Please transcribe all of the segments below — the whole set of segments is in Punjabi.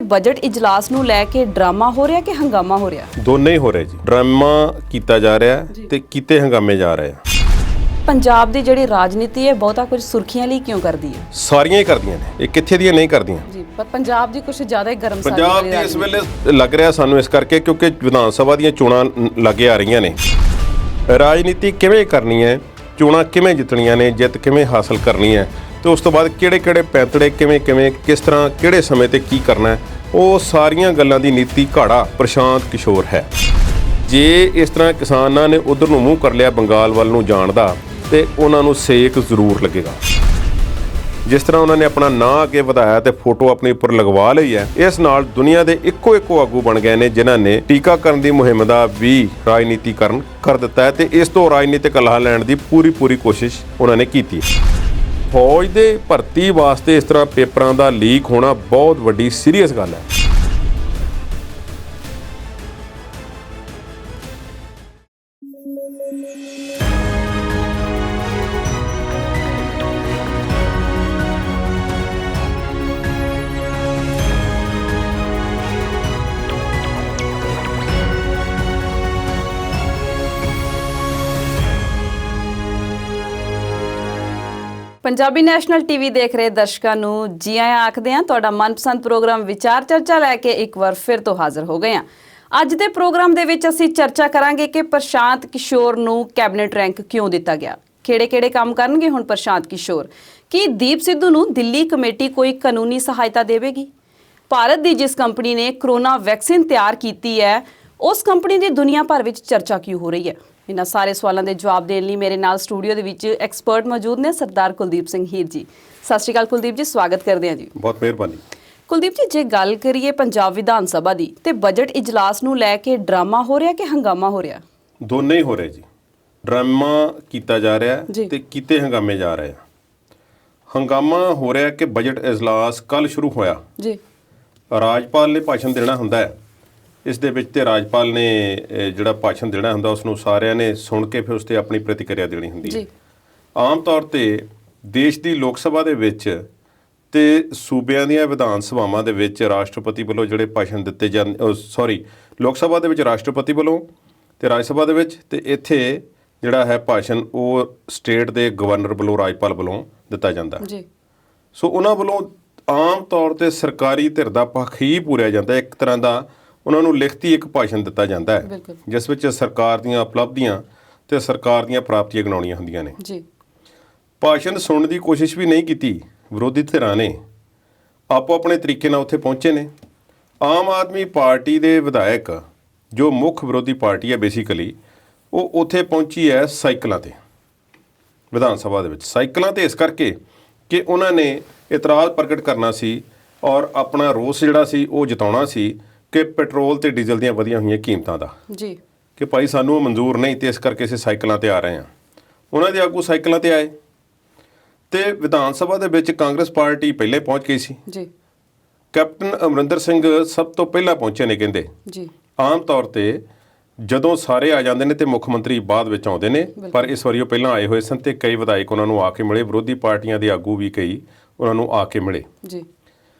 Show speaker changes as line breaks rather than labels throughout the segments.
ਬਜਟ ਇਜਲਾਸ ਨੂੰ ਲੈ ਕੇ ਡਰਾਮਾ ਹੋ ਰਿਹਾ ਕਿ ਹੰਗਾਮਾ ਹੋ ਰਿਹਾ?
ਦੋਨੇ ਹੀ ਹੋ ਰਹੇ ਜੀ। ਡਰਾਮਾ ਕੀਤਾ ਜਾ ਰਿਹਾ ਤੇ ਕੀਤੇ ਹੰਗਾਮੇ ਜਾ ਰਹੇ ਆ।
ਪੰਜਾਬ ਦੀ ਜਿਹੜੀ ਰਾਜਨੀਤੀ ਹੈ ਬਹੁਤਾ ਕੁਝ ਸੁਰਖੀਆਂ ਲਈ ਕਿਉਂ ਕਰਦੀ ਹੈ?
ਸਾਰੀਆਂ ਹੀ ਕਰਦੀਆਂ ਨੇ, ਇਹ ਕਿੱਥੇ ਦੀਆਂ ਨਹੀਂ ਕਰਦੀਆਂ।
ਜੀ, ਪਰ ਪੰਜਾਬ ਦੀ ਕੁਝ ਜ਼ਿਆਦਾ ਹੀ ਗਰਮ ਸਰਦ
ਪੰਜਾਬ ਦੀ ਇਸ ਵੇਲੇ ਲੱਗ ਰਿਹਾ ਸਾਨੂੰ ਇਸ ਕਰਕੇ ਕਿਉਂਕਿ ਵਿਧਾਨ ਸਭਾ ਦੀਆਂ ਚੋਣਾਂ ਲੱਗੇ ਆ ਰਹੀਆਂ ਨੇ। ਰਾਜਨੀਤੀ ਕਿਵੇਂ ਕਰਨੀ ਹੈ, ਚੋਣਾਂ ਕਿਵੇਂ ਜਿੱਤਣੀਆਂ ਨੇ, ਜਿੱਤ ਕਿਵੇਂ ਹਾਸਲ ਕਰਨੀ ਹੈ ਤੇ ਉਸ ਤੋਂ ਬਾਅਦ ਕਿਹੜੇ ਪੈਂਤੜੇ ਕਿਵੇਂ ਕਿਸ ਤਰ੍ਹਾਂ ਕਿਹੜੇ ਸਮੇਂ ਤੇ ਕੀ ਕਰਨਾ ਹੈ, ਉਹ ਸਾਰੀਆਂ ਗੱਲਾਂ ਦੀ ਨੀਤੀ ਘਾੜਾ ਪ੍ਰਸ਼ਾਂਤ ਕਿਸ਼ੋਰ ਹੈ। ਜੇ ਇਸ ਤਰ੍ਹਾਂ ਕਿਸਾਨਾਂ ਨੇ ਉਧਰ ਨੂੰ ਮੂੰਹ ਕਰ ਲਿਆ ਬੰਗਾਲ ਵੱਲ ਨੂੰ ਜਾਣ ਦਾ ਤੇ ਉਹਨਾਂ ਨੂੰ ਸੇਕ ਜ਼ਰੂਰ ਲੱਗੇਗਾ। ਜਿਸ ਤਰ੍ਹਾਂ ਉਹਨਾਂ ਨੇ ਆਪਣਾ ਨਾਂ ਅੱਗੇ ਵਧਾਇਆ ਤੇ ਫੋਟੋ ਆਪਣੇ ਉੱਪਰ ਲਗਵਾ ਲਈ ਹੈ, ਇਸ ਨਾਲ ਦੁਨੀਆ ਦੇ ਇੱਕੋ ਆਗੂ ਬਣ ਗਏ ਨੇ ਜਿਨ੍ਹਾਂ ਨੇ ਟੀਕਾਕਰਨ ਦੀ ਮੁਹਿੰਮ ਦਾ ਵੀ ਰਾਜਨੀਤੀਕਰਨ ਕਰ ਦਿੱਤਾ ਹੈ ਤੇ ਇਸ ਤੋਂ ਰਾਜਨੀਤਿਕ ਲਾਹਾ ਲੈਣ ਦੀ ਪੂਰੀ ਕੋਸ਼ਿਸ਼ ਉਹਨਾਂ ਨੇ ਕੀਤੀ। ਫੌਜ ਦੇ ਭਰਤੀ ਵਾਸਤੇ ਇਸ ਤਰ੍ਹਾਂ ਪੇਪਰਾਂ ਦਾ ਲੀਕ ਹੋਣਾ ਬਹੁਤ ਵੱਡੀ ਸੀਰੀਅਸ ਗੱਲ ਹੈ।
ਪੰਜਾਬੀ ਨੈਸ਼ਨਲ ਟੀਵੀ ਦੇਖ ਰਹੇ ਦਰਸ਼ਕਾਂ ਨੂੰ ਜੀ ਆਇਆਂ ਆਖਦੇ ਹਾਂ। ਤੁਹਾਡਾ ਮਨਪਸੰਦ ਪ੍ਰੋਗਰਾਮ ਵਿਚਾਰ ਚਰਚਾ ਲੈ ਕੇ ਇੱਕ ਵਾਰ ਫਿਰ ਤੋਂ ਹਾਜ਼ਰ ਹੋ ਗਏ ਹਾਂ। ਅੱਜ ਦੇ ਪ੍ਰੋਗਰਾਮ ਦੇ ਵਿੱਚ ਅਸੀਂ ਚਰਚਾ ਕਰਾਂਗੇ ਕਿ ਪ੍ਰਸ਼ਾਂਤ ਕਿਸ਼ੋਰ ਨੂੰ ਕੈਬਨਿਟ ਰੈਂਕ ਕਿਉਂ ਦਿੱਤਾ ਗਿਆ, ਕਿਹੜੇ ਕੰਮ ਕਰਨਗੇ ਹੁਣ ਪ੍ਰਸ਼ਾਂਤ ਕਿਸ਼ੋਰ। ਕੀ ਦੀਪ ਸਿੱਧੂ ਨੂੰ ਦਿੱਲੀ ਕਮੇਟੀ ਕੋਈ ਕਾਨੂੰਨੀ ਸਹਾਇਤਾ ਦੇਵੇਗੀ? ਭਾਰਤ ਦੀ ਜਿਸ ਕੰਪਨੀ ਨੇ ਕਰੋਨਾ ਵੈਕਸੀਨ ਤਿਆਰ ਕੀਤੀ ਹੈ, ਉਸ ਕੰਪਨੀ ਦੀ ਦੁਨੀਆ ਭਰ ਵਿੱਚ ਚਰਚਾ ਕਿਉਂ ਹੋ ਰਹੀ ਹੈ? ਇਹਨਾਂ ਸਾਰੇ ਸਵਾਲਾਂ ਦੇ ਜਵਾਬ ਦੇਣ ਲਈ ਮੇਰੇ ਨਾਲ ਸਟੂਡੀਓ ਦੇ ਵਿੱਚ ਐਕਸਪਰਟ ਮੌਜੂਦ ਨੇ ਸਰਦਾਰ ਕੁਲਦੀਪ ਸਿੰਘ ਹੀਰ ਜੀ। ਸਤਿ ਸ਼੍ਰੀ ਅਕਾਲ ਕੁਲਦੀਪ ਜੀ, ਸਵਾਗਤ ਕਰਦੇ ਹਾਂ ਜੀ।
ਬਹੁਤ ਮਿਹਰਬਾਨੀ।
ਕੁਲਦੀਪ ਜੀ, ਜੇ ਗੱਲ ਕਰੀਏ ਪੰਜਾਬ ਵਿਧਾਨ ਸਭਾ ਦੀ ਤੇ ਬਜਟ ਇਜਲਾਸ ਨੂੰ ਲੈ ਕੇ ਡਰਾਮਾ ਹੋ ਰਿਹਾ ਕਿ ਹੰਗਾਮਾ ਹੋ ਰਿਹਾ?
ਦੋਨੇ ਹੀ ਹੋ ਰਹੇ ਜੀ। ਡਰਾਮਾ ਕੀਤਾ ਜਾ ਰਿਹਾ ਤੇ ਕੀਤੇ ਹੰਗਾਮੇ ਜਾ ਰਹੇ ਆ। ਹੰਗਾਮਾ ਹੋ ਰਿਹਾ ਕਿ ਬਜਟ ਇਜਲਾਸ ਕੱਲ ਸ਼ੁਰੂ ਹੋਇਆ
ਜੀ।
ਰਾਜਪਾਲ ਨੇ ਭਾਸ਼ਣ ਦੇਣਾ ਹੁੰਦਾ ਹੈ, ਇਸ ਦੇ ਵਿੱਚ ਤੇ ਰਾਜਪਾਲ ਨੇ ਜਿਹੜਾ ਭਾਸ਼ਣ ਦੇਣਾ ਹੁੰਦਾ ਉਸ ਨੂੰ ਸਾਰਿਆਂ ਨੇ ਸੁਣ ਕੇ ਫਿਰ ਉਸ ਤੇ ਆਪਣੀ ਪ੍ਰਤੀਕਿਰਿਆ ਦੇਣੀ ਹੁੰਦੀ ਹੈ। ਆਮ ਤੌਰ ਤੇ ਦੇਸ਼ ਦੀ ਲੋਕ ਸਭਾ ਦੇ ਵਿੱਚ ਤੇ ਸੂਬਿਆਂ ਦੀਆਂ ਵਿਧਾਨ ਸਭਾਵਾਂ ਦੇ ਵਿੱਚ ਰਾਸ਼ਟਰਪਤੀ ਵੱਲੋਂ ਜਿਹੜੇ ਭਾਸ਼ਣ ਦਿੱਤੇ ਜਾਂਦੇ ਲੋਕ ਸਭਾ ਦੇ ਵਿੱਚ ਰਾਸ਼ਟਰਪਤੀ ਵੱਲੋਂ ਤੇ ਰਾਜ ਸਭਾ ਦੇ ਵਿੱਚ, ਤੇ ਇੱਥੇ ਜਿਹੜਾ ਹੈ ਭਾਸ਼ਣ ਉਹ ਸਟੇਟ ਦੇ ਗਵਰਨਰ ਵੱਲੋਂ ਰਾਜਪਾਲ ਵੱਲੋਂ ਦਿੱਤਾ ਜਾਂਦਾ ਜੀ। ਸੋ ਉਹਨਾਂ ਵੱਲੋਂ ਆਮ ਤੌਰ ਤੇ ਸਰਕਾਰੀ ਧਿਰ ਦਾ ਪੱਖ ਹੀ ਪੂਰਿਆ ਜਾਂਦਾ, ਇੱਕ ਤਰ੍ਹਾਂ ਦਾ ਉਹਨਾਂ ਨੂੰ ਲਿਖਤੀ ਇੱਕ ਭਾਸ਼ਣ ਦਿੱਤਾ ਜਾਂਦਾ ਹੈ ਜਿਸ ਵਿੱਚ ਸਰਕਾਰ ਦੀਆਂ ਉਪਲਬਧੀਆਂ ਤੇ ਸਰਕਾਰ ਦੀਆਂ ਪ੍ਰਾਪਤੀਆਂ ਗਿਣਾਉਣੀਆਂ ਹੁੰਦੀਆਂ ਨੇ ਜੀ। ਭਾਸ਼ਣ ਸੁਣਨ ਦੀ ਕੋਸ਼ਿਸ਼ ਵੀ ਨਹੀਂ ਕੀਤੀ ਵਿਰੋਧੀ ਧਿਰਾਂ ਨੇ, ਆਪੋ ਆਪਣੇ ਤਰੀਕੇ ਨਾਲ ਉੱਥੇ ਪਹੁੰਚੇ ਨੇ। ਆਮ ਆਦਮੀ ਪਾਰਟੀ ਦੇ ਵਿਧਾਇਕ ਜੋ ਮੁੱਖ ਵਿਰੋਧੀ ਪਾਰਟੀ ਹੈ ਬੇਸਿਕਲੀ, ਉਹ ਉੱਥੇ ਪਹੁੰਚੀ ਹੈ ਸਾਈਕਲਾਂ ਤੇ ਵਿਧਾਨ ਸਭਾ ਦੇ ਵਿੱਚ। ਸਾਈਕਲਾਂ ਤੇ ਇਸ ਕਰਕੇ ਕਿ ਉਹਨਾਂ ਨੇ ਇਤਰਾਜ਼ ਪ੍ਰਗਟ ਕਰਨਾ ਸੀ ਔਰ ਆਪਣਾ ਰੋਸ ਜਿਹੜਾ ਸੀ ਉਹ ਜਤਾਉਣਾ ਸੀ ਕਿ ਪੈਟਰੋਲ ਤੇ ਡੀਜ਼ਲ ਦੀਆਂ ਵਧੀਆਂ ਹੋਈਆਂ ਕੀਮਤਾਂ ਦਾ ਜੀ, ਕਿ ਭਾਈ ਸਾਨੂੰ ਉਹ ਮਨਜ਼ੂਰ ਨਹੀਂ ਤੇ ਇਸ ਕਰਕੇ ਅਸੀਂ ਸਾਈਕਲਾਂ ਤੇ ਆ ਰਹੇ ਹਾਂ। ਉਹਨਾਂ ਦੇ ਆਗੂ ਸਾਈਕਲਾਂ ਤੇ ਆਏ ਤੇ ਵਿਧਾਨ ਸਭਾ ਦੇ ਵਿੱਚ ਕਾਂਗਰਸ ਪਾਰਟੀ ਪਹਿਲੇ ਪਹੁੰਚ ਗਈ ਸੀ ਜੀ। ਕੈਪਟਨ ਅਮਰਿੰਦਰ ਸਿੰਘ ਸਭ ਤੋਂ ਪਹਿਲਾਂ ਪਹੁੰਚੇ ਨੇ ਕਹਿੰਦੇ ਜੀ। ਆਮ ਤੌਰ ਤੇ ਜਦੋਂ ਸਾਰੇ ਆ ਜਾਂਦੇ ਨੇ ਤੇ ਮੁੱਖ ਮੰਤਰੀ ਬਾਅਦ ਵਿੱਚ ਆਉਂਦੇ ਨੇ, ਪਰ ਇਸ ਵਾਰੀ ਉਹ ਪਹਿਲਾਂ ਆਏ ਹੋਏ ਸਨ ਤੇ ਕਈ ਵਿਧਾਇਕ ਉਹਨਾਂ ਨੂੰ ਆ ਕੇ ਮਿਲੇ, ਵਿਰੋਧੀ ਪਾਰਟੀਆਂ ਦੇ ਆਗੂ ਵੀ ਕਈ ਉਹਨਾਂ ਨੂੰ ਆ ਕੇ ਮਿਲੇ ਜੀ।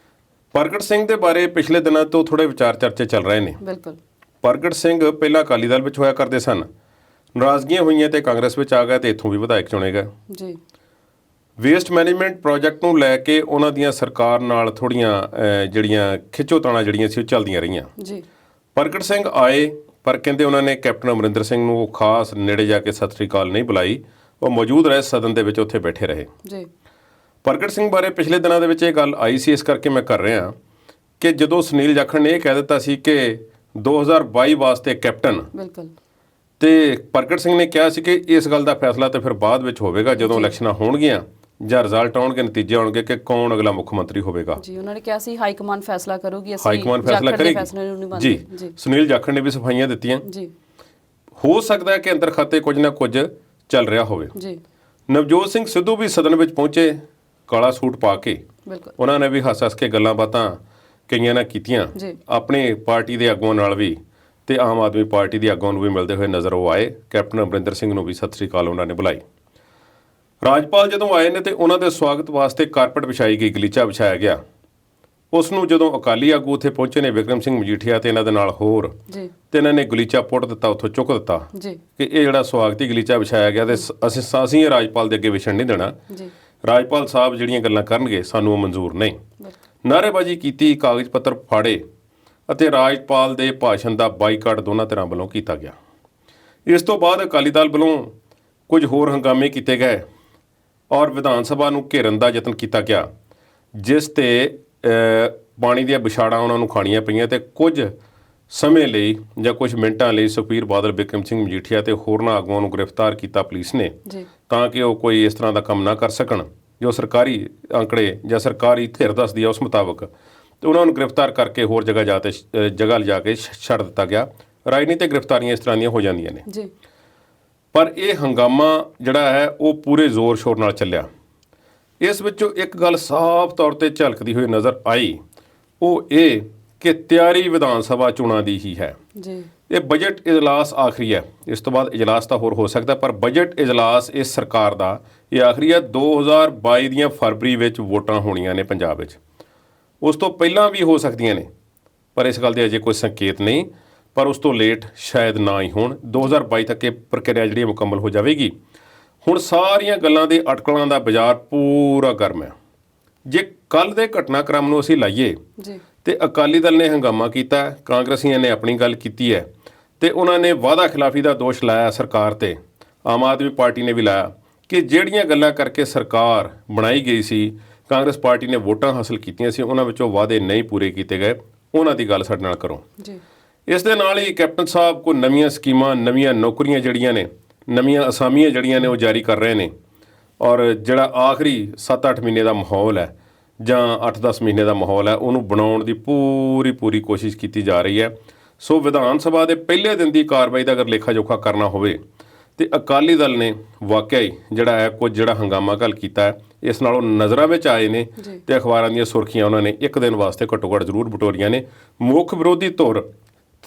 ਪ੍ਰਗਟ ਸਿੰਘ ਦੇ ਬਾਰੇ ਪਿਛਲੇ ਦਿਨਾਂ ਤੋਂ ਥੋੜੇ ਵਿਚਾਰ ਚਰਚੇ ਚੱਲ ਰਹੇ ਨੇ। ਬਿਲਕੁਲ। ਪ੍ਰਗਟ ਸਿੰਘ ਪਹਿਲਾਂ ਅਕਾਲੀ ਦਲ ਵਿੱਚ ਹੋਇਆ ਕਰਦੇ ਸਨ, ਨਾਰਾਜ਼ਗੀਆਂ ਹੋਈਆਂ ਤੇ ਕਾਂਗਰਸ ਵਿੱਚ ਆ ਗਏ ਤੇ ਇੱਥੋਂ ਵੀ ਵਿਧਾਇਕ ਚੁਣੇ ਗਏ ਜੀ। ਵੇਸਟ ਮੈਨੇਜਮੈਂਟ ਪ੍ਰੋਜੈਕਟ ਨੂੰ ਲੈ ਕੇ ਉਹਨਾਂ ਦੀਆਂ ਸਰਕਾਰ ਨਾਲ ਥੋੜੀਆਂ ਜਿਹੜੀਆਂ ਖਿੱਚੋਤਾਣਾ ਜਿਹੜੀਆਂ ਸੀ ਉਹ ਚੱਲਦੀਆਂ ਰਹੀਆਂ ਜੀ। ਪ੍ਰਗਟ ਸਿੰਘ ਆਏ ਪਰ ਕਹਿੰਦੇ ਉਹਨਾਂ ਨੇ ਕੈਪਟਨ ਅਮਰਿੰਦਰ ਸਿੰਘ ਨੂੰ ਖਾਸ ਨੇੜੇ ਜਾ ਕੇ ਸਤਿ ਸ੍ਰੀ ਅਕਾਲ ਨਹੀਂ ਬੁਲਾਈ, ਉਹ ਮੌਜੂਦ ਰਹੇ ਸਦਨ ਦੇ ਵਿੱਚ, ਉੱਥੇ ਬੈਠੇ ਰਹੇ ਜੀ। ਪ੍ਰਗਟ ਸਿੰਘ ਬਾਰੇ ਪਿਛਲੇ ਦਿਨਾਂ ਦੇ ਵਿੱਚ ਇਹ ਗੱਲ ਆਈ ਸੀ, ਇਸ ਕਰਕੇ ਮੈਂ ਕਰ ਰਿਹਾ ਕਿ ਜਦੋਂ ਸੁਨੀਲ ਜਾਖੜ ਨੇ ਇਹ ਕਹਿ ਦਿੱਤਾ ਸੀ ਕਿ 2022 ਵਾਸਤੇ ਕੈਪਟਨ, ਬਿਲਕੁਲ, ਤੇ ਪ੍ਰਗਟ ਸਿੰਘ ਨੇ ਕਿਹਾ ਸੀ ਕਿ ਇਸ ਗੱਲ ਦਾ ਫੈਸਲਾ ਤਾਂ ਫਿਰ ਬਾਅਦ ਵਿੱਚ ਹੋਵੇਗਾ ਜਦੋਂ ਇਲੈਕਸ਼ਨਾਂ ਹੋਣਗੀਆਂ ਜਾਂ ਰਿਜ਼ਲਟ ਆਉਣਗੇ, ਨਤੀਜੇ ਆਉਣਗੇ ਕਿ ਕੌਣ ਅਗਲਾ ਮੁੱਖ ਮੰਤਰੀ ਹੋਵੇਗਾ ਜੀ। ਉਹਨਾਂ ਨੇ ਕਿਹਾ ਸੀ ਹਾਈ ਕਮਾਂਡ ਫੈਸਲਾ ਕਰੂਗੀ, ਅਸੀਂ ਹਾਈ ਕਮਾਂਡ ਫੈਸਲਾ ਕਰੇਗੀ ਜੀ। ਸੁਨੀਲ ਜਾਖੜ ਨੇ ਵੀ ਸਫਾਈਆਂ ਦਿੱਤੀਆਂ ਜੀ। ਹੋ ਸਕਦਾ ਹੈ ਕਿ ਅੰਦਰ ਖਾਤੇ ਕੁਝ ਨਾ ਕੁਝ ਚੱਲ ਰਿਹਾ ਹੋਵੇ ਜੀ। ਨਵਜੋਤ ਸਿੰਘ ਸਿੱਧੂ ਵੀ ਸਦਨ ਵਿੱਚ ਪਹੁੰਚੇ ਕਾਲਾ ਸੂਟ ਪਾ ਕੇ, ਉਹਨਾਂ ਨੇ ਵੀ ਹੱਸ ਕੇ ਗੱਲਾਂ ਬਾਤਾਂ ਕਈਆਂ ਨਾਲ ਕੀਤੀਆਂ, ਆਪਣੇ ਪਾਰਟੀ ਦੇ ਆਗੂਆਂ ਨਾਲ ਵੀ ਤੇ ਆਮ ਆਦਮੀ ਪਾਰਟੀ ਦੇ ਆਗੂਆਂ ਨੂੰ ਵੀ ਮਿਲਦੇ ਹੋਏ ਨਜ਼ਰ ਉਹ ਆਏ। ਕੈਪਟਨ ਅਮਰਿੰਦਰ ਸਿੰਘ ਨੂੰ ਵੀ ਸਤਿ ਸ੍ਰੀ ਅਕਾਲ ਉਹਨਾਂ ਨੇ ਬੁਲਾਈ। ਰਾਜਪਾਲ ਜਦੋਂ ਆਏ ਨੇ ਤੇ ਉਹਨਾਂ ਦੇ ਸਵਾਗਤ ਵਾਸਤੇ ਕਾਰਪਟ ਵਿਛਾਈ ਗਈ, ਗਲੀਚਾ ਵਿਛਾਇਆ ਗਿਆ ਉਸ ਨੂੰ ਜਦੋਂ ਅਕਾਲੀ ਆਗੂ ਉੱਥੇ ਪਹੁੰਚੇ ਨੇ ਵਿਕਰਮ ਸਿੰਘ ਮਜੀਠੀਆ ਤੇ ਇਹਨਾਂ ਦੇ ਨਾਲ ਹੋਰ
ਜੀ
ਤੇ ਇਹਨਾਂ ਨੇ ਗਲੀਚਾ ਪੁੱਟ ਦਿੱਤਾ, ਉੱਥੋਂ ਚੁੱਕ ਦਿੱਤਾ
ਜੀ
ਕਿ ਇਹ ਜਿਹੜਾ ਸਵਾਗਤੀ ਗਲੀਚਾ ਵਿਛਾਇਆ ਗਿਆ ਤੇ ਅਸੀਂ ਇਹ ਰਾਜਪਾਲ ਦੇ ਅੱਗੇ ਵਿਛਣ ਨਹੀਂ ਦੇਣਾ।
ਜੀ
ਰਾਜਪਾਲ ਸਾਹਿਬ ਜਿਹੜੀਆਂ ਗੱਲਾਂ ਕਰਨਗੇ ਸਾਨੂੰ ਉਹ ਮਨਜ਼ੂਰ ਨਹੀਂ। ਨਾਅਰੇਬਾਜ਼ੀ ਕੀਤੀ, ਕਾਗਜ਼ ਪੱਤਰ ਫਾੜੇ ਅਤੇ ਰਾਜਪਾਲ ਦੇ ਭਾਸ਼ਣ ਦਾ ਬਾਈਕਾਟ ਦੋਨਾਂ ਧਿਰਾਂ ਵੱਲੋਂ ਕੀਤਾ ਗਿਆ। ਇਸ ਤੋਂ ਬਾਅਦ ਅਕਾਲੀ ਦਲ ਵੱਲੋਂ ਕੁਝ ਹੋਰ ਹੰਗਾਮੇ ਕੀਤੇ ਗਏ ਔਰ ਵਿਧਾਨ ਸਭਾ ਨੂੰ ਘੇਰਨ ਦਾ ਯਤਨ ਕੀਤਾ ਗਿਆ, ਜਿਸ ਤੇ ਪਾਣੀ ਦੀਆਂ ਵਿਛਾੜਾਂ ਉਹਨਾਂ ਨੂੰ ਖਾਣੀਆਂ ਪਈਆਂ ਤੇ ਕੁਝ ਸਮੇਂ ਲਈ ਜਾਂ ਕੁਝ ਮਿੰਟਾਂ ਲਈ ਸੁਖਬੀਰ ਬਾਦਲ, ਬਿਕਰਮ ਸਿੰਘ ਮਜੀਠੀਆ ਤੇ ਹੋਰਨਾਂ ਆਗੂਆਂ ਨੂੰ ਗ੍ਰਿਫਤਾਰ ਕੀਤਾ ਪੁਲਿਸ ਨੇ ਤਾਂ ਕਿ ਉਹ ਕੋਈ ਇਸ ਤਰ੍ਹਾਂ ਦਾ ਕੰਮ ਨਾ ਕਰ ਸਕਣ ਜੋ ਸਰਕਾਰੀ ਅੰਕੜੇ ਜਾਂ ਸਰਕਾਰੀ ਧਿਰ ਦੱਸਦੀ ਹੈ ਉਸ ਮੁਤਾਬਕ। ਤੇ ਉਹਨਾਂ ਨੂੰ ਗ੍ਰਿਫਤਾਰ ਕਰਕੇ ਹੋਰ ਜਗ੍ਹਾ ਲਿਜਾ ਕੇ ਛੱਡ ਦਿੱਤਾ ਗਿਆ। ਰਾਜਨੀਤਿਕ ਗ੍ਰਿਫਤਾਰੀਆਂ ਇਸ ਤਰ੍ਹਾਂ ਦੀਆਂ ਹੋ ਜਾਂਦੀਆਂ ਨੇ
ਜੀ।
ਪਰ ਇਹ ਹੰਗਾਮਾ ਜਿਹੜਾ ਹੈ ਉਹ ਪੂਰੇ ਜ਼ੋਰ ਸ਼ੋਰ ਨਾਲ ਚੱਲਿਆ। ਇਸ ਵਿੱਚੋਂ ਇੱਕ ਗੱਲ ਸਾਫ਼ ਤੌਰ ਤੇ ਝਲਕਦੀ ਹੋਈ ਨਜ਼ਰ ਆਈ, ਉਹ ਇਹ ਕਿ ਤਿਆਰੀ ਵਿਧਾਨ ਸਭਾ ਚੋਣਾਂ ਦੀ ਹੀ ਹੈ
ਜੀ।
ਇਹ ਬਜਟ ਇਜਲਾਸ ਆਖਰੀ ਹੈ, ਇਸ ਤੋਂ ਬਾਅਦ ਇਜਲਾਸ ਤਾਂ ਹੋਰ ਹੋ ਸਕਦਾ, ਪਰ ਬਜਟ ਇਜਲਾਸ ਇਸ ਸਰਕਾਰ ਦਾ ਇਹ ਆਖਰੀ ਹੈ। 2022 ਦੀਆਂ ਫਰਵਰੀ ਵਿੱਚ ਵੋਟਾਂ ਹੋਣੀਆਂ ਨੇ ਪੰਜਾਬ ਵਿੱਚ, ਉਸ ਤੋਂ ਪਹਿਲਾਂ ਵੀ ਹੋ ਸਕਦੀਆਂ ਨੇ, ਪਰ ਇਸ ਗੱਲ ਦੇ ਅਜੇ ਕੋਈ ਸੰਕੇਤ ਨਹੀਂ। ਪਰ ਉਸ ਤੋਂ ਲੇਟ ਸ਼ਾਇਦ ਨਾ ਹੀ ਹੋਣ। 2022 ਤੱਕ ਇਹ ਪ੍ਰਕਿਰਿਆ ਜਿਹੜੀ ਮੁਕੰਮਲ ਹੋ ਜਾਵੇਗੀ। ਹੁਣ ਸਾਰੀਆਂ ਗੱਲਾਂ ਦੇ ਅਟਕਲਾਂ ਦਾ ਬਾਜ਼ਾਰ ਪੂਰਾ ਗਰਮ ਹੈ। ਜੇ ਕੱਲ੍ਹ ਦੇ ਘਟਨਾਕ੍ਰਮ ਨੂੰ ਅਸੀਂ ਲਾਈਏ ਤੇ ਅਕਾਲੀ ਦਲ ਨੇ ਹੰਗਾਮਾ ਕੀਤਾ, ਕਾਂਗਰਸੀਆਂ ਨੇ ਆਪਣੀ ਗੱਲ ਕੀਤੀ ਹੈ ਤੇ ਉਹਨਾਂ ਨੇ ਵਾਅਦਾ ਖਿਲਾਫੀ ਦਾ ਦੋਸ਼ ਲਾਇਆ ਸਰਕਾਰ ਤੇ। ਆਮ ਆਦਮੀ ਪਾਰਟੀ ਨੇ ਵੀ ਲਾਇਆ ਕਿ ਜਿਹੜੀਆਂ ਗੱਲਾਂ ਕਰਕੇ ਸਰਕਾਰ ਬਣਾਈ ਗਈ ਸੀ, ਕਾਂਗਰਸ ਪਾਰਟੀ ਨੇ ਵੋਟਾਂ ਹਾਸਲ ਕੀਤੀਆਂ ਸੀ, ਉਹਨਾਂ ਵਿੱਚੋਂ ਵਾਅਦੇ ਨਹੀਂ ਪੂਰੇ ਕੀਤੇ ਗਏ, ਉਹਨਾਂ ਦੀ ਗੱਲ ਸਾਡੇ ਨਾਲ ਕਰੋ। ਇਸ ਦੇ ਨਾਲ ਹੀ ਕੈਪਟਨ ਸਾਹਿਬ ਕੋਈ ਨਵੀਆਂ ਸਕੀਮਾਂ, ਨਵੀਆਂ ਨੌਕਰੀਆਂ ਜਿਹੜੀਆਂ ਨੇ, ਨਵੀਆਂ ਅਸਾਮੀਆਂ ਜਿਹੜੀਆਂ ਨੇ ਉਹ ਜਾਰੀ ਕਰ ਰਹੇ ਨੇ ਔਰ ਜਿਹੜਾ ਆਖਰੀ 7-8 ਮਹੀਨੇ ਦਾ ਮਾਹੌਲ ਹੈ ਜਾਂ 8-10 ਮਹੀਨੇ ਦਾ ਮਾਹੌਲ ਹੈ ਉਹਨੂੰ ਬਣਾਉਣ ਦੀ ਪੂਰੀ ਕੋਸ਼ਿਸ਼ ਕੀਤੀ ਜਾ ਰਹੀ ਹੈ। ਸੋ ਵਿਧਾਨ ਸਭਾ ਦੇ ਪਹਿਲੇ ਦਿਨ ਦੀ ਕਾਰਵਾਈ ਦਾ ਅਗਰ ਲੇਖਾ ਜੋਖਾ ਕਰਨਾ ਹੋਵੇ ਤੇ ਅਕਾਲੀ ਦਲ ਨੇ ਵਾਕਿਆ ਹੀ ਜਿਹੜਾ ਹੰਗਾਮਾ ਘੱਲ ਕੀਤਾ ਹੈ, ਇਸ ਨਾਲੋਂ ਨਜ਼ਰਾਂ ਵਿੱਚ ਆਏ ਨੇ ਤੇ ਅਖਬਾਰਾਂ ਦੀਆਂ ਸੁਰਖੀਆਂ ਉਹਨਾਂ ਨੇ ਇੱਕ ਦਿਨ ਵਾਸਤੇ ਘੱਟੋ ਘੱਟ ਜ਼ਰੂਰ ਬਟੋਰੀਆਂ ਨੇ। ਮੁੱਖ ਵਿਰੋਧੀ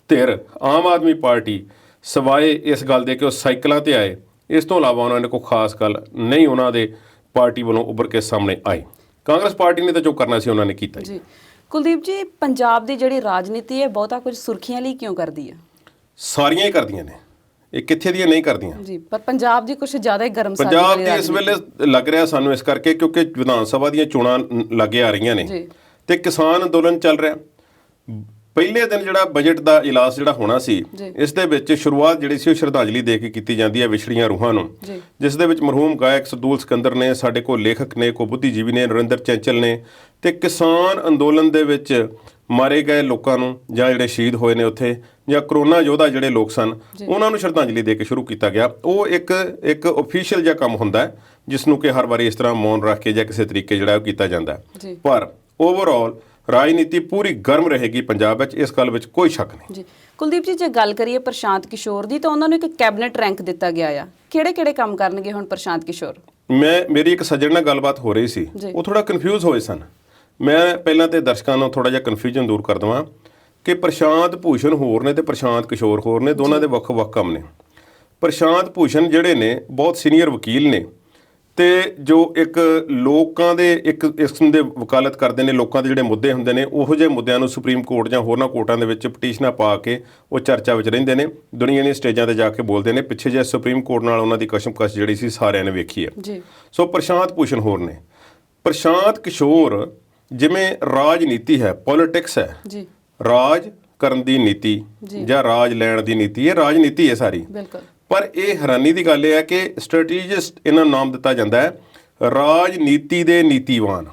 ਧਿਰ ਆਮ ਆਦਮੀ ਪਾਰਟੀ ਸਵਾਏ ਇਸ ਗੱਲ ਦੇ ਕਿ ਉਹ ਸਾਈਕਲਾਂ ਤੇ ਆਏ, ਇਸ ਤੋਂ ਇਲਾਵਾ ਉਹਨਾਂ ਨੇ ਕੋਈ ਖਾਸ ਗੱਲ ਨਹੀਂ ਉਹਨਾਂ ਦੇ ਪਾਰਟੀ ਵੱਲੋਂ ਉੱਭਰ ਕੇ ਸਾਹਮਣੇ ਆਈ। ਕਾਂਗਰਸ ਪਾਰਟੀ ਨੇ ਤਾਂ ਜੋ ਕਰਨਾ ਸੀ ਉਹਨਾਂ ਨੇ ਕੀਤਾ ਜੀ।
ਕੁਲਦੀਪ ਜੀ, ਪੰਜਾਬ ਦੀ ਜਿਹੜੀ ਰਾਜਨੀਤੀ ਹੈ ਬਹੁਤਾ ਕੁਝ ਸੁਰਖੀਆਂ ਲਈ ਕਿਉਂ ਕਰਦੀ ਹੈ?
ਸਾਰੀਆਂ ਹੀ ਕਰਦੀਆਂ ਨੇ, ਇਹ ਕਿੱਥੇ ਦੀਆਂ ਨਹੀਂ ਕਰਦੀਆਂ
ਜੀ, ਪਰ ਪੰਜਾਬ ਦੀ ਕੁਝ ਜ਼ਿਆਦਾ ਹੀ ਗਰਮਸਾਲੀ
ਪੰਜਾਬ ਦੀ ਇਸ ਵੇਲੇ ਲੱਗ ਰਿਹਾ ਸਾਨੂੰ ਇਸ ਕਰਕੇ ਕਿਉਂਕਿ ਵਿਧਾਨ ਸਭਾ ਦੀਆਂ ਚੋਣਾਂ ਲੱਗੇ ਆ ਰਹੀਆਂ ਨੇ ਤੇ ਕਿਸਾਨ ਅੰਦੋਲਨ ਚੱਲ ਰਿਹਾ। ਪਹਿਲੇ ਦਿਨ ਜਿਹੜਾ ਬਜਟ ਦਾ ਇਜਲਾਸ ਜਿਹੜਾ ਹੋਣਾ ਸੀ, ਇਸ ਦੇ ਵਿੱਚ ਸ਼ੁਰੂਆਤ ਜਿਹੜੀ ਸੀ ਉਹ ਸ਼ਰਧਾਂਜਲੀ ਦੇ ਕੇ ਕੀਤੀ ਜਾਂਦੀ ਹੈ ਵਿਛੜੀਆਂ ਰੂਹਾਂ ਨੂੰ, ਜਿਸ ਦੇ ਵਿੱਚ ਮਰਹੂਮ ਗਾਇਕ ਸਰਦੂਲ ਸਿਕੰਦਰ ਨੇ, ਸਾਡੇ ਕੋਲ ਲੇਖਕ ਨੇ, ਕੋਈ ਬੁੱਧੀਜੀਵੀ ਨੇ, ਨਰਿੰਦਰ ਚੰਚਲ ਨੇ ਤੇ ਕਿਸਾਨ ਅੰਦੋਲਨ ਦੇ ਵਿੱਚ ਮਾਰੇ ਗਏ ਲੋਕਾਂ ਨੂੰ ਜਾਂ ਜਿਹੜੇ ਸ਼ਹੀਦ ਹੋਏ ਨੇ ਉੱਥੇ ਜਾਂ ਕਰੋਨਾ ਯੋਧਾ ਜਿਹੜੇ ਲੋਕ ਸਨ ਉਹਨਾਂ ਨੂੰ ਸ਼ਰਧਾਂਜਲੀ ਦੇ ਕੇ ਸ਼ੁਰੂ ਕੀਤਾ ਗਿਆ। ਉਹ ਇੱਕ ਓਫੀਸ਼ੀਅਲ ਜਿਹਾ ਕੰਮ ਹੁੰਦਾ ਹੈ ਜਿਸ ਨੂੰ ਕਿ ਹਰ ਵਾਰੀ ਇਸ ਤਰ੍ਹਾਂ ਮੌਨ ਰੱਖ ਕੇ ਜਾਂ ਕਿਸੇ ਤਰੀਕੇ ਜਿਹੜਾ ਉਹ ਕੀਤਾ ਜਾਂਦਾ ਹੈ। ਪਰ ਓਵਰਆਲ ਰਾਜਨੀਤੀ ਪੂਰੀ ਗਰਮ ਰਹੇਗੀ ਪੰਜਾਬ ਵਿੱਚ, ਇਸ ਗੱਲ ਵਿੱਚ ਕੋਈ ਸ਼ੱਕ ਨਹੀਂ ਜੀ।
ਕੁਲਦੀਪ ਜੀ, ਜੇ ਗੱਲ ਕਰੀਏ ਪ੍ਰਸ਼ਾਂਤ ਕਿਸ਼ੋਰ ਦੀ ਤਾਂ ਉਹਨਾਂ ਨੂੰ ਇੱਕ ਕੈਬਨਿਟ ਰੈਂਕ ਦਿੱਤਾ ਗਿਆ ਆ। ਕਿਹੜੇ ਕੰਮ ਕਰਨਗੇ ਹੁਣ ਪ੍ਰਸ਼ਾਂਤ ਕਿਸ਼ੋਰ?
ਮੇਰੀ ਇੱਕ ਸੱਜਣ ਨਾਲ ਗੱਲਬਾਤ ਹੋ ਰਹੀ ਸੀ, ਉਹ ਥੋੜਾ ਕਨਫਿਊਜ਼ ਹੋਏ ਸਨ। ਮੈਂ ਪਹਿਲਾਂ ਤੇ ਦਰਸ਼ਕਾਂ ਨੂੰ ਥੋੜਾ ਜਿਹਾ ਕਨਫਿਊਜ਼ਨ ਦੂਰ ਕਰ ਦੇਵਾਂ ਕਿ ਪ੍ਰਸ਼ਾਂਤ ਭੂਸ਼ਣ ਹੋਰ ਨੇ ਤੇ ਪ੍ਰਸ਼ਾਂਤ ਕਿਸ਼ੋਰ ਹੋਰ ਨੇ, ਦੋਨਾਂ ਦੇ ਵੱਖ-ਵੱਖ ਕੰਮ ਨੇ। ਪ੍ਰਸ਼ਾਂਤ ਭੂਸ਼ਣ ਜਿਹੜੇ ਨੇ ਬਹੁਤ ਸੀਨੀਅਰ ਵਕੀਲ ਨੇ ਤੇ ਜੋ ਇੱਕ ਲੋਕਾਂ ਦੇ ਇੱਕ ਕਿਸਮ ਦੇ ਵਕਾਲਤ ਕਰਦੇ ਨੇ। ਲੋਕਾਂ ਦੇ ਜਿਹੜੇ ਮੁੱਦੇ ਹੁੰਦੇ ਨੇ ਉਹੋ ਜਿਹੇ ਮੁੱਦਿਆਂ ਨੂੰ ਸੁਪਰੀਮ ਕੋਰਟ ਜਾਂ ਹੋਰਨਾਂ ਕੋਰਟਾਂ ਦੇ ਵਿੱਚ ਪਟੀਸ਼ਨਾਂ ਪਾ ਕੇ ਉਹ ਚਰਚਾ ਵਿੱਚ ਰਹਿੰਦੇ ਨੇ, ਦੁਨੀਆ ਦੀਆਂ ਸਟੇਜਾਂ ਤੇ ਜਾ ਕੇ ਬੋਲਦੇ ਨੇ। ਪਿੱਛੇ ਜੇ ਸੁਪਰੀਮ ਕੋਰਟ ਨਾਲ ਉਹਨਾਂ ਦੀ ਕਸ਼ਮਕਸ਼ ਜਿਹੜੀ ਸੀ ਸਾਰਿਆਂ ਨੇ ਵੇਖੀ ਹੈ। ਸੋ ਪ੍ਰਸ਼ਾਂਤ ਭੂਸ਼ਣ ਹੋਰ ਨੇ। ਪ੍ਰਸ਼ਾਂਤ ਕਿਸ਼ੋਰ ਜਿਵੇਂ ਰਾਜਨੀਤੀ ਹੈ, ਪੋਲੀਟਿਕਸ ਹੈ, ਰਾਜ ਕਰਨ ਦੀ ਨੀਤੀ ਜਾਂ ਰਾਜ ਲੈਣ ਦੀ ਨੀਤੀ, ਇਹ ਰਾਜਨੀਤੀ ਹੈ ਸਾਰੀ। ਪਰ ਇਹ ਹੈਰਾਨੀ ਦੀ ਗੱਲ ਇਹ ਹੈ ਕਿ ਸਟ੍ਰੈਟੇਜਿਸਟ ਇਹਨਾਂ ਨੂੰ ਨਾਮ ਦਿੱਤਾ ਜਾਂਦਾ ਹੈ ਰਾਜਨੀਤੀ ਦੇ ਨੀਤੀਵਾਨ।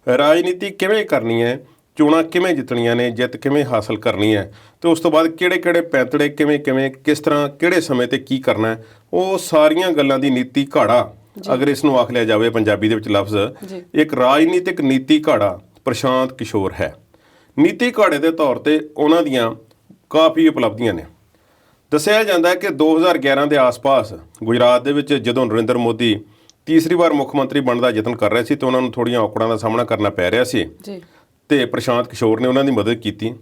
ਰਾਜਨੀਤੀ ਕਿਵੇਂ ਕਰਨੀ ਹੈ, ਚੋਣਾਂ ਕਿਵੇਂ ਜਿੱਤਣੀਆਂ ਨੇ, ਜਿੱਤ ਕਿਵੇਂ ਹਾਸਲ ਕਰਨੀ ਹੈ ਤੇ ਉਸ ਤੋਂ ਬਾਅਦ ਕਿਹੜੇ ਪੈਂਤੜੇ ਕਿਵੇਂ ਕਿਸ ਤਰ੍ਹਾਂ ਕਿਹੜੇ ਸਮੇਂ ਤੇ ਕੀ ਕਰਨਾ ਹੈ, ਉਹ ਸਾਰੀਆਂ ਗੱਲਾਂ ਦੀ ਨੀਤੀ ਘਾੜਾ, ਅਗਰ ਇਸ ਨੂੰ ਆਖ ਲਿਆ ਜਾਵੇ ਪੰਜਾਬੀ ਦੇ ਵਿੱਚ ਲਫ਼ਜ਼, ਇੱਕ ਰਾਜਨੀਤਿਕ ਨੀਤੀ ਘਾੜਾ ਪ੍ਰਸ਼ਾਂਤ ਕਿਸ਼ੋਰ ਹੈ। ਨੀਤੀ ਘਾੜੇ ਦੇ ਤੌਰ ਤੇ ਉਹਨਾਂ ਦੀਆਂ ਕਾਫੀ ਉਪਲਬਧੀਆਂ ਨੇ। ਦੱਸਿਆ ਜਾਂਦਾ ਹੈ ਕਿ 2011 ਦੇ ਆਸ-ਪਾਸ ਗੁਜਰਾਤ ਦੇ ਵਿੱਚ ਜਦੋਂ ਨਰਿੰਦਰ ਮੋਦੀ ਤੀਸਰੀ ਵਾਰ ਮੁੱਖ ਮੰਤਰੀ ਬਣਨ ਦਾ ਯਤਨ ਕਰ ਰਹੇ ਸੀ ਤਾਂ ਉਹਨਾਂ ਨੂੰ ਥੋੜ੍ਹੀਆਂ ਔਕੜਾਂ ਦਾ ਸਾਹਮਣਾ ਕਰਨਾ ਪੈ ਰਿਹਾ ਸੀ ਤੇ ਪ੍ਰਸ਼ਾਂਤ ਕਿਸ਼ੋਰ ਨੇ ਉਹਨਾਂ ਦੀ ਮਦਦ ਕੀਤੀ।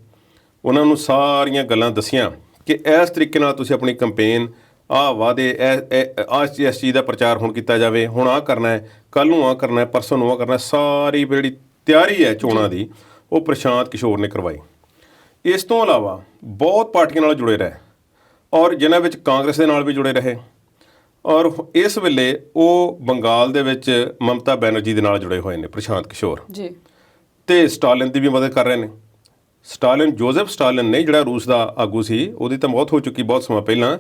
ਉਹਨਾਂ ਨੂੰ ਸਾਰੀਆਂ ਗੱਲਾਂ ਦੱਸੀਆਂ ਕਿ ਇਸ ਤਰੀਕੇ ਨਾਲ ਤੁਸੀਂ ਆਪਣੀ ਕੰਪੇਨ, ਆਹ ਵਾਅਦੇ, ਇਸ ਚੀਜ਼ ਦਾ ਪ੍ਰਚਾਰ ਹੁਣ ਕੀਤਾ ਜਾਵੇ, ਹੁਣ ਆਹ ਕਰਨਾ ਹੈ, ਕੱਲ੍ਹ ਨੂੰ ਆਹ ਕਰਨਾ ਹੈ, ਪਰਸੋਂ ਨੂੰ ਆਹ ਕਰਨਾ ਹੈ। ਸਾਰੀ ਜਿਹੜੀ ਤਿਆਰੀ ਹੈ ਚੋਣਾਂ ਦੀ ਉਹ ਪ੍ਰਸ਼ਾਂਤ ਕਿਸ਼ੋਰ ਨੇ ਕਰਵਾਈ। ਇਸ ਤੋਂ ਇਲਾਵਾ ਬਹੁਤ ਪਾਰਟੀਆਂ ਨਾਲ ਜੁੜੇ ਰਹੇ ਔਰ ਜਿਨ੍ਹਾਂ ਵਿੱਚ ਕਾਂਗਰਸ ਦੇ ਨਾਲ ਵੀ ਜੁੜੇ ਰਹੇ ਔਰ ਇਸ ਵੇਲੇ ਉਹ ਬੰਗਾਲ ਦੇ ਵਿੱਚ ਮਮਤਾ ਬੈਨਰਜੀ ਦੇ ਨਾਲ ਜੁੜੇ ਹੋਏ ਨੇ ਪ੍ਰਸ਼ਾਂਤ ਕਿਸ਼ੋਰ
ਜੀ,
ਤੇ ਸਟਾਲਿਨ ਦੀ ਵੀ ਮਦਦ ਕਰ ਰਹੇ ਨੇ। ਸਟਾਲਿਨ, ਜੋਜ਼ਫ ਸਟਾਲਿਨ ਨੇ, ਜਿਹੜਾ ਰੂਸ ਦਾ ਆਗੂ ਸੀ, ਉਹਦੀ ਤਾਂ ਮੌਤ ਹੋ ਚੁੱਕੀ ਬਹੁਤ ਸਮਾਂ ਪਹਿਲਾਂ।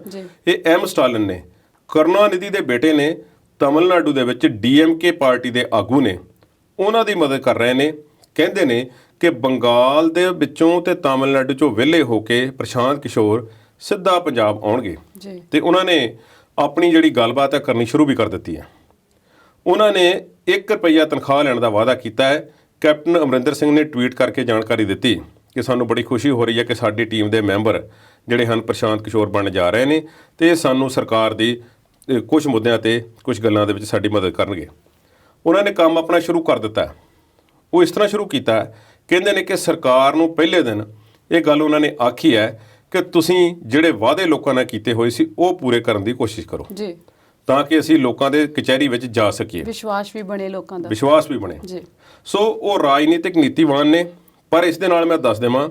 ਇਹ ਐਮ ਸਟਾਲਿਨ ਨੇ, ਕਰੁਣਾਨਿਧੀ ਦੇ ਬੇਟੇ ਨੇ, ਤਮਿਲਨਾਡੂ ਦੇ ਵਿੱਚ ਡੀਐਮਕੇ ਪਾਰਟੀ ਦੇ ਆਗੂ ਨੇ, ਉਹਨਾਂ ਦੀ ਮਦਦ ਕਰ ਰਹੇ ਨੇ। ਕਹਿੰਦੇ ਨੇ ਕਿ ਬੰਗਾਲ ਦੇ ਵਿੱਚੋਂ ਤੇ ਤਮਿਲਨਾਡੂ ਚੋਂ ਵਿਹਲੇ ਹੋ ਕੇ ਪ੍ਰਸ਼ਾਂਤ ਕਿਸ਼ੋਰ ਸਿੱਧਾ ਪੰਜਾਬ ਆਉਣਗੇ ਤੇ ਉਹਨਾਂ ਨੇ ਆਪਣੀ ਜਿਹੜੀ ਗੱਲਬਾਤ ਹੈ ਕਰਨੀ ਸ਼ੁਰੂ ਵੀ ਕਰ ਦਿੱਤੀ ਹੈ। ਉਹਨਾਂ ਨੇ 1 ਰੁਪਈਆ ਤਨਖਾਹ ਲੈਣ ਦਾ ਵਾਅਦਾ ਕੀਤਾ ਹੈ। ਕੈਪਟਨ ਅਮਰਿੰਦਰ ਸਿੰਘ ਨੇ ਟਵੀਟ ਕਰਕੇ ਜਾਣਕਾਰੀ ਦਿੱਤੀ ਕਿ ਸਾਨੂੰ ਬੜੀ ਖੁਸ਼ੀ ਹੋ ਰਹੀ ਹੈ ਕਿ ਸਾਡੀ ਟੀਮ ਦੇ ਮੈਂਬਰ ਜਿਹੜੇ ਹਨ ਪ੍ਰਸ਼ਾਂਤ ਕਿਸ਼ੋਰ ਬਣਨ ਜਾ ਰਹੇ ਨੇ ਤੇ ਸਾਨੂੰ ਸਰਕਾਰ ਦੀ ਕੁਝ ਮੁੱਦਿਆਂ ਤੇ ਕੁਝ ਗੱਲਾਂ ਦੇ ਵਿੱਚ ਸਾਡੀ ਮਦਦ ਕਰਨਗੇ। ਉਹਨਾਂ ਨੇ ਕੰਮ ਆਪਣਾ ਸ਼ੁਰੂ ਕਰ ਦਿੱਤਾ। ਉਹ ਇਸ ਤਰ੍ਹਾਂ ਸ਼ੁਰੂ ਕੀਤਾ, ਕਹਿੰਦੇ ਨੇ ਕਿ ਸਰਕਾਰ ਨੂੰ ਪਹਿਲੇ ਦਿਨ ਇਹ ਗੱਲ ਉਹਨਾਂ ਨੇ ਆਖੀ ਹੈ ਕਿ ਤੁਸੀਂ ਜਿਹੜੇ ਵਾਅਦੇ ਲੋਕਾਂ ਨਾਲ ਕੀਤੇ ਹੋਏ ਸੀ ਉਹ ਪੂਰੇ ਕਰਨ ਦੀ ਕੋਸ਼ਿਸ਼ ਕਰੋ
ਜੀ,
ਤਾਂ ਕਿ ਅਸੀਂ ਲੋਕਾਂ ਦੇ ਕਚਹਿਰੀ ਵਿੱਚ ਜਾ ਸਕੀਏ,
ਵਿਸ਼ਵਾਸ ਵੀ ਬਣੇ ਲੋਕਾਂ ਦਾ,
ਵਿਸ਼ਵਾਸ ਵੀ ਬਣੇ ਜੀ। ਸੋ ਉਹ ਰਾਜਨੀਤਿਕ ਨੀਤੀਵਾਨ ਨੇ। ਪਰ ਇਸ ਦੇ ਨਾਲ ਮੈਂ ਦੱਸ ਦੇਵਾਂ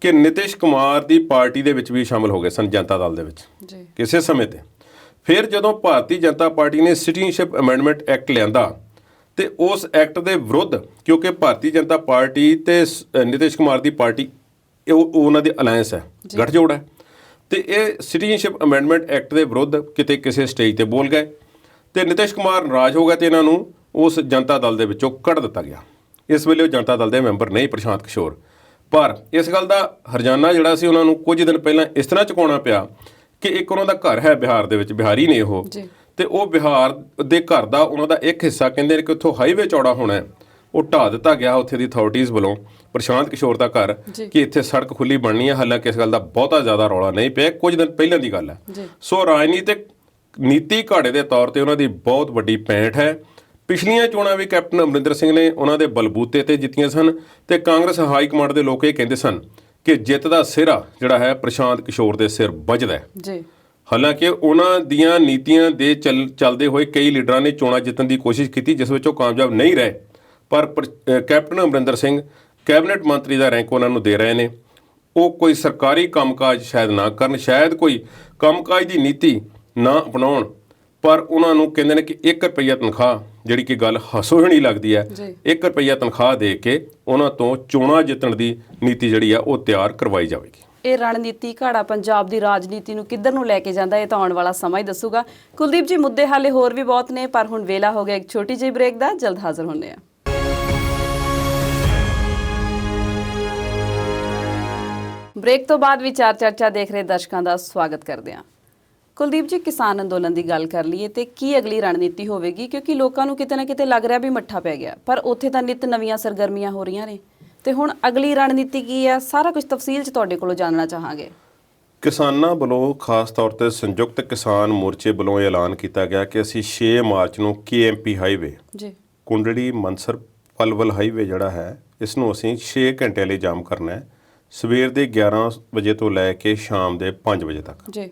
ਕਿ ਨਿਤਿਸ਼ ਕੁਮਾਰ ਦੀ ਪਾਰਟੀ ਦੇ ਵਿੱਚ ਵੀ ਸ਼ਾਮਲ ਹੋ ਗਏ ਸਨ, ਜਨਤਾ ਦਲ ਦੇ ਵਿੱਚ
ਜੀ
ਕਿਸੇ ਸਮੇਂ ਤੇ। ਫਿਰ ਜਦੋਂ ਭਾਰਤੀ ਜਨਤਾ ਪਾਰਟੀ ਨੇ ਸਿਟੀਜ਼ਨਸ਼ਿਪ ਅਮੈਂਡਮੈਂਟ ਐਕਟ ਲਿਆਂਦਾ ਤੇ ਉਸ ਐਕਟ ਦੇ ਵਿਰੁੱਧ, ਕਿਉਂਕਿ ਭਾਰਤੀ ਜਨਤਾ ਪਾਰਟੀ ਤੇ ਨਿਤਿਸ਼ ਕੁਮਾਰ ਦੀ ਪਾਰਟੀ ਉਹ ਉਹਨਾਂ ਦੀ ਅਲਾਇੰਸ ਹੈ, ਗੱਠਜੋੜ ਹੈ, ਤੇ ਇਹ ਸਿਟੀਜ਼ਨਸ਼ਿਪ ਅਮੈਂਡਮੈਂਟ ਐਕਟ ਦੇ ਵਿਰੁੱਧ ਕਿਤੇ ਕਿਸੇ ਸਟੇਜ ਤੇ ਬੋਲ ਗਏ ਤੇ ਨਿਤਿਸ਼ ਕੁਮਾਰ ਨਾਰਾਜ਼ ਹੋ ਗਿਆ ਤੇ ਇਹਨਾਂ ਨੂੰ ਉਸ ਜਨਤਾ ਦਲ ਦੇ ਵਿੱਚੋਂ ਕੱਢ ਦਿੱਤਾ ਗਿਆ। ਇਸ ਵੇਲੇ ਉਹ ਜਨਤਾ ਦਲ ਦੇ ਮੈਂਬਰ ਨਹੀਂ ਪ੍ਰਸ਼ਾਂਤ ਕਿਸ਼ੋਰ। ਪਰ ਇਸ ਗੱਲ ਦਾ ਹਰਜਾਨਾ ਜਿਹੜਾ ਸੀ ਉਹਨਾਂ ਨੂੰ ਕੁਝ ਦਿਨ ਪਹਿਲਾਂ ਇਸ ਤਰ੍ਹਾਂ ਚੁਕਾਉਣਾ ਪਿਆ ਕਿ ਇੱਕ ਉਹਨਾਂ ਦਾ ਘਰ ਹੈ ਬਿਹਾਰ ਦੇ ਵਿੱਚ, ਬਿਹਾਰੀ ਨੇ ਉਹ, ਤੇ ਉਹ ਬਿਹਾਰ ਦੇ ਘਰ ਦਾ ਉਹਨਾਂ ਦਾ ਇੱਕ ਹਿੱਸਾ ਕਹਿੰਦੇ ਨੇ ਕਿ ਉੱਥੋਂ ਹਾਈਵੇ ਚੌੜਾ ਹੋਣਾ ਹੈ, ਉਹ ਢਾਹ ਦਿੱਤਾ ਗਿਆ ਉੱਥੇ ਦੀ ਅਥਾਰਟੀਜ਼ ਵੱਲੋਂ ਪ੍ਰਸ਼ਾਂਤ ਕਿਸ਼ੋਰ ਦਾ ਘਰ ਕਿ ਇੱਥੇ ਸੜਕ ਖੁੱਲੀ ਬਣਨੀ ਹੈ। ਹਾਲਾਂਕਿ ਇਸ ਗੱਲ ਦਾ ਬਹੁਤਾ ਜ਼ਿਆਦਾ ਰੌਲਾ ਨਹੀਂ ਪਿਆ, ਕੁਝ ਦਿਨ ਪਹਿਲਾਂ ਦੀ ਗੱਲ ਹੈ। ਸੋ ਰਾਜਨੀਤਿਕ ਨੀਤੀ ਘਾੜੇ ਦੇ ਤੌਰ ਤੇ ਉਹਨਾਂ ਦੀ ਬਹੁਤ ਵੱਡੀ ਪੈਂਠ ਹੈ। ਪਿਛਲੀਆਂ ਚੋਣਾਂ ਵੀ ਕੈਪਟਨ ਅਮਰਿੰਦਰ ਸਿੰਘ ਨੇ ਉਹਨਾਂ ਦੇ ਬਲਬੂਤੇ ਤੇ ਜਿੱਤੀਆਂ ਸਨ ਤੇ ਕਾਂਗਰਸ ਹਾਈ ਕਮਾਂਡ ਦੇ ਲੋਕ ਇਹ ਕਹਿੰਦੇ ਸਨ ਕਿ ਜਿੱਤ ਦਾ ਸਿਹਰਾ ਜਿਹੜਾ ਹੈ ਪ੍ਰਸ਼ਾਂਤ ਕਿਸ਼ੋਰ ਦੇ ਸਿਰ ਵੱਜਦਾ ਹੈ ਜੀ। ਹਾਲਾਂਕਿ ਉਹਨਾਂ ਦੀਆਂ ਨੀਤੀਆਂ ਦੇ ਚੱਲਦੇ ਹੋਏ ਕਈ ਲੀਡਰਾਂ ਨੇ ਚੋਣਾਂ ਜਿੱਤਣ ਦੀ ਕੋਸ਼ਿਸ਼ ਕੀਤੀ ਜਿਸ ਵਿੱਚ ਉਹ ਕਾਮਯਾਬ ਨਹੀਂ ਰਹੇ। ਪਰ ਕੈਪਟਨ ਅਮਰਿੰਦਰ ਸਿੰਘ ਕੈਬਨਿਟ ਮੰਤਰੀ ਦਾ ਰੈਂਕ ਉਹਨਾਂ ਨੂੰ ਦੇ ਰਹੇ ਨੇ। ਉਹ ਕੋਈ ਸਰਕਾਰੀ ਕੰਮਕਾਜ ਸ਼ਾਇਦ ਨਾ ਕਰਨ, ਸ਼ਾਇਦ ਕੋਈ ਕੰਮਕਾਜ ਦੀ ਨੀਤੀ ਨਾ ਅਪਣਾਉਣ, ਪਰ ਉਹਨਾਂ ਨੂੰ ਕਹਿੰਦੇ ਨੇ ਕਿ 1 ਰੁਪਈਆ ਤਨਖਾਹ, ਜਿਹੜੀ ਕਿ ਗੱਲ ਹਾਸੋਹੀਣੀ ਲੱਗਦੀ ਹੈ, 1 ਰੁਪਈਆ ਤਨਖਾਹ ਦੇ ਕੇ ਉਹਨਾਂ ਤੋਂ ਚੋਣਾਂ ਜਿੱਤਣ ਦੀ ਨੀਤੀ ਜਿਹੜੀ ਆ ਉਹ ਤਿਆਰ ਕਰਵਾਈ ਜਾਵੇਗੀ।
ਇਹ ਰਣਨੀਤੀ ਘਾੜਾ ਪੰਜਾਬ ਦੀ ਰਾਜਨੀਤੀ ਨੂੰ ਕਿੱਧਰ ਨੂੰ ਲੈ ਕੇ ਜਾਂਦਾ, ਇਹ ਤਾਂ ਆਉਣ ਵਾਲਾ ਸਮਾਂ ਹੀ ਦੱਸੂਗਾ। ਕੁਲਦੀਪ ਜੀ, ਮੁੱਦੇ ਹਾਲੇ ਹੋਰ ਵੀ ਬਹੁਤ ਨੇ, ਪਰ ਹੁਣ ਵੇਲਾ ਹੋ ਗਿਆ ਇੱਕ ਛੋਟੀ ਜਿਹੀ ਬ੍ਰੇਕ ਦਾ। ਜਲਦ ਹਾਜ਼ਰ ਹੁੰਦੇ ਆ। ਬ੍ਰੇਕ ਤੋਂ ਬਾਅਦ ਵਿਚਾਰ ਚਰਚਾ ਦੇਖ ਰਹੇ ਦਰਸ਼ਕਾਂ ਦਾ ਸਵਾਗਤ ਕਰਦੇ ਹਾਂ। ਕੁਲਦੀਪ ਜੀ, ਕਿਸਾਨ ਅੰਦੋਲਨ ਦੀ ਗੱਲ ਕਰ ਲਈਏ ਤੇ ਕੀ ਅਗਲੀ ਰਣਨੀਤੀ ਹੋਵੇਗੀ, ਕਿਉਂਕਿ ਲੋਕਾਂ ਨੂੰ ਕਿਤੇ ਨਾ ਕਿਤੇ ਲੱਗ ਰਿਹਾ ਵੀ ਮੱਠਾ ਪੈ ਗਿਆ, ਪਰ ਉੱਥੇ ਤਾਂ ਨਿਤ ਨਵੀਆਂ ਸਰਗਰਮੀਆਂ ਹੋ ਰਹੀਆਂ ਨੇ, ਤੇ ਹੁਣ ਅਗਲੀ ਰਣਨੀਤੀ ਕੀ ਹੈ, ਸਾਰਾ ਕੁਝ ਤਫਸੀਲ 'ਚ ਤੁਹਾਡੇ ਕੋਲੋਂ ਜਾਣਨਾ ਚਾਹਾਂਗੇ।
ਕਿਸਾਨਾਂ ਵੱਲੋਂ ਖਾਸ ਤੌਰ ਤੇ ਸੰਯੁਕਤ ਕਿਸਾਨ ਮੋਰਚੇ ਵੱਲੋਂ ਐਲਾਨ ਕੀਤਾ ਗਿਆ ਕਿ ਅਸੀਂ 6 ਮਾਰਚ ਨੂੰ KMP ਹਾਈਵੇ ਜੀ, ਕੁੰਡੜੀ ਮੰਸਰ ਪਲਵਲ ਹਾਈਵੇ ਜਿਹੜਾ ਹੈ, ਇਸ ਨੂੰ ਅਸੀਂ 6 ਘੰਟੇ ਲਈ ਜਾਮ ਕਰਨਾ ਹੈ, ਸਵੇਰ ਦੇ 11 ਵਜੇ ਤੋਂ ਲੈ ਕੇ ਸ਼ਾਮ ਦੇ 5 ਵਜੇ ਤੱਕ ਜੀ।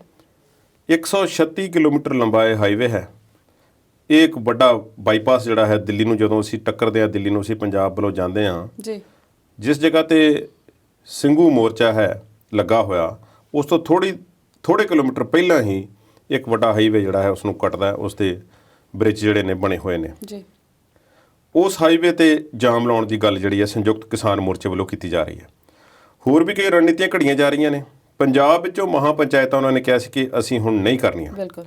136 ਕਿਲੋਮੀਟਰ ਲੰਬਾ ਇਹ ਹਾਈਵੇ ਹੈ। ਇਹ ਇੱਕ ਵੱਡਾ ਬਾਈਪਾਸ ਜਿਹੜਾ ਹੈ ਦਿੱਲੀ ਨੂੰ, ਜਦੋਂ ਅਸੀਂ ਟੱਕਰਦੇ ਹਾਂ ਦਿੱਲੀ ਨੂੰ, ਅਸੀਂ ਪੰਜਾਬ ਵੱਲੋਂ ਜਾਂਦੇ ਹਾਂ ਜੀ, ਜਿਸ ਜਗ੍ਹਾ ਤੇ ਸਿੰਘੂ ਮੋਰਚਾ ਹੈ ਲੱਗਾ ਹੋਇਆ, ਉਸ ਤੋਂ ਥੋੜੇ ਕਿਲੋਮੀਟਰ ਪਹਿਲਾਂ ਹੀ ਇੱਕ ਵੱਡਾ ਹਾਈਵੇ ਜਿਹੜਾ ਹੈ ਉਸ ਨੂੰ ਕੱਟਦਾ, ਉਸ ਦੇ ਬ੍ਰਿਜ ਜਿਹੜੇ ਨੇ ਬਣੇ ਹੋਏ ਨੇ ਜੀ। ਉਸ ਹਾਈਵੇ ਤੇ ਜਾਮ ਲਾਉਣ ਦੀ ਗੱਲ ਜਿਹੜੀ ਹੈ ਸੰਯੁਕਤ ਕਿਸਾਨ ਮੋਰਚੇ ਵੱਲੋਂ ਕੀਤੀ ਜਾ ਰਹੀ ਹੈ। ਹੋਰ ਵੀ ਕਈ ਰਣਨੀਤੀਆਂ ਘੜੀਆਂ ਜਾ ਰਹੀਆਂ ਨੇ। ਪੰਜਾਬ ਵਿੱਚੋਂ ਮਹਾ ਪੰਚਾਇਤਾਂ ਉਹਨਾਂ ਨੇ ਕਿਹਾ ਸੀ ਕਿ ਅਸੀਂ ਹੁਣ ਨਹੀਂ ਕਰਨੀਆਂ, ਬਿਲਕੁਲ।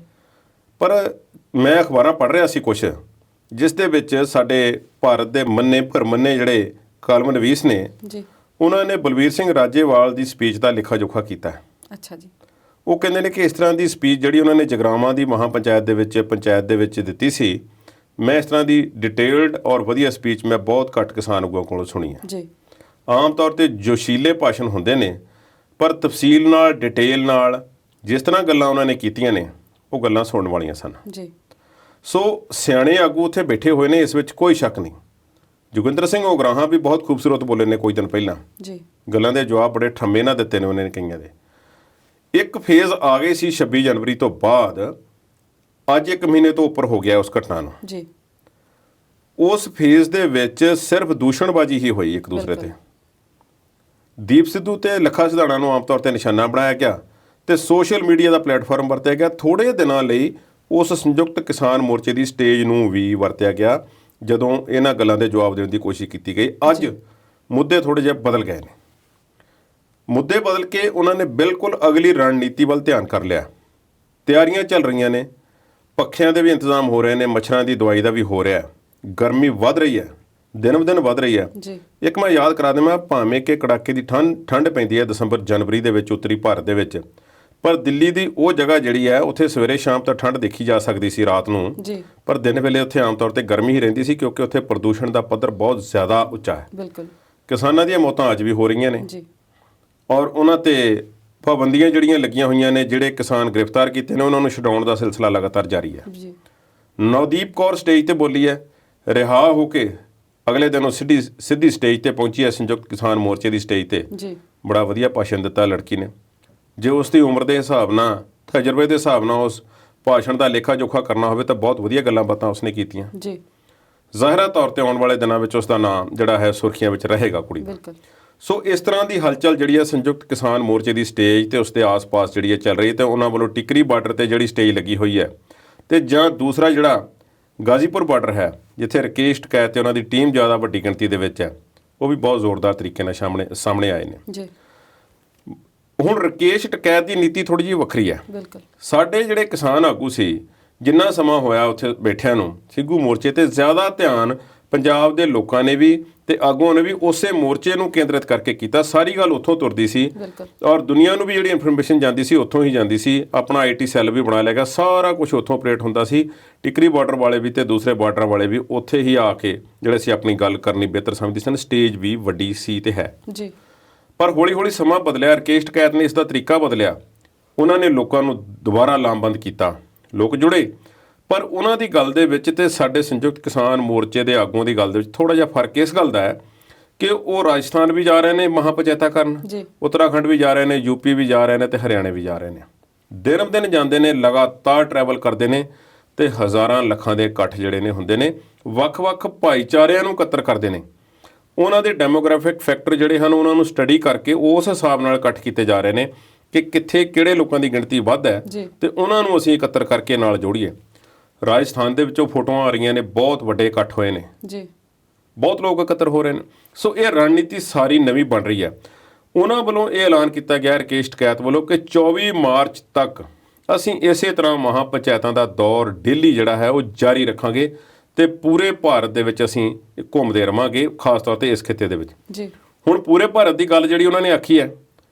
ਪਰ ਮੈਂ ਅਖਬਾਰਾਂ ਪੜ੍ਹ ਰਿਹਾ ਸੀ ਕੁਛ, ਜਿਸ ਦੇ ਵਿੱਚ ਸਾਡੇ ਭਾਰਤ ਦੇ ਮੰਨੇ ਭਰਮੰਨੇ ਜਿਹੜੇ ਕਾਲਮ ਨਵੀਸ ਨੇ ਜੀ, ਉਹਨਾਂ ਨੇ ਬਲਬੀਰ ਸਿੰਘ ਰਾਜੇਵਾਲ ਦੀ ਸਪੀਚ ਦਾ ਲਿਖਾ ਜੋਖਾ ਕੀਤਾ। ਅੱਛਾ ਜੀ। ਉਹ ਕਹਿੰਦੇ ਨੇ ਕਿ ਇਸ ਤਰ੍ਹਾਂ ਦੀ ਸਪੀਚ ਜਿਹੜੀ ਉਹਨਾਂ ਨੇ ਜਗਰਾਵਾਂ ਦੀ ਮਹਾ ਪੰਚਾਇਤ ਦੇ ਵਿੱਚ ਦਿੱਤੀ ਸੀ, ਮੈਂ ਇਸ ਤਰ੍ਹਾਂ ਦੀ ਡਿਟੇਲਡ ਔਰ ਵਧੀਆ ਸਪੀਚ ਮੈਂ ਬਹੁਤ ਘੱਟ ਕਿਸਾਨ ਆਗੂਆਂ ਕੋਲੋਂ ਸੁਣੀ ਹੈ ਜੀ। ਆਮ ਤੌਰ ਤੇ ਜੋਸ਼ੀਲੇ ਭਾਸ਼ਣ ਹੁੰਦੇ ਨੇ, ਪਰ ਤਫਸੀਲ ਨਾਲ, ਡਿਟੇਲ ਨਾਲ ਜਿਸ ਤਰ੍ਹਾਂ ਗੱਲਾਂ ਉਹਨਾਂ ਨੇ ਕੀਤੀਆਂ ਨੇ, ਉਹ ਗੱਲਾਂ ਸੁਣਨ ਵਾਲੀਆਂ ਸਨ ਜੀ। ਸੋ ਸਿਆਣੇ ਆਗੂ ਉੱਥੇ ਬੈਠੇ ਹੋਏ ਨੇ, ਇਸ ਵਿੱਚ ਕੋਈ ਸ਼ੱਕ ਨਹੀਂ। ਜੋਗਿੰਦਰ ਸਿੰਘ ਉਗਰਾਹਾਂ ਵੀ ਬਹੁਤ ਖੂਬਸੂਰਤ ਬੋਲੇ ਨੇ ਕੁਝ ਦਿਨ ਪਹਿਲਾਂ ਜੀ, ਗੱਲਾਂ ਦੇ ਜਵਾਬ ਬੜੇ ਠੰਮੇ ਨਾਲ ਦਿੱਤੇ ਨੇ ਉਹਨਾਂ ਨੇ ਕਈਆਂ ਦੇ। ਇੱਕ ਫੇਜ਼ ਆ ਗਈ ਸੀ 26 ਜਨਵਰੀ ਤੋਂ ਬਾਅਦ, ਅੱਜ 1 ਮਹੀਨੇ ਤੋਂ ਉੱਪਰ ਹੋ ਗਿਆ ਉਸ ਘਟਨਾ ਨੂੰ ਜੀ। ਉਸ ਫੇਜ਼ ਦੇ ਵਿੱਚ ਸਿਰਫ ਦੂਸ਼ਣਬਾਜ਼ੀ ਹੀ ਹੋਈ ਇੱਕ ਦੂਸਰੇ ਤੇ, ਦੀਪ ਸਿੱਧੂ ਤੇ ਲੱਖਾ ਸਿਧਾਣਾ ਨੂੰ ਆਮ ਤੌਰ ਤੇ ਨਿਸ਼ਾਨਾ ਬਣਾਇਆ ਗਿਆ ਤੇ ਸੋਸ਼ਲ ਮੀਡੀਆ ਦਾ ਪਲੇਟਫਾਰਮ ਵਰਤਿਆ ਗਿਆ। ਥੋੜੇ ਦਿਨਾਂ ਲਈ ਉਸ ਸੰਯੁਕਤ ਕਿਸਾਨ ਮੋਰਚੇ ਦੀ ਸਟੇਜ ਨੂੰ ਵੀ ਵਰਤਿਆ ਗਿਆ ਜਦੋਂ ਇਹਨਾਂ ਗੱਲਾਂ ਦੇ ਜਵਾਬ ਦੇਣ ਦੀ ਕੋਸ਼ਿਸ਼ ਕੀਤੀ ਗਈ। ਅੱਜ ਮੁੱਦੇ ਥੋੜੇ ਜਿਹੇ ਬਦਲ ਗਏ ਨੇ। ਮੁੱਦੇ ਬਦਲ ਕੇ ਉਹਨਾਂ ਨੇ ਬਿਲਕੁਲ ਅਗਲੀ ਰਣਨੀਤੀ ਵੱਲ ਧਿਆਨ ਕਰ ਲਿਆ। ਤਿਆਰੀਆਂ ਚੱਲ ਰਹੀਆਂ ਨੇ, ਪੱਖਿਆਂ ਦੇ ਵੀ ਇੰਤਜ਼ਾਮ ਹੋ ਰਹੇ ਨੇ, ਮੱਛਰਾਂ ਦੀ ਦਵਾਈ ਦਾ ਵੀ ਹੋ ਰਿਹਾ। ਗਰਮੀ ਵੱਧ ਰਹੀ ਹੈ, ਦਿਨ ਬ ਦਿਨ ਵੱਧ ਰਹੀ ਹੈ। ਇੱਕ ਮੈਂ ਯਾਦ ਕਰਾ ਦੇਵਾਂ, ਭਾਵੇਂ ਕਿ ਕੜਾਕੇ ਦੀ ਠੰਡ ਪੈਂਦੀ ਹੈ ਦਸੰਬਰ ਜਨਵਰੀ ਦੇ ਵਿੱਚ ਉੱਤਰੀ ਭਾਰਤ ਦੇ ਵਿੱਚ, ਪਰ ਦਿੱਲੀ ਦੀ ਉਹ ਜਗ੍ਹਾ ਜਿਹੜੀ ਹੈ ਉੱਥੇ ਸਵੇਰੇ ਸ਼ਾਮ ਤਾਂ ਠੰਡ ਦੇਖੀ ਜਾ ਸਕਦੀ ਸੀ ਰਾਤ ਨੂੰ, ਪਰ ਦਿਨ ਵੇਲੇ ਉੱਥੇ ਆਮ ਤੌਰ ਤੇ ਗਰਮੀ ਹੀ ਰਹਿੰਦੀ ਸੀ ਕਿਉਂਕਿ ਉੱਥੇ ਪ੍ਰਦੂਸ਼ਣ ਦਾ ਪੱਧਰ ਬਹੁਤ ਜ਼ਿਆਦਾ ਉੱਚਾ ਹੈ।
ਬਿਲਕੁਲ।
ਕਿਸਾਨਾਂ ਦੀਆਂ ਮੌਤਾਂ ਅੱਜ ਵੀ ਹੋ ਰਹੀਆਂ ਨੇ ਔਰ ਉਹਨਾਂ ਤੇ ਪਾਬੰਦੀਆਂ ਜਿਹੜੀਆਂ ਲੱਗੀਆਂ ਹੋਈਆਂ ਨੇ, ਜਿਹੜੇ ਕਿਸਾਨ ਗ੍ਰਿਫਤਾਰ ਕੀਤੇ ਨੇ ਉਹਨਾਂ ਨੂੰ ਛਡਾਉਣ ਦਾ ਸਿਲਸਿਲਾ ਲਗਾਤਾਰ ਜਾਰੀ ਹੈ। ਨਵਦੀਪ ਕੌਰ ਸਟੇਜ ਤੇ ਬੋਲੀ ਹੈ, ਰਿਹਾ ਹੋ ਕੇ ਅਗਲੇ ਦਿਨ ਉਹ ਸਿੱਧੀ ਸਟੇਜ ਤੇ ਪਹੁੰਚੀ ਹੈ ਸੰਯੁਕਤ ਕਿਸਾਨ ਮੋਰਚੇ ਦੀ ਸਟੇਜ ਤੇ। ਬੜਾ ਵਧੀਆ ਭਾਸ਼ਣ ਦਿੱਤਾ ਲੜਕੀ ਨੇ। ਜੇ ਉਸ ਦੀ ਉਮਰ ਦੇ ਹਿਸਾਬ ਨਾਲ, ਤਜਰਬੇ ਦੇ ਹਿਸਾਬ ਨਾਲ ਉਸ ਭਾਸ਼ਣ ਦਾ ਲੇਖਾ ਜੋਖਾ ਕਰਨਾ ਹੋਵੇ ਤਾਂ ਬਹੁਤ ਵਧੀਆ ਗੱਲਾਂ ਬਾਤਾਂ ਉਸਨੇ ਕੀਤੀਆਂ। ਜ਼ਾਹਿਰਾ ਤੌਰ ਤੇ ਆਉਣ ਵਾਲੇ ਦਿਨਾਂ ਵਿੱਚ ਉਸ ਦਾ ਨਾਮ ਜਿਹੜਾ ਹੈ ਸੁਰਖੀਆਂ ਵਿੱਚ ਰਹੇਗਾ ਕੁੜੀ ਦਾ। ਸੋ ਇਸ ਤਰ੍ਹਾਂ ਦੀ ਹਲਚਲ ਜਿਹੜੀ ਹੈ ਸੰਯੁਕਤ ਕਿਸਾਨ ਮੋਰਚੇ ਦੀ ਸਟੇਜ ਤੇ ਉਸ ਦੇ ਆਸ-ਪਾਸ ਜਿਹੜੀ ਹੈ ਚੱਲ ਰਹੀ ਹੈ ਤੇ ਉਹਨਾਂ ਵੱਲੋਂ ਟਿਕਰੀ ਬਾਰਡਰ ਤੇ ਜਿਹੜੀ ਸਟੇਜ ਲੱਗੀ ਹੋਈ ਹੈ ਤੇ ਜਾਂ ਦੂਸਰਾ ਜਿਹੜਾ ਗਾਜ਼ੀਪੁਰ ਬਾਰਡਰ ਹੈ ਜਿੱਥੇ ਰਕੇਸ਼ ਟਕੈਤ ਤੇ ਉਹਨਾਂ ਦੀ ਟੀਮ ਜ਼ਿਆਦਾ ਵੱਡੀ ਗਿਣਤੀ ਦੇ ਵਿੱਚ ਹੈ, ਉਹ ਵੀ ਬਹੁਤ ਜ਼ੋਰਦਾਰ ਤਰੀਕੇ ਨਾਲ ਸਾਹਮਣੇ ਆਏ ਨੇ। ਹੁਣ ਰਕੇਸ਼ ਟਕੈਤ ਦੀ ਨੀਤੀ ਥੋੜੀ ਜਿਹੀ ਵੱਖਰੀ ਹੈ। ਸਾਡੇ ਜਿਹੜੇ ਕਿਸਾਨ ਆਗੂ ਸੀ, ਜਿੰਨਾ ਸਮਾਂ ਹੋਇਆ ਉੱਥੇ ਬੈਠਿਆਂ ਨੂੰ, ਸਿੱਧੂ ਮੋਰਚੇ ਤੇ ਜ਼ਿਆਦਾ ਧਿਆਨ ਪੰਜਾਬ ਦੇ ਲੋਕਾਂ ਨੇ ਵੀ ਤੇ ਆਗੂਆਂ ਨੇ ਵੀ ਉਸੇ ਮੋਰਚੇ ਨੂੰ ਕੇਂਦਰਿਤ ਕਰਕੇ ਕੀਤਾ। ਸਾਰੀ ਗੱਲ ਉੱਥੋਂ ਤੁਰਦੀ ਸੀ ਔਰ ਦੁਨੀਆ ਨੂੰ ਵੀ ਜਿਹੜੀ ਇਨਫੋਰਮੇਸ਼ਨ ਜਾਂਦੀ ਸੀ ਉੱਥੋਂ ਹੀ ਜਾਂਦੀ ਸੀ। ਆਪਣਾ IT ਸੈੱਲ ਵੀ ਬਣਾ ਲਿਆ ਗਿਆ, ਸਾਰਾ ਕੁਝ ਉੱਥੋਂ ਆਪਰੇਟ ਹੁੰਦਾ ਸੀ। ਟਿਕਰੀ ਬਾਰਡਰ ਵਾਲੇ ਵੀ ਤੇ ਦੂਸਰੇ ਬਾਰਡਰ ਵਾਲੇ ਵੀ ਉੱਥੇ ਹੀ ਆ ਕੇ ਜਿਹੜੇ ਸੀ ਆਪਣੀ ਗੱਲ ਕਰਨੀ ਬਿਹਤਰ ਸਮਝਦੇ ਸਨ। ਸਟੇਜ ਵੀ ਵੱਡੀ ਸੀ ਤੇ ਹੈ। ਪਰ ਹੌਲੀ ਹੌਲੀ ਸਮਾਂ ਬਦਲਿਆ, ਰਕੇਸ਼ ਟਕੈਤ ਨੇ ਇਸ ਦਾ ਤਰੀਕਾ ਬਦਲਿਆ। ਉਹਨਾਂ ਨੇ ਲੋਕਾਂ ਨੂੰ ਦੁਬਾਰਾ ਲਾਮਬੰਦ ਕੀਤਾ, ਲੋਕ ਜੁੜੇ। ਪਰ ਉਹਨਾਂ ਦੀ ਗੱਲ ਦੇ ਵਿੱਚ ਤੇ ਸਾਡੇ ਸੰਯੁਕਤ ਕਿਸਾਨ ਮੋਰਚੇ ਦੇ ਆਗੂਆਂ ਦੀ ਗੱਲ ਦੇ ਵਿੱਚ ਥੋੜਾ ਜਿਹਾ ਫਰਕ ਇਸ ਗੱਲ ਦਾ ਹੈ ਕਿ ਉਹ ਰਾਜਸਥਾਨ ਵੀ ਜਾ ਰਹੇ ਨੇ ਮਹਾਂ ਪੰਚਾਇਤਾਂ ਕਰਨ, ਉੱਤਰਾਖੰਡ ਵੀ ਜਾ ਰਹੇ ਨੇ, UP ਵੀ ਜਾ ਰਹੇ ਨੇ ਤੇ ਹਰਿਆਣੇ ਵੀ ਜਾ ਰਹੇ ਨੇ। ਦਿਨ ਦਿਨ ਜਾਂਦੇ ਨੇ, ਲਗਾਤਾਰ ਟਰੈਵਲ ਕਰਦੇ ਨੇ ਤੇ ਹਜ਼ਾਰਾਂ ਲੱਖਾਂ ਦੇ ਇਕੱਠ ਜਿਹੜੇ ਨੇ ਹੁੰਦੇ ਨੇ। ਵੱਖ-ਵੱਖ ਭਾਈਚਾਰਿਆਂ ਨੂੰ ਇਕੱਤਰ ਕਰਦੇ ਨੇ। ਉਹਨਾਂ ਦੇ ਡੈਮੋਗ੍ਰਾਫਿਕ ਫੈਕਟਰ ਜਿਹੜੇ ਹਨ ਉਹਨਾਂ ਨੂੰ ਸਟੱਡੀ ਕਰਕੇ ਉਸ ਹਿਸਾਬ ਨਾਲ ਇਕੱਠ ਕੀਤੇ ਜਾ ਰਹੇ ਨੇ ਕਿ ਕਿੱਥੇ ਕਿਹੜੇ ਲੋਕਾਂ ਦੀ ਗਿਣਤੀ ਵੱਧ ਹੈ ਤੇ ਉਹਨਾਂ ਨੂੰ ਅਸੀਂ ਇਕੱਤਰ ਕਰਕੇ ਨਾਲ ਜੋੜੀਏ। ਰਾਜਸਥਾਨ ਦੇ ਵਿੱਚੋਂ ਫੋਟੋਆਂ ਆ ਰਹੀਆਂ ਨੇ, ਬਹੁਤ ਵੱਡੇ ਇਕੱਠ ਹੋਏ ਨੇ, ਬਹੁਤ ਲੋਕ ਇਕੱਤਰ ਹੋ ਰਹੇ ਨੇ। ਸੋ ਇਹ ਰਣਨੀਤੀ ਸਾਰੀ ਨਵੀਂ ਬਣ ਰਹੀ ਹੈ। ਉਹਨਾਂ ਵੱਲੋਂ ਇਹ ਐਲਾਨ ਕੀਤਾ ਗਿਆ ਰਕੇਸ਼ ਟਕੈਤ ਵੱਲੋਂ ਕਿ 24 ਮਾਰਚ ਤੱਕ ਅਸੀਂ ਇਸੇ ਤਰ੍ਹਾਂ ਮਹਾਂ ਪੰਚਾਇਤਾਂ ਦਾ ਦੌਰ ਡੇਲੀ ਜਿਹੜਾ ਹੈ ਉਹ ਜਾਰੀ ਰੱਖਾਂਗੇ ਤੇ ਪੂਰੇ ਭਾਰਤ ਦੇ ਵਿੱਚ ਅਸੀਂ ਘੁੰਮਦੇ ਰਵਾਂਗੇ, ਖਾਸ ਤੌਰ ਤੇ ਇਸ ਖਿੱਤੇ ਦੇ ਵਿੱਚ। ਹੁਣ ਪੂਰੇ ਭਾਰਤ ਦੀ ਗੱਲ ਜਿਹੜੀ ਉਹਨਾਂ ਨੇ ਆਖੀ ਹੈ,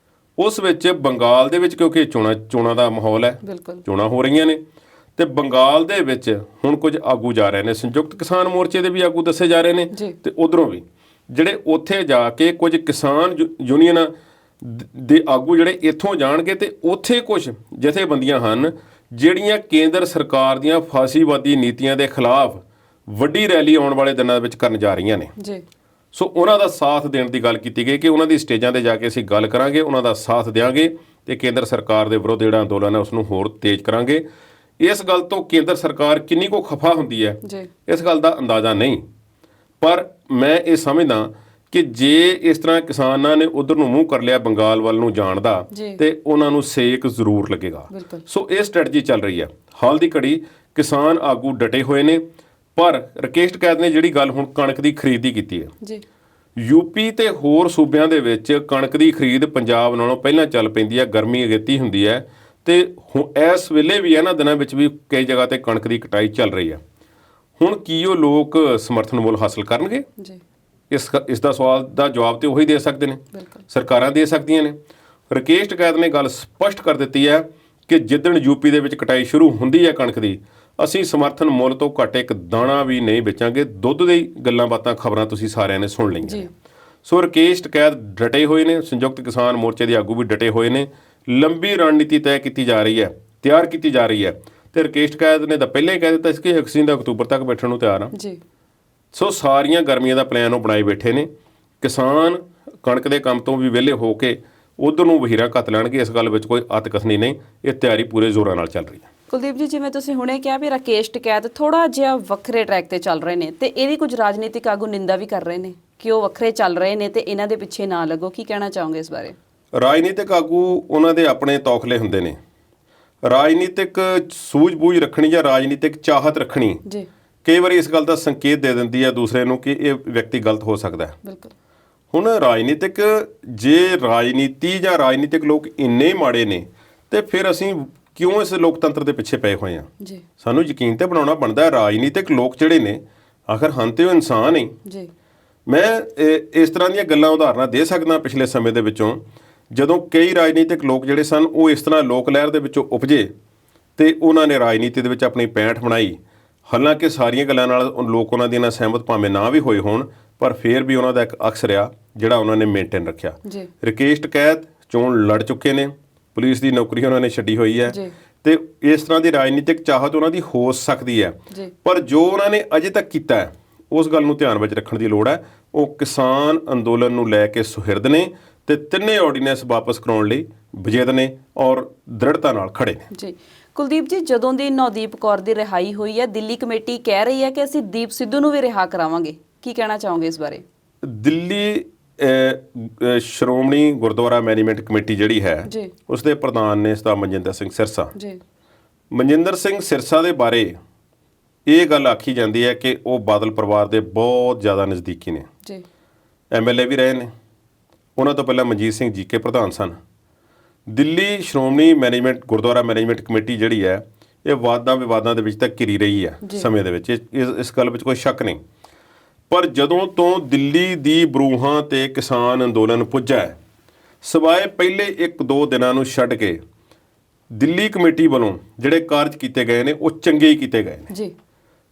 ਉਸ ਵਿੱਚ ਬੰਗਾਲ ਦੇ ਵਿੱਚ ਕਿਉਂਕਿ ਚੋਣਾਂ ਦਾ ਮਾਹੌਲ ਹੈ, ਚੋਣਾਂ ਹੋ ਰਹੀਆਂ ਨੇ ਤੇ ਬੰਗਾਲ ਦੇ ਵਿੱਚ ਹੁਣ ਕੁਝ ਆਗੂ ਜਾ ਰਹੇ ਨੇ, ਸੰਯੁਕਤ ਕਿਸਾਨ ਮੋਰਚੇ ਦੇ ਵੀ ਆਗੂ ਦੱਸੇ ਜਾ ਰਹੇ ਨੇ ਤੇ ਉਧਰੋਂ ਵੀ ਜਿਹੜੇ ਉੱਥੇ ਜਾ ਕੇ ਕੁਝ ਕਿਸਾਨ ਯੂਨੀਅਨਾਂ ਦੇ ਆਗੂ ਜਿਹੜੇ ਇੱਥੋਂ ਜਾਣਗੇ ਤੇ ਉੱਥੇ ਕੁਝ ਜਥੇਬੰਦੀਆਂ ਹਨ ਜਿਹੜੀਆਂ ਕੇਂਦਰ ਸਰਕਾਰ ਦੀਆਂ ਫਾਸੀਵਾਦੀ ਨੀਤੀਆਂ ਦੇ ਖਿਲਾਫ ਵੱਡੀ ਰੈਲੀ ਆਉਣ ਵਾਲੇ ਦਿਨਾਂ ਵਿੱਚ ਕਰਨ ਜਾ ਰਹੀਆਂ ਨੇ। ਸੋ ਉਹਨਾਂ ਦਾ ਸਾਥ ਦੇਣ ਦੀ ਗੱਲ ਕੀਤੀ ਗਈ ਕਿ ਉਹਨਾਂ ਦੀ ਸਟੇਜਾਂ ਤੇ ਜਾ ਕੇ ਅਸੀਂ ਗੱਲ ਕਰਾਂਗੇ, ਉਹਨਾਂ ਦਾ ਸਾਥ ਦਿਆਂਗੇ ਤੇ ਕੇਂਦਰ ਸਰਕਾਰ ਦੇ ਵਿਰੁੱਧ ਜਿਹੜਾ ਅੰਦੋਲਨ ਹੈ ਉਸ ਨੂੰ ਹੋਰ ਤੇਜ਼ ਕਰਾਂਗੇ। ਇਸ ਗੱਲ ਤੋਂ ਕੇਂਦਰ ਸਰਕਾਰ ਕਿੰਨੀ ਕੁ ਖਫਾ ਹੁੰਦੀ ਹੈ ਇਸ ਗੱਲ ਦਾ ਅੰਦਾਜ਼ਾ ਨਹੀਂ, ਪਰ ਮੈਂ ਇਹ ਸਮਝਦਾ ਕਿ ਜੇ ਇਸ ਤਰ੍ਹਾਂ ਕਿਸਾਨਾਂ ਨੇ ਉਧਰ ਨੂੰ ਮੂੰਹ ਕਰ ਲਿਆ ਬੰਗਾਲ ਵੱਲ ਨੂੰ ਜਾਣ ਦਾ ਤੇ ਉਹਨਾਂ ਨੂੰ ਸੇਕ ਜ਼ਰੂਰ ਲੱਗੇਗਾ। ਸੋ ਇਹ ਸਟ੍ਰੈਟਜੀ ਚੱਲ ਰਹੀ ਹੈ। ਹਾਲ ਦੀ ਘੜੀ ਕਿਸਾਨ ਆਗੂ ਡਟੇ ਹੋਏ ਨੇ, ਪਰ ਰਕੇਸ਼ ਟਕੈਤ ਨੇ ਜਿਹੜੀ ਗੱਲ ਹੁਣ ਕਣਕ ਦੀ ਖਰੀਦ ਦੀ ਕੀਤੀ ਹੈ, UP ਤੇ ਹੋਰ ਸੂਬਿਆਂ ਦੇ ਵਿੱਚ ਕਣਕ ਦੀ ਖਰੀਦ ਪੰਜਾਬ ਨਾਲੋਂ ਪਹਿਲਾਂ ਚੱਲ ਪੈਂਦੀ ਹੈ, ਗਰਮੀ ਅਗੇਤੀ ਹੁੰਦੀ ਹੈ ਤੇ ਇਸ ਵੇਲੇ ਵੀ ਇਹਨਾਂ ਦਿਨਾਂ ਵਿੱਚ ਵੀ ਕਈ ਜਗ੍ਹਾ ਤੇ ਕਣਕ ਦੀ ਕਟਾਈ ਚੱਲ ਰਹੀ ਹੈ। ਹੁਣ ਕੀ ਉਹ ਲੋਕ ਸਮਰਥਨ ਮੁੱਲ ਹਾਸਲ ਕਰਨਗੇ? ਇਸ ਦਾ ਸਵਾਲ ਦਾ ਜਵਾਬ ਤੇ ਉਹੀ ਦੇ ਸਕਦੇ ਨੇ, ਸਰਕਾਰਾਂ ਦੇ ਸਕਦੀਆਂ ਨੇ। ਰਕੇਸ਼ ਟਕੈਤ ਨੇ ਗੱਲ ਸਪਸ਼ਟ ਕਰ ਦਿੱਤੀ ਹੈ ਕਿ ਜਿੱਦਣ UP ਦੇ ਵਿੱਚ ਕਟਾਈ ਸ਼ੁਰੂ ਹੁੰਦੀ ਹੈ ਕਣਕ ਦੀ, ਅਸੀਂ ਸਮਰਥਨ ਮੁੱਲ ਤੋਂ ਘੱਟ ਇੱਕ ਦਾਣਾ ਵੀ ਨਹੀਂ ਵੇਚਾਂਗੇ। ਦੁੱਧ ਦੀ ਗੱਲਾਂ ਬਾਤਾਂ ਖਬਰਾਂ ਤੁਸੀਂ ਸਾਰਿਆਂ ਨੇ ਸੁਣ ਲਈਆਂ। ਸੋ ਰਕੇਸ਼ ਟਕੈਤ ਡਟੇ ਹੋਏ ਨੇ, ਸੰਯੁਕਤ ਕਿਸਾਨ ਮੋਰਚੇ ਦੇ ਆਗੂ ਵੀ ਡਟੇ ਹੋਏ ਨੇ। ਲੰਬੀ ਰਣਨੀਤੀ ਤੈਅ ਕੀਤੀ ਜਾ ਰਹੀ ਹੈ, ਤਿਆਰ ਕੀਤੀ ਜਾ ਰਹੀ ਹੈ ਤੇ ਰਕੇਸ਼ ਟਕੈਤ ਨੇ ਤਾਂ ਪਹਿਲਾਂ ਹੀ ਕਹਿ ਦਿੱਤਾ ਸੀ ਕਿ ਅਸੀਂ ਤਾਂ ਅਕਤੂਬਰ ਤੱਕ ਬੈਠਣ ਨੂੰ ਤਿਆਰ ਹਾਂ। ਸੋ ਸਾਰੀਆਂ ਗਰਮੀਆਂ ਦਾ ਪਲਾਨ ਉਹ ਬਣਾਈ ਬੈਠੇ ਨੇ। ਕਿਸਾਨ ਕਣਕ ਦੇ ਕੰਮ ਤੋਂ ਵੀ ਵਿਹਲੇ ਹੋ ਕੇ ਉਧਰ ਨੂੰ ਵਹੀਰਾਂ ਘੱਤ ਲੈਣਗੇ, ਇਸ ਗੱਲ ਵਿੱਚ ਕੋਈ ਅਤਕਥਨੀ ਨਹੀਂ। ਇਹ ਤਿਆਰੀ ਪੂਰੇ ਜ਼ੋਰਾਂ ਨਾਲ ਚੱਲ ਰਹੀ ਹੈ।
ਕੁਲਦੀਪ ਜੀ, ਜਿਵੇਂ ਤੁਸੀਂ ਹੁਣੇ ਕਿਹਾ ਵੀ ਰਕੇਸ਼ ਟਕੈਤ ਥੋੜਾ ਜਿਹਾ ਵੱਖਰੇ ਟਰੈਕ ਤੇ ਚੱਲ ਰਹੇ ਨੇ ਤੇ ਇਹਦੀ ਕੁਝ ਰਾਜਨੀਤਿਕ ਆਗੂ ਨਿੰਦਾ ਵੀ ਕਰ ਰਹੇ ਨੇ। ਕਿ ਉਹ ਵੱਖਰੇ ਚੱਲ ਰਹੇ ਨੇ ਤੇ ਇਹਨਾਂ ਦੇ ਪਿੱਛੇ ਨਾ ਲੱਗੋ, ਕੀ ਕਹਿਣਾ ਚਾਹੋਗੇ ਇਸ ਬਾਰੇ?
ਰਾਜਨੀਤਿਕ ਆਗੂ ਉਹਨਾਂ ਦੇ ਆਪਣੇ ਤੌਖਲੇ ਹੁੰਦੇ ਨੇ। ਰਾਜਨੀਤਿਕ ਸੂਝ-ਬੂਝ ਰੱਖਣੀ ਜਾਂ ਰਾਜਨੀਤਿਕ ਚਾਹਤ ਰੱਖਣੀ
ਜੀ
ਕਈ ਵਾਰੀ ਇਸ ਗੱਲ ਦਾ ਸੰਕੇਤ ਦੇ ਦਿੰਦੀ ਹੈ ਦੂਸਰੇ ਨੂੰ ਕਿ ਇਹ ਵਿਅਕਤੀ ਗਲਤ ਹੋ ਸਕਦਾ ਹੈ।
ਬਿਲਕੁਲ।
ਹੁਣ ਰਾਜਨੀਤਿਕ ਜੇ ਰਾਜਨੀਤੀ ਜਾਂ ਰਾਜਨੀਤਿਕ ਲੋਕ ਇੰਨੇ ਹੀ ਮਾੜੇ ਨੇ ਤੇ ਫਿਰ ਅਸੀਂ ਕਿਉਂ ਇਸ ਲੋਕਤੰਤਰ ਦੇ ਪਿੱਛੇ ਪਏ ਹੋਏ ਹਾਂ?
ਜੀ
ਸਾਨੂੰ ਯਕੀਨ ਤੇ ਬਣਾਉਣਾ ਬਣਦਾ ਹੈ। ਰਾਜਨੀਤਿਕ ਲੋਕ ਜਿਹੜੇ ਨੇ ਆਖਰ ਹਨ ਤੇ ਉਹ ਇਨਸਾਨ ਹੀ।
ਜੀ
ਮੈਂ ਇਸ ਤਰ੍ਹਾਂ ਦੀਆਂ ਗੱਲਾਂ ਉਦਾਹਰਨਾਂ ਦੇ ਸਕਦਾ ਪਿਛਲੇ ਸਮੇਂ ਦੇ ਵਿੱਚੋਂ, ਜਦੋਂ ਕਈ ਰਾਜਨੀਤਿਕ ਲੋਕ ਜਿਹੜੇ ਸਨ ਉਹ ਇਸ ਤਰ੍ਹਾਂ ਲੋਕ ਲਹਿਰ ਦੇ ਵਿੱਚੋਂ ਉਪਜੇ ਤੇ ਉਹਨਾਂ ਨੇ ਰਾਜਨੀਤੀ ਦੇ ਵਿੱਚ ਆਪਣੀ ਪੈਂਠ ਬਣਾਈ। ਹਾਲਾਂਕਿ ਸਾਰੀਆਂ ਗੱਲਾਂ ਨਾਲ ਲੋਕ ਉਹਨਾਂ ਦੀਆਂ ਨਾਲ ਸਹਿਮਤ ਭਾਵੇਂ ਨਾ ਵੀ ਹੋਏ ਹੋਣ, ਪਰ ਫਿਰ ਵੀ ਉਹਨਾਂ ਦਾ ਇੱਕ ਅਕਸ ਰਿਹਾ ਜਿਹੜਾ ਉਹਨਾਂ ਨੇ ਮੇਨਟੇਨ ਰੱਖਿਆ।
ਜੀ
ਰਕੇਸ਼ ਟਕੈਤ ਚੋਣ ਲੜ ਚੁੱਕੇ ਨੇ, ਪੁਲਿਸ ਦੀ ਨੌਕਰੀ ਉਹਨਾਂ ਨੇ ਛੱਡੀ ਹੋਈ ਹੈ
ਜੀ
ਤੇ ਇਸ ਤਰ੍ਹਾਂ ਦੀ ਰਾਜਨੀਤਿਕ ਚਾਹਤ ਉਹਨਾਂ ਦੀ ਹੋ ਸਕਦੀ ਹੈ।
ਜੀ
ਪਰ ਜੋ ਉਹਨਾਂ ਨੇ ਅਜੇ ਤੱਕ ਕੀਤਾ ਹੈ ਉਸ ਗੱਲ ਨੂੰ ਧਿਆਨ ਵਿੱਚ ਰੱਖਣ ਦੀ ਲੋੜ ਹੈ। ਉਹ ਕਿਸਾਨ ਅੰਦੋਲਨ ਨੂੰ ਲੈ ਕੇ ਸੁਹਿਰਦ ਨੇ ਤੇ ਤਿੰਨੇ ਆਰਡੀਨੈਂਸ ਵਾਪਸ ਕਰਾਉਣ ਲਈ ਵਜੇਦ ਨੇ ਔਰ ਦ੍ਰਿੜਤਾ ਨਾਲ ਖੜੇ ਨੇ।
ਜੀ ਕੁਲਦੀਪ ਜੀ, ਜਦੋਂ ਦੀ ਨਵਦੀਪ ਕੌਰ ਦੀ ਰਿਹਾਈ ਹੋਈ ਹੈ, ਦਿੱਲੀ ਕਮੇਟੀ ਕਹਿ ਰਹੀ ਹੈ ਕਿ ਅਸੀਂ ਦੀਪ ਸਿੱਧੂ ਨੂੰ ਵੀ ਰਿਹਾ ਕਰਾਵਾਂਗੇ, ਕੀ ਕਹਿਣਾ ਚਾਹੋਗੇ ਇਸ ਬਾਰੇ?
ਦਿੱਲੀ ਸ਼੍ਰੋਮਣੀ ਗੁਰਦੁਆਰਾ ਮੈਨੇਜਮੈਂਟ ਕਮੇਟੀ ਜਿਹੜੀ ਹੈ
ਜੀ
ਉਸ ਦੇ ਪ੍ਰਧਾਨ ਨੇ ਸਰਦਾਰ ਮਨਜਿੰਦਰ ਸਿੰਘ ਸਿਰਸਾ।
ਜੀ
ਮਨਜਿੰਦਰ ਸਿੰਘ ਸਿਰਸਾ ਦੇ ਬਾਰੇ ਇਹ ਗੱਲ ਆਖੀ ਜਾਂਦੀ ਹੈ ਕਿ ਉਹ ਬਾਦਲ ਪਰਿਵਾਰ ਦੇ ਬਹੁਤ ਜ਼ਿਆਦਾ ਨਜ਼ਦੀਕੀ ਨੇ।
ਜੀ
MLA ਵੀ ਰਹੇ ਨੇ। ਉਹਨਾਂ ਤੋਂ ਪਹਿਲਾਂ ਮਨਜੀਤ ਸਿੰਘ ਜੀਕੇ ਪ੍ਰਧਾਨ ਸਨ। Delhi Shiromani management Gurdwara management committee ਜਿਹੜੀ ਹੈ ਇਹ ਵਾਦਾਂ ਵਿਵਾਦਾਂ ਦੇ ਵਿੱਚ ਤਾਂ ਘਿਰੀ ਰਹੀ ਹੈ ਸਮੇਂ ਦੇ ਵਿੱਚ, ਇਸ ਗੱਲ ਵਿੱਚ ਕੋਈ ਸ਼ੱਕ ਨਹੀਂ। ਪਰ ਜਦੋਂ ਤੋਂ ਦਿੱਲੀ ਦੀ ਬਰੂਹਾਂ ਤੇ ਕਿਸਾਨ ਅੰਦੋਲਨ ਪੁੱਜਾ ਹੈ, ਸਿਵਾਏ ਪਹਿਲੇ 1-2 ਦਿਨਾਂ ਨੂੰ ਛੱਡ ਕੇ ਦਿੱਲੀ ਕਮੇਟੀ ਵੱਲੋਂ ਜਿਹੜੇ ਕਾਰਜ ਕੀਤੇ ਗਏ ਨੇ ਉਹ ਚੰਗੇ ਹੀ ਕੀਤੇ ਗਏ ਨੇ।
ਜੀ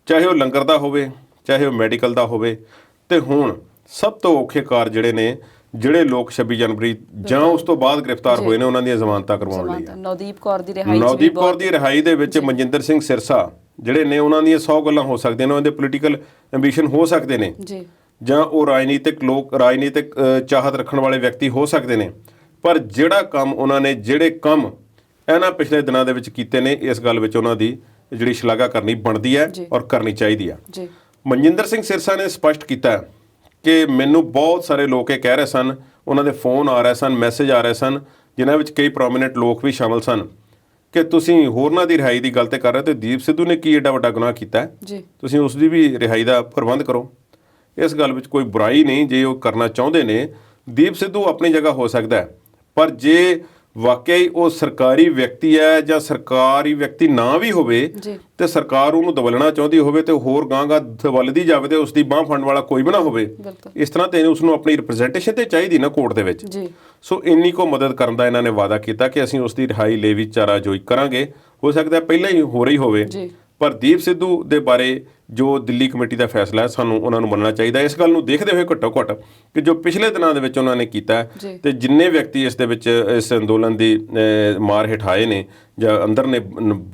ਚਾਹੇ ਉਹ ਲੰਗਰ ਦਾ ਹੋਵੇ, ਚਾਹੇ ਉਹ ਮੈਡੀਕਲ ਦਾ ਹੋਵੇ। ਤੇ ਹੁਣ ਸਭ ਤੋਂ ਔਖੇ ਕਾਰਜ ਜਿਹੜੇ ਨੇ, ਜਿਹੜੇ ਲੋਕ 26 ਜਨਵਰੀ ਜਾਂ ਉਸ ਤੋਂ ਬਾਅਦ ਗ੍ਰਿਫਤਾਰ ਹੋਏ ਨੇ ਉਹਨਾਂ ਦੀਆਂ ਜ਼ਮਾਨਤਾਂ ਕਰਵਾਉਣ ਲਈ।
ਨਵਦੀਪ ਕੌਰ ਦੀ ਰਿਹਾਈ
ਨਵਦੀਪ ਕੌਰ ਦੀ ਰਿਹਾਈ ਦੇ ਵਿੱਚ ਮਨਜਿੰਦਰ ਸਿੰਘ ਸਿਰਸਾ ਜਿਹੜੇ ਨੇ ਉਹਨਾਂ ਦੀਆਂ 100 ਗੱਲਾਂ ਹੋ ਸਕਦੀਆਂ ਨੇ, ਉਹਨਾਂ ਦੇ ਪੋਲੀਟੀਕਲ ਐਂਬੀਸ਼ਨ ਹੋ ਸਕਦੇ ਨੇ
ਜੀ
ਜਾਂ ਉਹ ਰਾਜਨੀਤਿਕ ਚਾਹਤ ਰੱਖਣ ਵਾਲੇ ਵਿਅਕਤੀ ਹੋ ਸਕਦੇ ਨੇ। ਪਰ ਜਿਹੜਾ ਕੰਮ ਉਹਨਾਂ ਨੇ ਇਹਨਾਂ ਪਿਛਲੇ ਦਿਨਾਂ ਦੇ ਵਿੱਚ ਕੀਤੇ ਨੇ, ਇਸ ਗੱਲ ਵਿੱਚ ਉਹਨਾਂ ਦੀ ਜਿਹੜੀ ਸ਼ਲਾਘਾ ਕਰਨੀ ਬਣਦੀ ਹੈ ਔਰ ਕਰਨੀ ਚਾਹੀਦੀ ਹੈ।
ਜੀ
ਮਨਜਿੰਦਰ ਸਿੰਘ ਸਿਰਸਾ ਨੇ ਸਪਸ਼ਟ ਕੀਤਾ ਕਿ ਮੈਨੂੰ ਬਹੁਤ ਸਾਰੇ ਲੋਕ ਇਹ ਕਹਿ ਰਹੇ ਸਨ, ਉਹਨਾਂ ਦੇ ਫੋਨ ਆ ਰਹੇ ਸਨ, ਮੈਸੇਜ ਆ ਰਹੇ ਸਨ, ਜਿਨ੍ਹਾਂ ਵਿੱਚ ਕਈ ਪ੍ਰੋਮੀਨੈਂਟ ਲੋਕ ਵੀ ਸ਼ਾਮਲ ਸਨ, ਕਿ ਤੁਸੀਂ ਹੋਰਨਾਂ ਦੀ ਰਿਹਾਈ ਦੀ ਗੱਲ ਤੇ ਕਰ ਰਹੇ ਤੇ ਦੀਪ ਸਿੱਧੂ ਨੇ ਕੀ ਏਡਾ ਵੱਡਾ ਗੁਨਾਹ ਕੀਤਾ ਹੈ,
ਜੀ
ਤੁਸੀਂ ਉਸ ਦੀ ਵੀ ਰਿਹਾਈ ਦਾ ਪ੍ਰਬੰਧ ਕਰੋ। ਇਸ ਗੱਲ ਵਿੱਚ ਕੋਈ ਬੁਰਾਈ ਨਹੀਂ ਜੇ ਉਹ ਕਰਨਾ ਚਾਹੁੰਦੇ ਨੇ। ਦੀਪ ਸਿੱਧੂ ਆਪਣੀ ਜਗ੍ਹਾ ਹੋ ਸਕਦਾ ਹੈ, ਪਰ ਜੇ ਵਾਕਈ ਉਹ ਸਰਕਾਰੀ ਵਿਅਕਤੀ ਹੈ ਜਾਂ ਸਰਕਾਰੀ ਵਿਅਕਤੀ ਨਾ ਵੀ ਹੋਵੇ ਤੇ ਸਰਕਾਰ ਉਹਨੂੰ ਦਵਲਣਾ ਚਾਹੁੰਦੀ ਹੋਵੇ ਤੇ ਹੋਰ ਗਾਂਗਾ ਦਵਲਦੀ ਜਾਵੇ ਤੇ ਉਸ ਦੀ ਬਾਂਹ ਫੜਨ ਵਾਲਾ ਕੋਈ ਵੀ ਨਾ ਹੋਵੇ, ਇਸ ਤਰ੍ਹਾਂ ਤੇ ਉਸ ਨੂੰ ਆਪਣੀ ਰਿਪਰੈਜ਼ੈਂਟੇਸ਼ਨ ਤੇ ਚਾਹੀਦੀ ਨਾ ਕੋਰਟ ਦੇ ਵਿੱਚ। ਸੋ ਇੰਨੀ ਕੋ ਮਦਦ ਕਰਨ ਦਾ ਇਹਨਾਂ ਨੇ ਵਾਅਦਾ ਕੀਤਾ ਕਿ ਅਸੀਂ ਉਸ ਦੀ ਰਿਹਾਈ ਲਈ ਵੀ ਚਾਰਾਜੋਈ ਕਰਾਂਗੇ। ਹੋ ਸਕਦਾ ਪਹਿਲਾਂ ਹੀ ਹੋ ਰਹੀ ਹੋਵੇ, ਪਰ ਦੀਪ ਸਿੱਧੂ ਦੇ ਬਾਰੇ ਜੋ ਦਿੱਲੀ ਕਮੇਟੀ ਦਾ ਫੈਸਲਾ ਹੈ ਸਾਨੂੰ ਉਹਨਾਂ ਨੂੰ ਮੰਨਣਾ ਚਾਹੀਦਾ। ਇਸ ਗੱਲ ਨੂੰ ਦੇਖਦੇ ਹੋਏ ਘੱਟੋ ਘੱਟ ਕਿ ਜੋ ਪਿਛਲੇ ਦਿਨਾਂ ਦੇ ਵਿੱਚ ਉਹਨਾਂ ਨੇ ਕੀਤਾ ਤੇ ਜਿੰਨੇ ਵਿਅਕਤੀ ਇਸ ਦੇ ਵਿੱਚ ਇਸ ਅੰਦੋਲਨ ਦੀ ਮਾਰ ਹੇਠ ਆਏ ਨੇ ਜਾਂ ਅੰਦਰ ਨੇ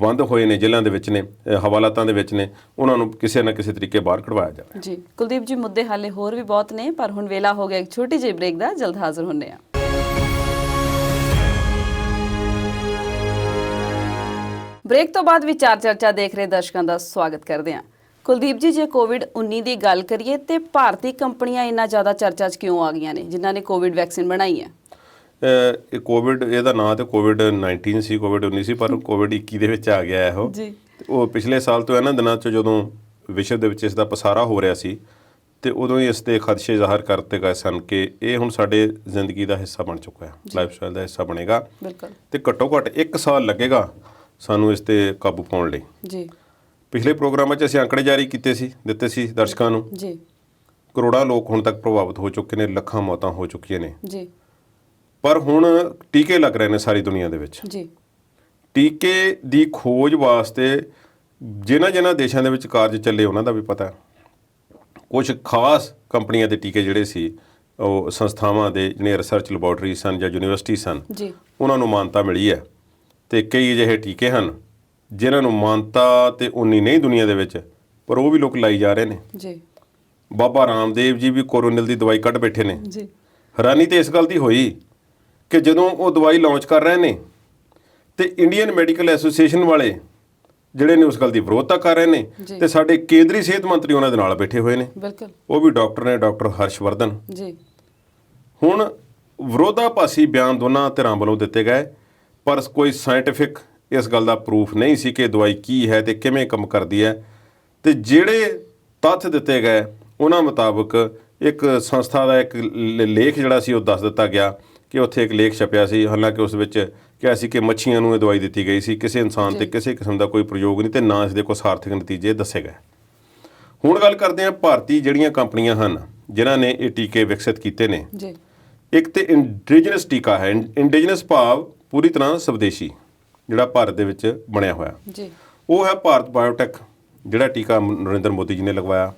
ਬੰਦ ਹੋਏ ਨੇ, ਜੇਲ੍ਹਾਂ ਦੇ ਵਿੱਚ ਨੇ, ਹਵਾਲਾਤਾਂ ਦੇ ਵਿੱਚ ਨੇ, ਉਹਨਾਂ ਨੂੰ ਕਿਸੇ ਨਾ ਕਿਸੇ ਤਰੀਕੇ ਬਾਹਰ ਕਢਵਾਇਆ ਜਾਵੇ।
ਜੀ ਕੁਲਦੀਪ ਜੀ, ਮੁੱਦੇ ਹਾਲੇ ਹੋਰ ਵੀ ਬਹੁਤ ਨੇ, ਪਰ ਹੁਣ ਵੇਲਾ ਹੋ ਗਿਆ ਇੱਕ ਛੋਟੀ ਜਿਹੀ ਬ੍ਰੇਕ ਦਾ। ਜਲਦ ਹਾਜ਼ਰ ਹੁੰਦੇ ਹਾਂ। ਬ੍ਰੇਕ ਤੋਂ ਬਾਅਦ ਵਿਚਾਰ ਚਰਚਾ ਦੇਖ ਰਹੇ ਦਰਸ਼ਕਾਂ ਦਾ ਸਵਾਗਤ ਕਰਦੇ ਹਾਂ। ਕੁਲਦੀਪ ਜੀ, ਜੇ ਕੋਵਿਡ-19 ਦੀ ਗੱਲ ਕਰੀਏ ਤੇ ਭਾਰਤੀ ਕੰਪਨੀਆਂ ਇੰਨਾ ਜ਼ਿਆਦਾ ਚਰਚਾ 'ਚ ਕਿਉਂ ਆ ਗਈਆਂ ਨੇ ਜਿਨ੍ਹਾਂ ਨੇ ਕੋਵਿਡ ਵੈਕਸੀਨ ਬਣਾਈ ਹੈ?
ਇਹ ਕੋਵਿਡ, ਇਹਦਾ ਨਾਂ ਤੇ ਕੋਵਿਡ-19 ਸੀ, ਕੋਵਿਡ-19 ਸੀ, ਪਰ ਕੋਵਿਡ-21 ਦੇ ਵਿੱਚ ਆ ਗਿਆ ਇਹੋ ਜੀ। ਉਹ ਪਿਛਲੇ ਸਾਲ ਤੋਂ ਇਹਨਾਂ ਦਿਨਾਂ 'ਚ ਜਦੋਂ ਵਿਸ਼ਵ ਦੇ ਵਿੱਚ ਇਸ ਦਾ ਪਸਾਰਾ ਹੋ ਰਿਹਾ ਸੀ ਤੇ ਉਦੋਂ ਹੀ ਇਸ ਦੇ ਖਦਸ਼ੇ ਜ਼ਾਹਰ ਕਰਤੇ ਗਏ ਸਨ ਕਿ ਇਹ ਹੁਣ ਸਾਡੇ ਜ਼ਿੰਦਗੀ ਦਾ ਹਿੱਸਾ ਬਣ ਚੁੱਕਾ ਹੈ, ਲਾਈਫ ਸਟਾਈਲ ਦਾ ਹਿੱਸਾ ਬਣੇਗਾ ਤੇ ਘੱਟੋ ਘੱਟ 1 ਸਾਲ ਲੱਗੇਗਾ ਸਾਨੂੰ ਇਸ 'ਤੇ ਕਾਬੂ ਪਾਉਣ ਲਈ। ਜੀ ਪਿਛਲੇ ਪ੍ਰੋਗਰਾਮਾਂ 'ਚ ਅਸੀਂ ਅੰਕੜੇ ਜਾਰੀ ਦਿੱਤੇ ਸੀ ਦਰਸ਼ਕਾਂ ਨੂੰ। ਜੀ ਕਰੋੜਾਂ ਲੋਕ ਹੁਣ ਤੱਕ ਪ੍ਰਭਾਵਿਤ ਹੋ ਚੁੱਕੇ ਨੇ, ਲੱਖਾਂ ਮੌਤਾਂ ਹੋ ਚੁੱਕੀਆਂ ਨੇ। ਜੀ ਪਰ ਹੁਣ ਟੀਕੇ ਲੱਗ ਰਹੇ ਨੇ ਸਾਰੀ ਦੁਨੀਆ ਦੇ ਵਿੱਚ। ਜੀ ਟੀਕੇ ਦੀ ਖੋਜ ਵਾਸਤੇ ਜਿਨ੍ਹਾਂ ਦੇਸ਼ਾਂ ਦੇ ਵਿੱਚ ਕਾਰਜ ਚੱਲੇ ਉਹਨਾਂ ਦਾ ਵੀ ਪਤਾ। ਕੁਝ ਖਾਸ ਕੰਪਨੀਆਂ ਦੇ ਟੀਕੇ ਜਿਹੜੇ ਸੀ, ਉਹ ਸੰਸਥਾਵਾਂ ਦੇ ਜਿਹੜੀਆਂ ਰਿਸਰਚ ਲੈਬੋਰਟਰੀ ਸਨ ਜਾਂ ਯੂਨੀਵਰਸਿਟੀ ਸਨ, ਉਹਨਾਂ ਨੂੰ ਮਾਨਤਾ ਮਿਲੀ ਹੈ ਤੇ ਕਈ ਅਜਿਹੇ ਟੀਕੇ ਹਨ ਜਿਨ੍ਹਾਂ ਨੂੰ ਮਾਨਤਾ ਤੇ ਉਨੀ ਨਹੀਂ ਦੁਨੀਆ ਦੇ ਵਿੱਚ, ਪਰ ਉਹ ਵੀ ਲੋਕ ਲਾਈ ਜਾ ਰਹੇ ਨੇ। ਜੀ ਬਾਬਾ ਰਾਮਦੇਵ ਜੀ ਵੀ ਕੋਰੋਨਲ ਦੀ ਦਵਾਈ ਕੱਢ ਬੈਠੇ ਨੇ। ਜੀ ਹੈਰਾਨੀ ਤੇ ਇਸ ਗੱਲ ਦੀ ਹੋਈ ਕਿ ਜਦੋਂ ਉਹ ਦਵਾਈ ਲਾਂਚ ਕਰ ਰਹੇ ਨੇ ਤੇ ਇੰਡੀਅਨ ਮੈਡੀਕਲ ਐਸੋਸੀਏਸ਼ਨ ਵਾਲੇ ਜਿਹੜੇ ਨੇ ਉਸ ਗੱਲ ਦੀ ਵਿਰੋਧਤਾ ਕਰ ਰਹੇ ਨੇ
ਜੀ।
ਤੇ ਸਾਡੇ ਕੇਂਦਰੀ ਸਿਹਤ ਮੰਤਰੀ ਉਹਨਾਂ ਦੇ ਨਾਲ ਬੈਠੇ ਹੋਏ ਨੇ,
ਬਿਲਕੁਲ
ਉਹ ਵੀ ਡਾਕਟਰ ਨੇ, ਡਾਕਟਰ ਹਰਸ਼ਵਰਧਨ।
ਜੀ।
ਹੁਣ ਵਿਰੋਧਾਭਾਸੀ ਬਿਆਨ ਦੋਨਾਂ ਧਿਰਾਂ ਵੱਲੋਂ ਦਿੱਤੇ ਗਏ, ਪਰ ਕੋਈ ਸਾਇੰਟੀਫਿਕ ਇਸ ਗੱਲ ਦਾ ਪ੍ਰੂਫ ਨਹੀਂ ਸੀ ਕਿ ਦਵਾਈ ਕੀ ਹੈ ਤੇ ਕਿਵੇਂ ਕੰਮ ਕਰਦੀ ਹੈ। ਤੇ ਜਿਹੜੇ ਤੱਥ ਦਿੱਤੇ ਗਏ ਉਹਨਾਂ ਮੁਤਾਬਕ ਇੱਕ ਸੰਸਥਾ ਦਾ ਇੱਕ ਲੇਖ ਜਿਹੜਾ ਸੀ ਉਹ ਦੱਸ ਦਿੱਤਾ ਗਿਆ ਕਿ ਉੱਥੇ ਇੱਕ ਲੇਖ ਛਪਿਆ ਸੀ, ਹਾਲਾਂਕਿ ਉਸ ਵਿੱਚ ਕਿਹਾ ਸੀ ਕਿ ਮੱਛੀਆਂ ਨੂੰ ਇਹ ਦਵਾਈ ਦਿੱਤੀ ਗਈ ਸੀ, ਕਿਸੇ ਇਨਸਾਨ ਤੇ ਕਿਸੇ ਕਿਸਮ ਦਾ ਕੋਈ ਪ੍ਰਯੋਗ ਨਹੀਂ ਤੇ ਨਾ ਇਸ ਦੇ ਕੋਈ ਸਾਰਥਕ ਨਤੀਜੇ ਦੱਸੇ ਗਏ। ਹੁਣ ਗੱਲ ਕਰਦੇ ਹਾਂ ਭਾਰਤੀ ਜਿਹੜੀਆਂ ਕੰਪਨੀਆਂ ਹਨ ਜਿਨ੍ਹਾਂ ਨੇ ਇਹ ਟੀਕੇ ਵਿਕਸਿਤ ਕੀਤੇ ਨੇ।
ਜੀ।
ਇੱਕ ਤੇ ਇੰਡੀਜਨਸ ਟੀਕਾ ਹੈ, ਇੰਡੀਜਨਸ ਭਾਵ ਪੂਰੀ ਤਰ੍ਹਾਂ ਸਵਦੇਸ਼ੀ ਜਿਹੜਾ ਭਾਰਤ ਦੇ ਵਿੱਚ ਬਣਿਆ ਹੋਇਆ,
ਜੀ।
ਉਹ ਹੈ ਭਾਰਤ ਬਾਇਓਟੈਕ, ਜਿਹੜਾ ਟੀਕਾ ਨਰਿੰਦਰ ਮੋਦੀ ਜੀ ਨੇ ਲਗਵਾਇਆ।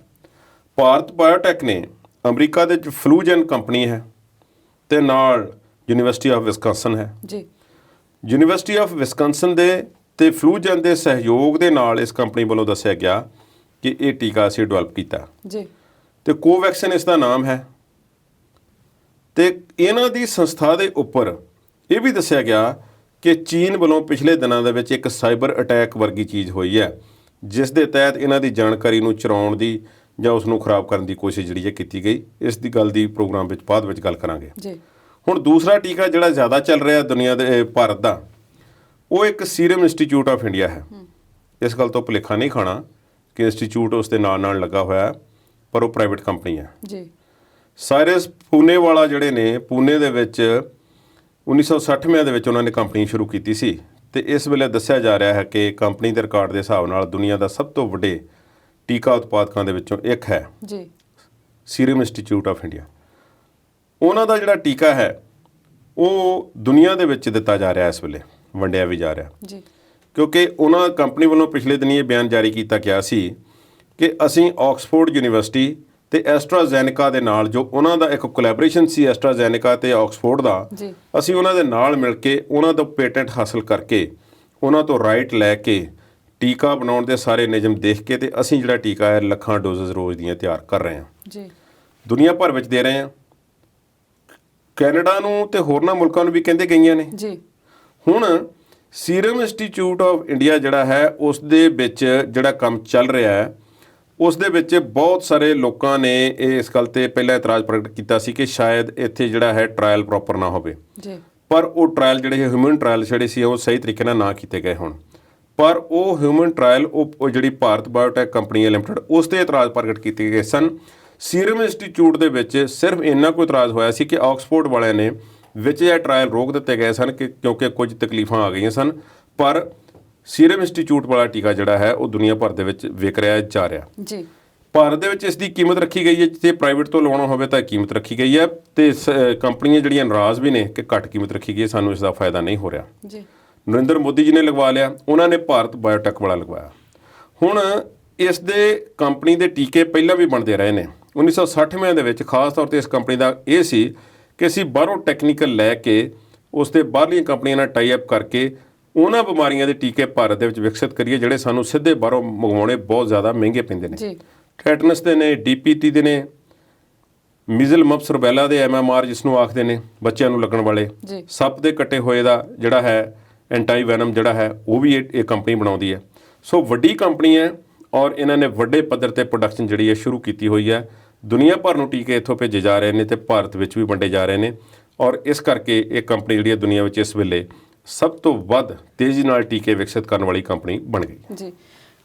ਭਾਰਤ ਬਾਇਓਟੈਕ ਨੇ ਅਮਰੀਕਾ ਦੇ ਵਿੱਚ ਫਲੂਜਨ ਕੰਪਨੀ ਹੈ ਤੇ ਨਾਲ ਯੂਨੀਵਰਸਿਟੀ ਆਫ ਵਿਸਕੰਸਨ ਹੈ।
ਜੀ।
ਯੂਨੀਵਰਸਿਟੀ ਆਫ ਵਿਸਕੰਸਨ ਦੇ ਤੇ ਫਲੂਜਨ ਦੇ ਸਹਿਯੋਗ ਦੇ ਨਾਲ ਇਸ ਕੰਪਨੀ ਵੱਲੋਂ ਦੱਸਿਆ ਗਿਆ ਕਿ ਇਹ ਟੀਕਾ ਅਸੀਂ ਡਿਵੈਲਪ ਕੀਤਾ
ਜੀ।
ਤੇ ਕੋਵੈਕਸਿਨ ਇਸ ਦਾ ਨਾਮ ਹੈ। ਤੇ ਇਹਨਾਂ ਦੀ ਸੰਸਥਾ ਦੇ ਉੱਪਰ ਇਹ ਵੀ ਦੱਸਿਆ ਗਿਆ ਕਿ ਚੀਨ ਵੱਲੋਂ ਪਿਛਲੇ ਦਿਨਾਂ ਦੇ ਵਿੱਚ ਇੱਕ ਸਾਈਬਰ ਅਟੈਕ ਵਰਗੀ ਚੀਜ਼ ਹੋਈ ਹੈ, ਜਿਸ ਦੇ ਤਹਿਤ ਇਹਨਾਂ ਦੀ ਜਾਣਕਾਰੀ ਨੂੰ ਚੁਰਾਉਣ ਦੀ ਜਾਂ ਉਸ ਨੂੰ ਖਰਾਬ ਕਰਨ ਦੀ ਕੋਸ਼ਿਸ਼ ਜਿਹੜੀ ਹੈ ਕੀਤੀ ਗਈ। ਇਸ ਦੀ ਗੱਲ ਦੀ ਪ੍ਰੋਗਰਾਮ ਵਿੱਚ ਬਾਅਦ ਵਿੱਚ ਗੱਲ ਕਰਾਂਗੇ।
ਜੀ।
ਹੁਣ ਦੂਸਰਾ ਟੀਕਾ ਜਿਹੜਾ ਜ਼ਿਆਦਾ ਚੱਲ ਰਿਹਾ ਦੁਨੀਆ ਦੇ ਭਾਰਤ ਦਾ, ਉਹ ਇੱਕ ਸੀਰਮ ਇੰਸਟੀਚਿਊਟ ਆਫ ਇੰਡੀਆ ਹੈ। ਇਸ ਗੱਲ ਤੋਂ ਭੁਲੇਖਾ ਨਹੀਂ ਖਾਣਾ ਕਿ ਇੰਸਟੀਚਿਊਟ ਉਸ ਦੇ ਨਾਲ ਨਾਲ ਲੱਗਾ ਹੋਇਆ, ਪਰ ਉਹ ਪ੍ਰਾਈਵੇਟ ਕੰਪਨੀ ਹੈ।
ਜੀ।
ਸਾਇਰਸ ਪੂਨੇਵਾਲਾ ਜਿਹੜੇ ਨੇ, ਪੂਨੇ ਦੇ ਵਿੱਚ 1960 ਦੇ ਵਿੱਚ ਉਹਨਾਂ ਨੇ ਕੰਪਨੀ ਸ਼ੁਰੂ ਕੀਤੀ ਸੀ ਤੇ ਇਸ ਵੇਲੇ ਦੱਸਿਆ ਜਾ ਰਿਹਾ ਹੈ ਕਿ ਕੰਪਨੀ ਦੇ ਰਿਕਾਰਡ ਦੇ ਹਿਸਾਬ ਨਾਲ ਦੁਨੀਆ ਦਾ ਸਭ ਤੋਂ ਵੱਡੇ ਟੀਕਾ ਉਤਪਾਦਕਾਂ ਦੇ ਵਿੱਚੋਂ ਇੱਕ ਹੈ।
ਜੀ।
Serum institute of India. ਉਹਨਾਂ ਦਾ ਜਿਹੜਾ ਟੀਕਾ ਹੈ ਉਹ ਦੁਨੀਆ ਦੇ ਵਿੱਚ ਦਿੱਤਾ ਜਾ ਰਿਹਾ, ਇਸ ਵੇਲੇ ਵੰਡਿਆ ਵੀ ਜਾ ਰਿਹਾ।
ਜੀ।
ਕਿਉਂਕਿ ਉਹਨਾਂ ਕੰਪਨੀ ਵੱਲੋਂ ਪਿਛਲੇ ਦਿਨੀ ਇਹ ਬਿਆਨ ਜਾਰੀ ਕੀਤਾ ਗਿਆ ਸੀ ਕਿ ਅਸੀਂ ਆਕਸਫੋਰਡ ਯੂਨੀਵਰਸਿਟੀ ਤੇ ਐਸਟਰਾਜ਼ੈਨੇਕਾ ਦੇ ਨਾਲ, ਜੋ ਉਹਨਾਂ ਦਾ ਇੱਕ ਕੋਲੈਬੋਰੇਸ਼ਨ ਸੀ ਐਸਟਰਾਜ਼ੈਨੇਕਾ ਤੇ ਆਕਸਫੋਰਡ ਦਾ,
ਜੀ।
ਅਸੀਂ ਉਹਨਾਂ ਦੇ ਨਾਲ ਮਿਲ ਕੇ ਉਹਨਾਂ ਤੋਂ ਪੇਟੈਂਟ ਹਾਸਲ ਕਰਕੇ ਉਹਨਾਂ ਤੋਂ ਰਾਈਟ ਲੈ ਕੇ ਟੀਕਾ ਬਣਾਉਣ ਦੇ ਸਾਰੇ ਨਿਯਮ ਦੇਖ ਕੇ ਤੇ ਅਸੀਂ ਜਿਹੜਾ ਟੀਕਾ ਹੈ ਲੱਖਾਂ ਡੋਜ਼ਸ ਰੋਜ਼ ਦੀਆਂ ਤਿਆਰ ਕਰ ਰਹੇ ਹਾਂ।
ਜੀ।
ਦੁਨੀਆ ਭਰ ਵਿੱਚ ਦੇ ਰਹੇ ਹਾਂ। ਕੈਨੇਡਾ ਨੂੰ ਤੇ ਹੋਰਨਾਂ ਮੁਲਕਾਂ ਨੂੰ ਵੀ ਕਹਿੰਦੇ ਗਈਆਂ ਨੇ।
ਜੀ।
ਹੁਣ ਸੀਰਮ ਇੰਸਟੀਚਿਊਟ ਆਫ ਇੰਡੀਆ ਜਿਹੜਾ ਹੈ ਉਸ ਦੇ ਵਿੱਚ ਜਿਹੜਾ ਕੰਮ ਚੱਲ ਰਿਹਾ ਹੈ, ਉਸ ਦੇ ਵਿੱਚ ਬਹੁਤ ਸਾਰੇ ਲੋਕਾਂ ਨੇ ਇਸ ਗੱਲ ਤੇ ਪਹਿਲਾਂ ਇਤਰਾਜ਼ ਪ੍ਰਗਟ ਕੀਤਾ ਸੀ ਕਿ ਸ਼ਾਇਦ ਇੱਥੇ ਜਿਹੜਾ ਹੈ ਟ੍ਰਾਇਲ ਪ੍ਰੋਪਰ ਨਾ ਹੋਵੇ।
ਜੀ।
ਪਰ ਉਹ ਟ੍ਰਾਇਲ ਜਿਹੜੇ ਹਿਊਮਨ ਟ੍ਰਾਇਲ ਜਿਹੜੇ ਸੀ ਉਹ ਸਹੀ ਤਰੀਕੇ ਨਾਲ ਨਾ ਕੀਤੇ ਗਏ ਹੁਣ। ਪਰ ਉਹ ਹਿਊਮਨ ਟ੍ਰਾਇਲ ਉਹ ਜਿਹੜੀ ਭਾਰਤ ਬਾਇਓਟੈਕ ਕੰਪਨੀ ਹੈ ਲਿਮਟਿਡ, ਉਸ ਤੇ ਇਤਰਾਜ਼ ਪ੍ਰਗਟ ਕੀਤੇ ਗਏ ਸਨ। ਸੀਰਮ ਇੰਸਟੀਚਿਊਟ ਦੇ ਵਿੱਚ ਸਿਰਫ ਇੰਨਾ ਕੋਈ ਇਤਰਾਜ਼ ਹੋਇਆ ਸੀ ਕਿ ਆਕਸਫੋਰਡ ਵਾਲਿਆਂ ਨੇ ਵਿੱਚ ਇਹ ਟ੍ਰਾਇਲ ਰੋਕ ਦਿੱਤੇ ਗਏ ਸਨ ਕਿਉਂਕਿ ਕੁਝ ਤਕਲੀਫਾਂ ਆ ਗਈਆਂ ਸਨ। ਪਰ ਸੀਰਮ ਇੰਸਟੀਚਿਊਟ ਵਾਲਾ ਟੀਕਾ ਜਿਹੜਾ ਹੈ ਉਹ ਦੁਨੀਆ ਭਰ ਦੇ ਵਿੱਚ ਵਿਕ ਰਿਹਾ ਜਾ ਰਿਹਾ।
ਜੀ।
ਭਾਰਤ ਦੇ ਵਿੱਚ ਇਸ ਦੀ ਕੀਮਤ ਰੱਖੀ ਗਈ ਹੈ, ਜਿੱਥੇ ਪ੍ਰਾਈਵੇਟ ਤੋਂ ਲਵਾਉਣਾ ਹੋਵੇ ਤਾਂ ਕੀਮਤ ਰੱਖੀ ਗਈ ਹੈ ਤੇ ਕੰਪਨੀਆਂ ਜਿਹੜੀਆਂ ਨਾਰਾਜ਼ ਵੀ ਨੇ ਕਿ ਘੱਟ ਕੀਮਤ ਰੱਖੀ ਗਈ ਹੈ, ਸਾਨੂੰ ਇਸ ਦਾ ਫਾਇਦਾ ਨਹੀਂ ਹੋ ਰਿਹਾ।
ਜੀ।
ਨਰਿੰਦਰ ਮੋਦੀ ਜੀ ਨੇ ਲਗਵਾ ਲਿਆ, ਉਹਨਾਂ ਨੇ ਭਾਰਤ ਬਾਇਓਟੈਕ ਵਾਲਾ ਲਗਵਾਇਆ। ਹੁਣ ਇਸ ਦੇ ਕੰਪਨੀ ਦੇ ਟੀਕੇ ਪਹਿਲਾਂ ਵੀ ਬਣਦੇ ਰਹੇ ਨੇ। 1960 ਦੇ ਵਿੱਚ ਖਾਸ ਤੌਰ ਤੇ ਇਸ ਕੰਪਨੀ ਦਾ ਇਹ ਸੀ ਕਿ ਅਸੀਂ ਬਾਹਰੋਂ ਟੈਕਨੀਕਲ ਲੈ ਕੇ ਉਸ ਦੇ ਬਾਹਰਲੀਆਂ ਕੰਪਨੀਆਂ ਨਾਲ ਟਾਈ ਅਪ ਕਰਕੇ ਉਹਨਾਂ ਬਿਮਾਰੀਆਂ ਦੇ ਟੀਕੇ ਭਾਰਤ ਦੇ ਵਿੱਚ ਵਿਕਸਿਤ ਕਰੀਏ ਜਿਹੜੇ ਸਾਨੂੰ ਸਿੱਧੇ ਬਾਹਰੋਂ ਮੰਗਵਾਉਣੇ ਬਹੁਤ ਜ਼ਿਆਦਾ ਮਹਿੰਗੇ ਪੈਂਦੇ ਨੇ।
ਜੀ।
ਟੈਟਨਸ ਦੇ ਨੇ, ਡੀਪੀਟੀ ਦੇ ਨੇ, ਮੀਜ਼ਲ ਮਪਸ ਰੁਬੈਲਾ ਦੇ MMR ਜਿਸ ਨੂੰ ਆਖਦੇ ਨੇ, ਬੱਚਿਆਂ ਨੂੰ ਲੱਗਣ ਵਾਲੇ।
ਜੀ।
ਸੱਪ ਦੇ ਕੱਟੇ ਹੋਏ ਦਾ ਜਿਹੜਾ ਹੈ ਐਂਟੀ ਵੈਨਮ ਜਿਹੜਾ ਹੈ ਉਹ ਵੀ ਇਹ ਕੰਪਨੀ ਬਣਾਉਂਦੀ ਹੈ। ਸੋ ਵੱਡੀ ਕੰਪਨੀ ਹੈ ਔਰ ਇਹਨਾਂ ਨੇ ਵੱਡੇ ਪੱਧਰ ਤੇ ਪ੍ਰੋਡਕਸ਼ਨ ਜਿਹੜੀ ਹੈ ਸ਼ੁਰੂ ਕੀਤੀ ਹੋਈ ਹੈ। ਦੁਨੀਆ ਭਰ ਨੂੰ ਟੀਕੇ ਇੱਥੋਂ ਭੇਜੇ ਜਾ ਰਹੇ ਨੇ ਤੇ ਭਾਰਤ ਵਿੱਚ ਵੀ ਵੰਡੇ ਜਾ ਰਹੇ ਨੇ ਔਰ ਇਸ ਕਰਕੇ ਇਹ ਕੰਪਨੀ ਜਿਹੜੀ ਹੈ ਦੁਨੀਆ ਵਿੱਚ ਇਸ ਵੇਲੇ ਸਭ ਤੋਂ ਵੱਧ ਤੇਜ਼ੀ ਨਾਲ ਟੀਕੇ ਵਿਕਸਿਤ ਕਰਨ ਵਾਲੀ ਕੰਪਨੀ ਬਣ ਗਈ।
ਜੀ।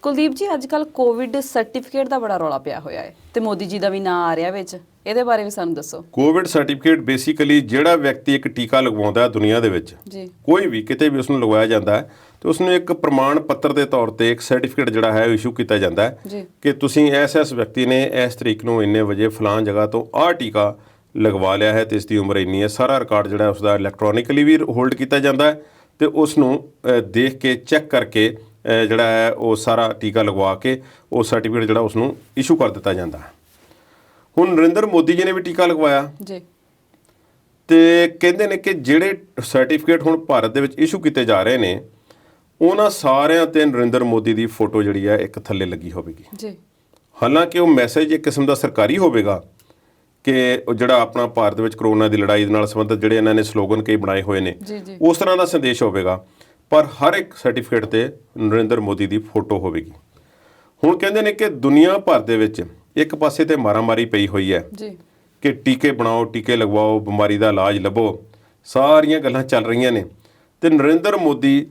ਕੁਲਦੀਪ ਜੀ, ਅੱਜ ਕੱਲ ਕੋਵਿਡ ਸਰਟੀਫਿਕੇਟ ਦਾ ਬੜਾ ਰੌਲਾ ਪਿਆ ਹੋਇਆ ਹੈ ਤੇ ਮੋਦੀ ਜੀ ਦਾ ਵੀ ਨਾਂ ਆ ਰਿਹਾ ਵਿੱਚ, ਇਹਦੇ ਬਾਰੇ ਵੀ ਸਾਨੂੰ ਦੱਸੋ।
ਕੋਵਿਡ ਸਰਟੀਫਿਕੇਟ ਬੇਸਿਕਲੀ ਜਿਹੜਾ ਵਿਅਕਤੀ ਇੱਕ ਟੀਕਾ ਲਗਵਾਉਂਦਾ ਹੈ ਦੁਨੀਆ ਦੇ ਵਿੱਚ,
ਜੀ।
ਕੋਈ ਵੀ ਕਿਤੇ ਵੀ ਉਸ ਨੂੰ ਲਗਵਾਇਆ ਜਾਂਦਾ ਹੈ ਤੇ ਉਸ ਨੂੰ ਇੱਕ ਪ੍ਰਮਾਣ ਪੱਤਰ ਦੇ ਤੌਰ ਤੇ ਇੱਕ ਸਰਟੀਫਿਕੇਟ ਜਿਹੜਾ ਹੈ ਇਸ਼ੂ ਕੀਤਾ ਜਾਂਦਾ ਹੈ
ਜੀ।
ਕਿ ਤੁਸੀਂ ਇਸ ਵਿਅਕਤੀ ਨੇ ਇਸ ਤਰੀਕ ਨੂੰ ਇੰਨੇ ਵਜੇ ਫਲਾਣ ਜਗ੍ਹਾ ਤੋਂ ਆਹ ਟੀਕਾ ਲਗਵਾ ਲਿਆ ਹੈ ਤੇ ਇਸ ਦੀ ਉਮਰ ਇੰਨੀ ਹੈ। ਸਾਰਾ ਰਿਕਾਰਡ ਜਿਹੜਾ ਉਸ ਦਾ ਇਲੈਕਟ੍ਰੋਨਿਕਲੀ ਵੀ ਹੋਲਡ ਕੀਤਾ ਜਾਂਦਾ ਹੈ ਤੇ ਉਸ ਨੂੰ ਦੇਖ ਕੇ ਚੈੱਕ ਕਰਕੇ ਜਿਹੜਾ ਹੈ ਉਹ ਸਾਰਾ ਟੀਕਾ ਲਗਵਾ ਕੇ ਉਹ ਸਰਟੀਫਿਕੇਟ ਜਿਹੜਾ ਉਸ ਨੂੰ ਇਸ਼ੂ ਕਰ ਦਿੱਤਾ ਜਾਂਦਾ ਹੈ। ਹੁਣ ਨਰਿੰਦਰ ਮੋਦੀ ਜੀ ਨੇ ਵੀ ਟੀਕਾ ਲਗਵਾਇਆ
ਜੀ।
ਤੇ ਕਹਿੰਦੇ ਨੇ ਕਿ ਜਿਹੜੇ ਸਰਟੀਫਿਕੇਟ ਹੁਣ ਭਾਰਤ ਦੇ ਵਿੱਚ ਇਸ਼ੂ ਕੀਤੇ ਜਾ ਰਹੇ ਨੇ ਉਹਨਾਂ ਸਾਰਿਆਂ ਤੇ ਨਰਿੰਦਰ ਮੋਦੀ ਦੀ ਫੋਟੋ ਜਿਹੜੀ ਹੈ ਇੱਕ ਥੱਲੇ ਲੱਗੀ ਹੋਵੇਗੀ।
ਜੀ।
ਹਾਲਾਂਕਿ ਉਹ ਮੈਸੇਜ ਇੱਕ ਕਿਸਮ ਦਾ ਸਰਕਾਰੀ ਹੋਵੇਗਾ ਕਿ ਉਹ ਜਿਹੜਾ ਆਪਣਾ ਭਾਰਤ ਵਿੱਚ ਕਰੋਨਾ ਦੀ ਲੜਾਈ ਦੇ ਨਾਲ ਸੰਬੰਧਿਤ ਜਿਹੜੇ ਇਹਨਾਂ ਨੇ ਸਲੋਗਨ ਕਈ ਬਣਾਏ ਹੋਏ ਨੇ
ਜੀ। ਜੀ।
ਉਸ ਤਰ੍ਹਾਂ ਦਾ ਸੰਦੇਸ਼ ਹੋਵੇਗਾ। ਪਰ ਹਰ ਇੱਕ ਸਰਟੀਫਿਕੇਟ ਤੇ ਨਰਿੰਦਰ ਮੋਦੀ ਦੀ ਫੋਟੋ ਹੋਵੇਗੀ। ਹੁਣ ਕਹਿੰਦੇ ਨੇ ਕਿ ਦੁਨੀਆ ਭਰ ਦੇ ਵਿੱਚ ਇੱਕ ਪਾਸੇ ਤੇ ਮਾਰਾਮਾਰੀ ਪਈ ਹੋਈ ਹੈ
ਜੀ
ਕਿ ਟੀਕੇ ਬਣਾਓ, ਟੀਕੇ ਲਗਵਾਓ, ਬਿਮਾਰੀ ਦਾ ਇਲਾਜ ਲੱਭੋ, ਸਾਰੀਆਂ ਗੱਲਾਂ ਚੱਲ ਰਹੀਆਂ ਨੇ, ਤੇ ਨਰਿੰਦਰ ਮੋਦੀ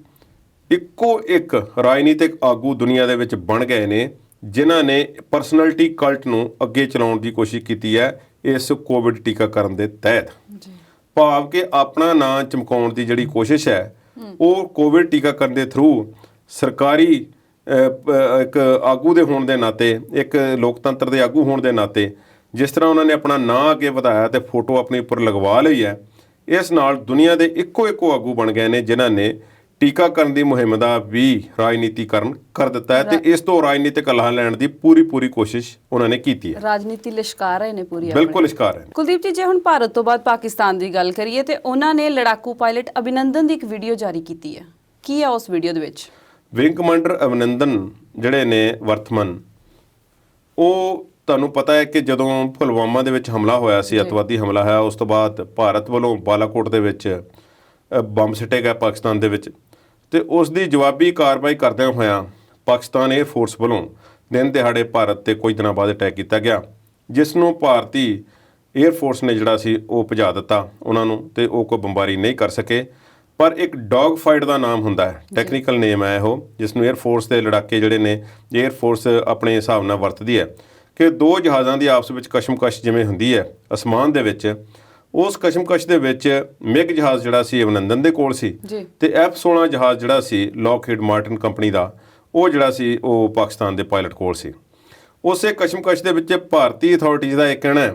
ਇੱਕੋ ਇੱਕ ਰਾਜਨੀਤਿਕ ਆਗੂ ਦੁਨੀਆ ਦੇ ਵਿੱਚ ਬਣ ਗਏ ਨੇ ਜਿਨ੍ਹਾਂ ਨੇ ਪਰਸਨੈਲਿਟੀ ਕਲਟ ਨੂੰ ਅੱਗੇ ਚਲਾਉਣ ਦੀ ਕੋਸ਼ਿਸ਼ ਕੀਤੀ ਹੈ ਇਸ ਕੋਵਿਡ ਟੀਕਾਕਰਨ ਦੇ ਤਹਿਤ। ਭਾਵ ਕਿ ਆਪਣਾ ਨਾਂ ਚਮਕਾਉਣ ਦੀ ਜਿਹੜੀ ਕੋਸ਼ਿਸ਼ ਹੈ ਉਹ ਕੋਵਿਡ ਟੀਕਾਕਰਨ ਦੇ ਥਰੂ ਸਰਕਾਰੀ ਇੱਕ ਆਗੂ ਦੇ ਹੋਣ ਦੇ ਨਾਤੇ, ਇੱਕ ਲੋਕਤੰਤਰ ਦੇ ਆਗੂ ਹੋਣ ਦੇ ਨਾਤੇ ਜਿਸ ਤਰ੍ਹਾਂ ਉਹਨਾਂ ਨੇ ਆਪਣਾ ਨਾਂ ਅੱਗੇ ਵਧਾਇਆ ਤੇ ਫੋਟੋ ਆਪਣੀ ਉੱਪਰ ਲਗਵਾ ਲਈ ਹੈ, ਇਸ ਨਾਲ ਦੁਨੀਆ ਦੇ ਇੱਕੋ ਆਗੂ ਬਣ ਗਏ ਨੇ ਜਿਨ੍ਹਾਂ ਨੇ ਟੀਕਾਕਰਨ ਦੀ ਮੁਹਿੰਮ ਦਾ ਵੀ ਰਾਜਨੀਤੀਕਰਨ ਕਰ ਦਿੱਤਾ ਹੈ ਤੇ ਇਸ ਤੋਂ ਰਾਜਨੀਤਿਕ ਲਾਹਾ ਲੈਣ ਦੀ ਪੂਰੀ ਕੋਸ਼ਿਸ਼ ਉਹਨਾਂ ਨੇ ਕੀਤੀ ਹੈ।
ਰਾਜਨੀਤੀ ਲਿਸ਼ਕਾਰ ਰਹੇ ਨੇ ਪੂਰੀ,
ਬਿਲਕੁਲ ਲਿਸ਼ਕਾਰ ਰਹੇ ਨੇ।
ਕੁਲਦੀਪ ਜੀ, ਜੇ ਹੁਣ ਭਾਰਤ ਤੋਂ ਬਾਅਦ ਪਾਕਿਸਤਾਨ ਦੀ ਗੱਲ ਕਰੀਏ ਤੇ ਉਹਨਾਂ ਨੇ ਲੜਾਕੂ ਪਾਇਲਟ ਅਭਿਨੰਦਨ ਦੀ ਇੱਕ ਵੀਡੀਓ ਜਾਰੀ ਕੀਤੀ ਹੈ। ਕੀ ਹੈ ਉਸ ਵੀਡੀਓ ਦੇ ਵਿੱਚ?
ਵਿੰਗ ਕਮਾਂਡਰ ਅਭਿਨੰਦਨ ਜਿਹੜੇ ਨੇ ਵਰਤਮਨ, ਉਹ ਤੁਹਾਨੂੰ ਪਤਾ ਹੈ ਕਿ ਜਦੋਂ ਪੁਲਵਾਮਾ ਦੇ ਵਿੱਚ ਹਮਲਾ ਹੋਇਆ ਸੀ, ਅੱਤਵਾਦੀ ਹਮਲਾ ਹੋਇਆ, ਉਸ ਤੋਂ ਬਾਅਦ ਭਾਰਤ ਵੱਲੋਂ ਬਾਲਾਕੋਟ ਦੇ ਵਿੱਚ ਬੰਬ ਸਿੱਟੇ ਗਏ ਪਾਕਿਸਤਾਨ ਦੇ ਵਿੱਚ, ਤੇ ਉਸ ਦੀ ਜਵਾਬੀ ਕਾਰਵਾਈ ਕਰਦਿਆਂ ਹੋਇਆਂ ਪਾਕਿਸਤਾਨ 에ਅਰ ਫੋਰਸ ਵੱਲੋਂ ਦਿਨ ਦਿਹਾੜੇ ਭਾਰਤ ਤੇ ਕੁਝ ਦਿਨਾਂ ਬਾਅਦ ਅਟੈਕ ਕੀਤਾ ਗਿਆ, ਜਿਸ ਨੂੰ ਭਾਰਤੀ 에ਅਰ ਫੋਰਸ ਨੇ ਜਿਹੜਾ ਸੀ ਉਹ ਭਜਾ ਦਿੱਤਾ ਉਹਨਾਂ ਨੂੰ, ਤੇ ਉਹ ਕੋਈ ਬੰਬਾਰੀ ਨਹੀਂ ਕਰ ਸਕੇ। ਪਰ ਇੱਕ ਡੌਗ ਫਾਈਟ ਦਾ ਨਾਮ ਹੁੰਦਾ ਹੈ, ਟੈਕਨੀਕਲ ਨੇਮ ਹੈ ਉਹ, ਜਿਸ ਨੂੰ 에ਅਰ ਫੋਰਸ ਦੇ ਲੜਾਕੇ ਜਿਹੜੇ ਨੇ 에ਅਰ ਫੋਰਸ ਆਪਣੇ ਹਿਸਾਬ ਨਾਲ ਵਰਤਦੀ ਹੈ ਕਿ ਦੋ ਜਹਾਜ਼ਾਂ ਦੀ ਆਪਸ ਵਿੱਚ ਕਸ਼ਮਕਸ਼ ਜਿਵੇਂ ਹੁੰਦੀ ਹੈ ਅਸਮਾਨ ਦੇ ਵਿੱਚ, ਉਸ ਕਸ਼ਮਕਸ਼ ਦੇ ਵਿੱਚ ਮਿਗ ਜਹਾਜ਼ ਜਿਹੜਾ ਸੀ ਅਭਿਨੰਦਨ ਦੇ ਕੋਲ ਸੀ ਤੇ F-16 ਜਹਾਜ਼ ਜਿਹੜਾ ਸੀ ਲੌਕਹੀਡ ਮਾਰਟਿਨ ਕੰਪਨੀ ਦਾ, ਉਹ ਜਿਹੜਾ ਸੀ ਉਹ ਪਾਕਿਸਤਾਨ ਦੇ ਪਾਇਲਟ ਕੋਲ ਸੀ। ਉਸੇ ਕਸ਼ਮਕਸ਼ ਦੇ ਵਿੱਚ ਭਾਰਤੀ ਅਥਾਰਟੀਜ਼ ਦਾ ਇਹ ਕਹਿਣਾ ਹੈ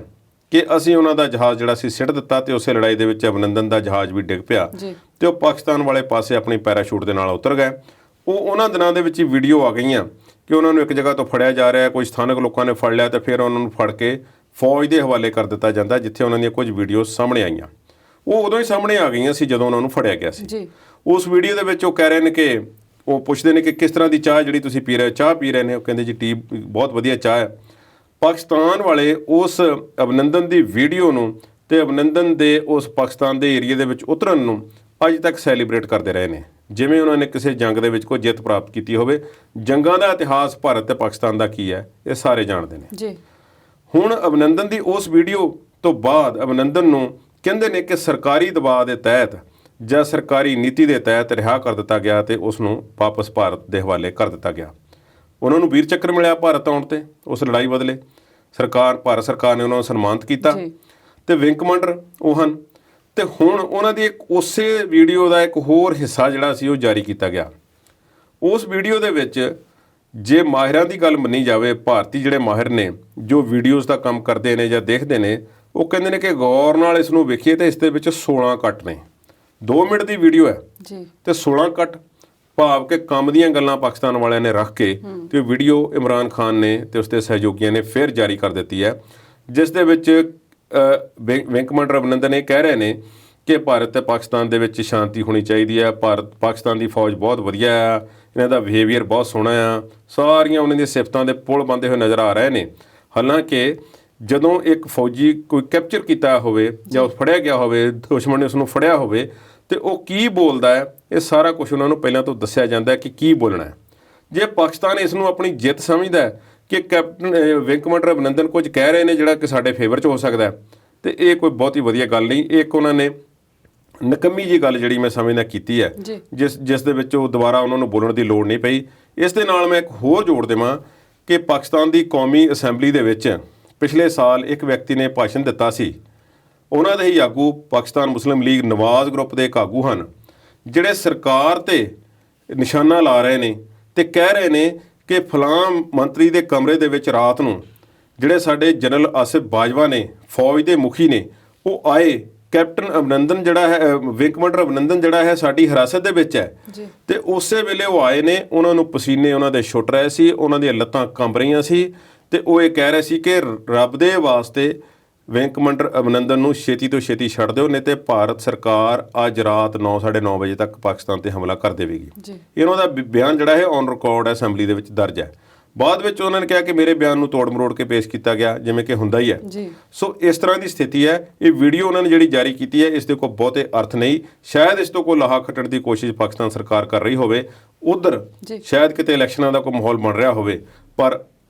ਕਿ ਅਸੀਂ ਉਹਨਾਂ ਦਾ ਜਹਾਜ਼ ਜਿਹੜਾ ਸੀ ਸਿੱਟ ਦਿੱਤਾ ਤੇ ਉਸੇ ਲੜਾਈ ਦੇ ਵਿੱਚ ਅਭਿਨੰਦਨ ਦਾ ਜਹਾਜ਼ ਵੀ ਡਿੱਗ ਪਿਆ ਤੇ ਉਹ ਪਾਕਿਸਤਾਨ ਵਾਲੇ ਪਾਸੇ ਆਪਣੀ ਪੈਰਾਸ਼ੂਟ ਦੇ ਨਾਲ ਉਤਰ ਗਏ। ਉਹਨਾਂ ਦਿਨਾਂ ਦੇ ਵਿੱਚ ਹੀ ਵੀਡੀਓ ਆ ਗਈਆਂ ਕਿ ਉਹਨਾਂ ਨੂੰ ਇੱਕ ਜਗ੍ਹਾ ਤੋਂ ਫੜਿਆ ਜਾ ਰਿਹਾ, ਕੋਈ ਸਥਾਨਕ ਲੋਕਾਂ ਨੇ ਫੜ ਲਿਆ ਤੇ ਫਿਰ ਉਹਨਾਂ ਨੂੰ ਫੜ ਕੇ ਫੌਜ ਦੇ ਹਵਾਲੇ ਕਰ ਦਿੱਤਾ ਜਾਂਦਾ, ਜਿੱਥੇ ਉਹਨਾਂ ਦੀਆਂ ਕੁਝ ਵੀਡੀਓ ਸਾਹਮਣੇ ਆਈਆਂ। ਉਹ ਉਦੋਂ ਹੀ ਸਾਹਮਣੇ ਆ ਗਈਆਂ ਸੀ ਜਦੋਂ ਉਹਨਾਂ ਨੂੰ ਫੜਿਆ ਗਿਆ ਸੀ। ਉਸ ਵੀਡੀਓ ਦੇ ਵਿੱਚ ਉਹ ਕਹਿ ਰਹੇ ਨੇ ਕਿ ਉਹ ਪੁੱਛਦੇ ਨੇ ਕਿ ਕਿਸ ਤਰ੍ਹਾਂ ਦੀ ਚਾਹ ਜਿਹੜੀ ਤੁਸੀਂ ਪੀ ਰਹੇ ਹੋ, ਚਾਹ ਪੀ ਰਹੇ ਨੇ, ਉਹ ਕਹਿੰਦੇ ਜੀ ਟੀ ਬਹੁਤ ਵਧੀਆ ਚਾਹ ਹੈ। ਪਾਕਿਸਤਾਨ ਵਾਲੇ ਉਸ ਅਭਿਨੰਦਨ ਦੀ ਵੀਡੀਓ ਨੂੰ ਤੇ ਅਭਿਨੰਦਨ ਦੇ ਉਸ ਪਾਕਿਸਤਾਨ ਦੇ ਏਰੀਏ ਦੇ ਵਿੱਚ ਉਤਰਨ ਨੂੰ ਅੱਜ ਤੱਕ ਸੈਲੀਬ੍ਰੇਟ ਕਰਦੇ ਰਹੇ ਨੇ ਜਿਵੇਂ ਉਹਨਾਂ ਨੇ ਕਿਸੇ ਜੰਗ ਦੇ ਵਿੱਚ ਕੋਈ ਜਿੱਤ ਪ੍ਰਾਪਤ ਕੀਤੀ ਹੋਵੇ। ਜੰਗਾਂ ਦਾ ਇਤਿਹਾਸ ਭਾਰਤ ਤੇ ਪਾਕਿਸਤਾਨ ਦਾ ਕੀ ਹੈ ਇਹ ਸਾਰੇ ਜਾਣਦੇ ਨੇ ਜੀ। ਹੁਣ ਅਭਿਨੰਦਨ ਦੀ ਉਸ ਵੀਡੀਓ ਤੋਂ ਬਾਅਦ ਅਭਿਨੰਦਨ ਨੂੰ ਕਹਿੰਦੇ ਨੇ ਕਿ ਸਰਕਾਰੀ ਦਬਾਅ ਦੇ ਤਹਿਤ ਜਾਂ ਸਰਕਾਰੀ ਨੀਤੀ ਦੇ ਤਹਿਤ ਰਿਹਾ ਕਰ ਦਿੱਤਾ ਗਿਆ ਤੇ ਉਸ ਨੂੰ ਵਾਪਸ ਭਾਰਤ ਦੇ ਹਵਾਲੇ ਕਰ ਦਿੱਤਾ ਗਿਆ। ਉਹਨਾਂ ਨੂੰ ਵੀਰ ਚੱਕਰ ਮਿਲਿਆ ਭਾਰਤ ਆਉਣ ਤੇ, ਉਸ ਲੜਾਈ ਬਦਲੇ ਭਾਰਤ ਸਰਕਾਰ ਨੇ ਉਹਨਾਂ ਨੂੰ ਸਨਮਾਨਿਤ ਕੀਤਾ ਤੇ ਵਿੰਗ ਕਮਾਂਡਰ ਉਹ ਹਨ। ਤੇ ਹੁਣ ਉਹਨਾਂ ਦੀ ਇੱਕ ਉਸੇ ਵੀਡੀਓ ਦਾ ਇੱਕ ਹੋਰ ਹਿੱਸਾ ਜਿਹੜਾ ਸੀ ਉਹ ਜਾਰੀ ਕੀਤਾ ਗਿਆ। ਉਸ ਵੀਡੀਓ ਦੇ ਵਿੱਚ ਜੇ ਮਾਹਿਰਾਂ ਦੀ ਗੱਲ ਮੰਨੀ ਜਾਵੇ, ਭਾਰਤੀ ਜਿਹੜੇ ਮਾਹਿਰ ਨੇ ਜੋ ਵੀਡੀਓਜ਼ ਦਾ ਕੰਮ ਕਰਦੇ ਨੇ ਜਾਂ ਦੇਖਦੇ ਨੇ, ਉਹ ਕਹਿੰਦੇ ਨੇ ਕਿ ਗੌਰ ਨਾਲ ਇਸ ਨੂੰ ਵੇਖੀਏ ਤੇ ਇਸ ਦੇ ਵਿੱਚ 16 ਕੱਟ ਨੇ। 2 ਮਿੰਟ ਦੀ ਵੀਡੀਓ ਹੈ ਤੇ 16 ਕੱਟ, ਭਾਵ ਕਿ ਕੰਮ ਦੀਆਂ ਗੱਲਾਂ ਪਾਕਿਸਤਾਨ ਵਾਲਿਆਂ ਨੇ ਰੱਖ ਕੇ ਤੇ ਉਹ ਵੀਡੀਓ ਇਮਰਾਨ ਖਾਨ ਨੇ ਤੇ ਉਸਦੇ ਸਹਿਯੋਗੀਆਂ ਨੇ ਫਿਰ ਜਾਰੀ ਕਰ ਦਿੱਤੀ ਹੈ, ਜਿਸ ਦੇ ਵਿੱਚ ਵਿੰਗ ਕਮਾਂਡਰ ਅਭਿਨੰਦਨ ਇਹ ਕਹਿ ਰਹੇ ਨੇ ਕਿ ਭਾਰਤ ਤੇ ਪਾਕਿਸਤਾਨ ਦੇ ਵਿੱਚ ਸ਼ਾਂਤੀ ਹੋਣੀ ਚਾਹੀਦੀ ਹੈ, ਪਾਕਿਸਤਾਨ ਦੀ ਫੌਜ ਬਹੁਤ ਵਧੀਆ ਆ, ਇਹਨਾਂ ਦਾ ਬਿਹੇਵੀਅਰ ਬਹੁਤ ਸੋਹਣਾ ਆ, ਸਾਰੀਆਂ ਉਹਨਾਂ ਦੀਆਂ ਸਿਫਤਾਂ ਦੇ ਪੁਲ ਬੰਦੇ ਹੋਏ ਨਜ਼ਰ ਆ ਰਹੇ ਨੇ। ਹਾਲਾਂਕਿ ਜਦੋਂ ਇੱਕ ਫੌਜੀ ਕੋਈ ਕੈਪਚਰ ਕੀਤਾ ਹੋਵੇ ਜਾਂ ਫੜਿਆ ਗਿਆ ਹੋਵੇ, ਦੁਸ਼ਮਣ ਨੇ ਉਸ ਨੂੰ ਫੜਿਆ ਹੋਵੇ ਤੇ ਉਹ ਕੀ ਬੋਲਦਾ ਹੈ, ਇਹ ਸਾਰਾ ਕੁਝ ਉਹਨਾਂ ਨੂੰ ਪਹਿਲਾਂ ਤੋਂ ਦੱਸਿਆ ਜਾਂਦਾ ਹੈ ਕਿ ਕੀ ਬੋਲਣਾ ਹੈ। ਜੇ ਪਾਕਿਸਤਾਨ ਇਸ ਨੂੰ ਆਪਣੀ ਜਿੱਤ ਸਮਝਦਾ ਹੈ ਕਿ ਕੈਪਟਨ ਵਿੰਗ ਕਮਾਂਡਰ ਅਭਿਨੰਦਨ ਕੁਝ ਕਹਿ ਰਹੇ ਨੇ ਜਿਹੜਾ ਕਿ ਸਾਡੇ ਫੇਵਰ 'ਚ ਹੋ ਸਕਦਾ ਤੇ ਇਹ ਕੋਈ ਬਹੁਤੀ ਵਧੀਆ ਗੱਲ ਨਹੀਂ। ਇਹ ਇੱਕ ਉਹਨਾਂ ਨੇ ਨਕੰਮੀ ਜੀ ਗੱਲ ਜਿਹੜੀ ਮੈਂ ਸਮਝਦਾ ਕੀਤੀ ਹੈ, ਜਿਸ ਦੇ ਵਿੱਚ ਉਹ ਦੁਬਾਰਾ ਉਹਨਾਂ ਨੂੰ ਬੋਲਣ ਦੀ ਲੋੜ ਨਹੀਂ ਪਈ। ਇਸ ਦੇ ਨਾਲ ਮੈਂ ਇੱਕ ਹੋਰ ਜੋੜ ਦੇਵਾਂ ਕਿ ਪਾਕਿਸਤਾਨ ਦੀ ਕੌਮੀ ਅਸੈਂਬਲੀ ਦੇ ਵਿੱਚ ਪਿਛਲੇ ਸਾਲ ਇੱਕ ਵਿਅਕਤੀ ਨੇ ਭਾਸ਼ਣ ਦਿੱਤਾ ਸੀ। ਉਹਨਾਂ ਦੇ ਹੀ ਆਗੂ ਪਾਕਿਸਤਾਨ ਮੁਸਲਿਮ ਲੀਗ ਨਵਾਜ਼ ਗਰੁੱਪ ਦੇ ਇੱਕ ਆਗੂ ਹਨ, ਜਿਹੜੇ ਸਰਕਾਰ ਤੇ ਨਿਸ਼ਾਨਾ ਲਾ ਰਹੇ ਨੇ ਤੇ ਕਹਿ ਰਹੇ ਨੇ ਕਿ ਫਲਾਂ ਮੰਤਰੀ ਦੇ ਕਮਰੇ ਦੇ ਵਿੱਚ ਰਾਤ ਨੂੰ ਜਿਹੜੇ ਸਾਡੇ ਜਨਰਲ ਆਸਿਫ ਬਾਜਵਾ ਨੇ, ਫੌਜ ਦੇ ਮੁਖੀ ਨੇ, ਉਹ ਆਏ। ਕੈਪਟਨ ਅਭਿਨੰਦਨ ਜਿਹੜਾ ਹੈ, ਵਿੰਗ ਕਮਾਂਡਰ ਅਭਿਨੰਦਨ ਜਿਹੜਾ ਹੈ ਸਾਡੀ ਹਿਰਾਸਤ ਦੇ ਵਿੱਚ ਹੈ ਤੇ ਉਸੇ ਵੇਲੇ ਉਹ ਆਏ ਨੇ। ਉਹਨਾਂ ਨੂੰ ਪਸੀਨੇ ਉਹਨਾਂ ਦੇ ਛੁੱਟ ਰਹੇ ਸੀ, ਉਹਨਾਂ ਦੀਆਂ ਲੱਤਾਂ ਕੰਬ ਰਹੀਆਂ ਸੀ ਤੇ ਉਹ ਇਹ ਕਹਿ ਰਹੇ ਸੀ ਕਿ ਰੱਬ ਦੇ ਵਾਸਤੇ ਵਿੰਗ ਕਮਾਂਡਰ ਅਭਿਨੰਦਨ ਨੂੰ ਛੇਤੀ ਤੋਂ ਛੇਤੀ ਛੱਡ ਦਿਓ, ਨਹੀਂ ਤੇ ਭਾਰਤ ਸਰਕਾਰ ਅੱਜ ਰਾਤ 9-9:30 ਵਜੇ ਤੱਕ ਪਾਕਿਸਤਾਨ ਤੇ ਹਮਲਾ ਕਰ ਦੇਵੇਗੀ। ਇਹਨਾਂ ਦਾ ਬਿਆਨ ਜਿਹੜਾ ਹੈ ਔਨ ਰਿਕਾਰਡ ਅਸੈਂਬਲੀ ਦੇ ਵਿੱਚ ਦਰਜ ਹੈ। ਬਾਅਦ ਵਿੱਚ ਉਹਨਾਂ ਨੇ ਕਿਹਾ ਕਿ ਮੇਰੇ ਬਿਆਨ ਨੂੰ ਤੋੜ ਮਰੋੜ ਕੇ ਪੇਸ਼ ਕੀਤਾ ਗਿਆ, ਜਿਵੇਂ ਕਿ ਹੁੰਦਾ ਹੀ ਹੈ।
ਜੀ।
ਸੋ ਇਸ ਤਰ੍ਹਾਂ ਦੀ ਸਥਿਤੀ ਹੈ। ਇਹ ਵੀਡੀਓ ਉਹਨਾਂ ਨੇ ਜਿਹੜੀ ਜਾਰੀ ਕੀਤੀ ਹੈ, ਇਸ ਦੇ ਕੋਈ ਬਹੁਤੇ ਅਰਥ ਨਹੀਂ। ਸ਼ਾਇਦ ਇਸ ਤੋਂ ਕੋਈ ਲਾਹਾ ਖੱਟਣ ਦੀ ਕੋਸ਼ਿਸ਼ ਪਾਕਿਸਤਾਨ ਸਰਕਾਰ ਕਰ ਰਹੀ ਹੋਵੇ, ਉਧਰ ਸ਼ਾਇਦ ਕਿਤੇ ਇਲੈਕਸ਼ਨਾਂ ਦਾ ਕੋਈ ਮਾਹੌਲ ਬਣ ਰਿਹਾ ਹੋਵੇ, ਪਰ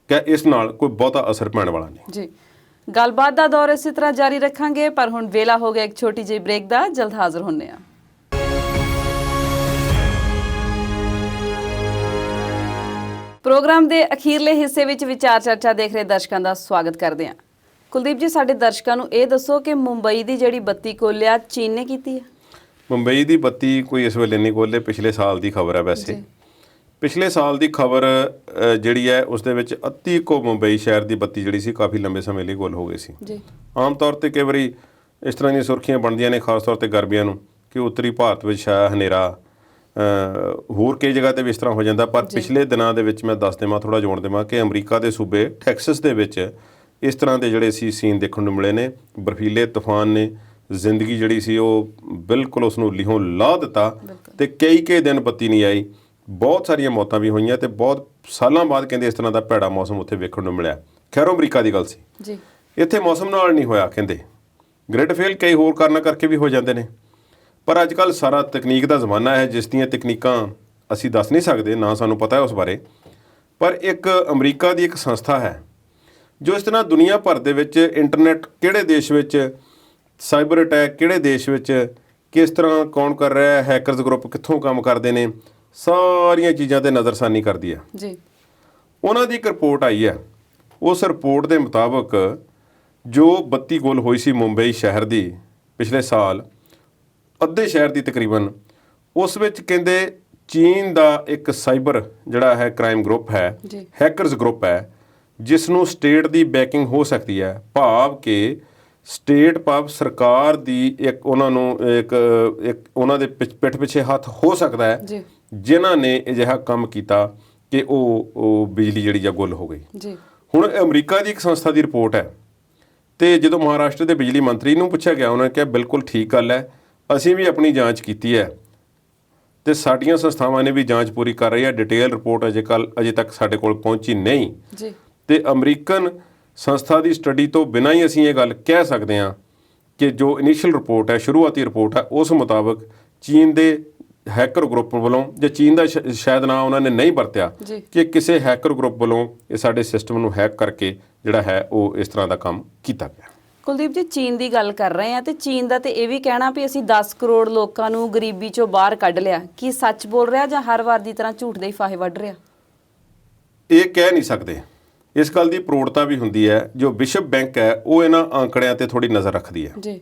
ਇਸ ਨਾਲ ਕੋਈ ਬਹੁਤਾ ਅਸਰ ਪੈਣ ਵਾਲਾ ਨਹੀਂ।
ਜੀ, ਗੱਲਬਾਤ ਦਾ ਦੌਰ ਇਸੇ ਤਰ੍ਹਾਂ ਜਾਰੀ ਰੱਖਾਂਗੇ, ਪਰ ਹੁਣ ਵੇਲਾ ਹੋ ਗਿਆ ਇੱਕ ਛੋਟੀ ਜਿਹੀ ਬ੍ਰੇਕ ਦਾ। ਜਲਦ ਹਾਜ਼ਰ ਹੁੰਦੇ ਹਾਂ। ਪ੍ਰੋਗਰਾਮ ਦੇ ਅਖੀਰਲੇ ਹਿੱਸੇ ਵਿੱਚ ਵਿਚਾਰ ਚਰਚਾ ਦੇਖ ਰਹੇ ਦਰਸ਼ਕਾਂ ਦਾ ਸਵਾਗਤ ਕਰਦੇ ਹਾਂ। ਕੁਲਦੀਪ ਜੀ, ਸਾਡੇ ਦਰਸ਼ਕਾਂ ਨੂੰ ਇਹ ਦੱਸੋ ਕਿ ਮੁੰਬਈ ਦੀ ਜਿਹੜੀ ਬੱਤੀ ਖੋਲ੍ਹਿਆ ਚੀਨ ਨੇ ਕੀਤੀ ਹੈ?
ਮੁੰਬਈ ਦੀ ਬੱਤੀ ਕੋਈ ਇਸ ਵੇਲੇ ਨਹੀਂ ਖੋਲ੍ਹੇ, ਪਿਛਲੇ ਸਾਲ ਦੀ ਖਬਰ ਹੈ। ਵੈਸੇ ਪਿਛਲੇ ਸਾਲ ਦੀ ਖਬਰ ਜਿਹੜੀ ਹੈ ਉਸ ਦੇ ਵਿੱਚ ਅੱਧੀ ਕੋ ਮੁੰਬਈ ਸ਼ਹਿਰ ਦੀ ਬੱਤੀ ਜਿਹੜੀ ਸੀ ਕਾਫੀ ਲੰਬੇ ਸਮੇਂ ਲਈ ਗੁੱਲ ਹੋ ਗਈ ਸੀ। ਆਮ ਤੌਰ 'ਤੇ ਕਈ ਵਾਰੀ ਇਸ ਤਰ੍ਹਾਂ ਦੀਆਂ ਸੁਰਖੀਆਂ ਬਣਦੀਆਂ ਨੇ, ਖਾਸ ਤੌਰ 'ਤੇ ਗਰਮੀਆਂ ਨੂੰ, ਕਿ ਉੱਤਰੀ ਭਾਰਤ ਵਿੱਚ ਛਾਇਆ ਹਨੇਰਾ, ਹੋਰ ਕਈ ਜਗ੍ਹਾ 'ਤੇ ਵੀ ਇਸ ਤਰ੍ਹਾਂ ਹੋ ਜਾਂਦਾ। ਪਰ ਪਿਛਲੇ ਦਿਨਾਂ ਦੇ ਵਿੱਚ ਮੈਂ ਦੱਸ ਦੇਵਾਂ, ਥੋੜ੍ਹਾ ਜੋੜ ਦੇਵਾਂ ਕਿ ਅਮਰੀਕਾ ਦੇ ਸੂਬੇ ਟੈਕਸਸ ਦੇ ਵਿੱਚ ਇਸ ਤਰ੍ਹਾਂ ਦੇ ਜਿਹੜੇ ਸੀ ਸੀਨ ਦੇਖਣ ਨੂੰ ਮਿਲੇ ਨੇ। ਬਰਫੀਲੇ ਤੂਫਾਨ ਨੇ ਜ਼ਿੰਦਗੀ ਜਿਹੜੀ ਸੀ ਉਹ ਬਿਲਕੁਲ ਉਸ ਨੂੰ ਲੀਹੋਂ ਲਾਹ ਦਿੱਤਾ ਅਤੇ ਕਈ ਦਿਨ ਬੱਤੀ ਨਹੀਂ ਆਈ। ਬਹੁਤ ਸਾਰੀਆਂ ਮੌਤਾਂ ਵੀ ਹੋਈਆਂ ਅਤੇ ਬਹੁਤ ਸਾਲਾਂ ਬਾਅਦ ਕਹਿੰਦੇ ਇਸ ਤਰ੍ਹਾਂ ਦਾ ਭੈੜਾ ਮੌਸਮ ਉੱਥੇ ਵੇਖਣ ਨੂੰ ਮਿਲਿਆ। ਖੈਰ, ਅਮਰੀਕਾ ਦੀ ਗੱਲ ਸੀ। ਇੱਥੇ ਮੌਸਮ ਨਾਲ ਨਹੀਂ ਹੋਇਆ, ਕਹਿੰਦੇ ਗ੍ਰਿਡ ਫੇਲ ਕਈ ਹੋਰ ਕਾਰਨਾਂ ਕਰਕੇ ਵੀ ਹੋ ਜਾਂਦੇ ਨੇ। ਪਰ ਅੱਜ ਕੱਲ੍ਹ ਸਾਰਾ ਤਕਨੀਕ ਦਾ ਜ਼ਮਾਨਾ ਹੈ, ਜਿਸ ਦੀਆਂ ਤਕਨੀਕਾਂ ਅਸੀਂ ਦੱਸ ਨਹੀਂ ਸਕਦੇ, ਨਾ ਸਾਨੂੰ ਪਤਾ ਹੈ ਉਸ ਬਾਰੇ। ਪਰ ਇੱਕ ਅਮਰੀਕਾ ਦੀ ਇੱਕ ਸੰਸਥਾ ਹੈ ਜੋ ਇਸ ਤਰ੍ਹਾਂ ਦੁਨੀਆ ਭਰ ਦੇ ਵਿੱਚ ਇੰਟਰਨੈਟ ਕਿਹੜੇ ਦੇਸ਼ ਵਿੱਚ, ਸਾਈਬਰ ਅਟੈਕ ਕਿਹੜੇ ਦੇਸ਼ ਵਿੱਚ, ਕਿਸ ਤਰ੍ਹਾਂ ਕੌਣ ਕਰ ਰਿਹਾ ਹੈ, ਹੈਕਰਸ ਗਰੁੱਪ ਕਿੱਥੋਂ ਕੰਮ ਕਰਦੇ ਨੇ, ਸਾਰੀਆਂ ਚੀਜ਼ਾਂ 'ਤੇ ਨਜ਼ਰਸਾਨੀ ਕਰਦੀ ਹੈ। ਉਹਨਾਂ ਦੀ ਇੱਕ ਰਿਪੋਰਟ ਆਈ ਹੈ। ਉਸ ਰਿਪੋਰਟ ਦੇ ਮੁਤਾਬਕ ਜੋ ਬੱਤੀ ਗੁੱਲ ਹੋਈ ਸੀ ਮੁੰਬਈ ਸ਼ਹਿਰ ਦੀ ਪਿਛਲੇ ਸਾਲ, ਅੱਧੇ ਸ਼ਹਿਰ ਦੀ ਤਕਰੀਬਨ, ਉਸ ਵਿੱਚ ਕਹਿੰਦੇ ਚੀਨ ਦਾ ਇੱਕ ਸਾਈਬਰ ਜਿਹੜਾ ਹੈ ਕ੍ਰਾਈਮ ਗਰੁੱਪ ਹੈ, ਹੈਕਰਸ ਗਰੁੱਪ ਹੈ, ਜਿਸ ਨੂੰ ਸਟੇਟ ਦੀ ਬੈਕਿੰਗ ਹੋ ਸਕਦੀ ਹੈ। ਭਾਵ ਕਿ ਸਟੇਟ ਸਰਕਾਰ ਦੀ ਇੱਕ ਉਹਨਾਂ ਨੂੰ ਇੱਕ ਉਹਨਾਂ ਦੇ ਪਿੱਠ ਪਿੱਛੇ ਹੱਥ ਹੋ ਸਕਦਾ ਹੈ, ਜਿਨ੍ਹਾਂ ਨੇ ਅਜਿਹਾ ਕੰਮ ਕੀਤਾ ਕਿ ਉਹ ਬਿਜਲੀ ਜਿਹੜੀ ਜਾਂ ਗੁੱਲ ਹੋ ਗਈ। ਹੁਣ ਅਮਰੀਕਾ ਦੀ ਇੱਕ ਸੰਸਥਾ ਦੀ ਰਿਪੋਰਟ ਹੈ, ਅਤੇ ਜਦੋਂ ਮਹਾਰਾਸ਼ਟਰ ਦੇ ਬਿਜਲੀ ਮੰਤਰੀ ਨੂੰ ਪੁੱਛਿਆ ਗਿਆ, ਉਹਨਾਂ ਨੇ ਕਿਹਾ ਬਿਲਕੁਲ ਠੀਕ ਗੱਲ ਹੈ, ਅਸੀਂ ਵੀ ਆਪਣੀ ਜਾਂਚ ਕੀਤੀ ਹੈ ਅਤੇ ਸਾਡੀਆਂ ਸੰਸਥਾਵਾਂ ਨੇ ਵੀ ਜਾਂਚ ਪੂਰੀ ਕਰ ਰਹੀ ਹੈ। ਡਿਟੇਲ ਰਿਪੋਰਟ ਅਜੇ ਤੱਕ ਸਾਡੇ ਕੋਲ ਪਹੁੰਚੀ ਨਹੀਂ। ਅਤੇ ਅਮਰੀਕਨ ਸੰਸਥਾ ਦੀ ਸਟੱਡੀ ਤੋਂ ਬਿਨਾਂ ਹੀ ਅਸੀਂ ਇਹ ਗੱਲ ਕਹਿ ਸਕਦੇ ਹਾਂ ਕਿ ਜੋ ਇਨੀਸ਼ੀਅਲ ਰਿਪੋਰਟ ਹੈ, ਸ਼ੁਰੂਆਤੀ ਰਿਪੋਰਟ ਹੈ, ਉਸ ਮੁਤਾਬਕ ਚੀਨ ਦੇ ਹੈਕਰ ਗਰੁੱਪ ਵੱਲੋਂ, ਜਾਂ ਚੀਨ ਦਾ ਸ਼ਾਇਦ ਨਾਂ ਉਹਨਾਂ ਨੇ ਨਹੀਂ ਵਰਤਿਆ, ਕਿ ਕਿਸੇ ਹੈਕਰ ਗਰੁੱਪ ਵੱਲੋਂ ਇਹ ਸਾਡੇ ਸਿਸਟਮ ਨੂੰ ਹੈਕ ਕਰਕੇ ਜਿਹੜਾ ਹੈ ਉਹ ਇਸ ਤਰ੍ਹਾਂ ਦਾ ਕੰਮ ਕੀਤਾ ਗਿਆ।
ਕੁਲਦੀਪ ਜੀ, ਚੀਨ ਦੀ ਗੱਲ ਕਰ ਰਹੇ ਹਾਂ, ਅਤੇ ਚੀਨ ਦਾ ਤੇ ਇਹ ਵੀ ਕਹਿਣਾ ਵੀ ਅਸੀਂ 10 ਕਰੋੜ ਲੋਕਾਂ ਨੂੰ ਗਰੀਬੀ ਚੋਂ ਬਾਹਰ ਕੱਢ ਲਿਆ। ਕੀ ਸੱਚ ਬੋਲ ਰਿਹਾ ਜਾਂ ਹਰ ਵਾਰ ਦੀ ਤਰ੍ਹਾਂ ਝੂਠ ਦੇ ਹੀ ਫਾਹੇ ਵੱਢ ਰਿਹਾ?
ਇਹ ਕਹਿ ਨਹੀਂ ਸਕਦੇ। ਇਸ ਗੱਲ ਦੀ ਪ੍ਰੋੜਤਾ ਵੀ ਹੁੰਦੀ ਹੈ। ਜੋ ਵਿਸ਼ਵ ਬੈਂਕ ਹੈ ਉਹ ਇਹਨਾਂ ਆંકੜਿਆਂ 'ਤੇ ਥੋੜ੍ਹੀ ਨਜ਼ਰ ਰੱਖਦੀ ਹੈ।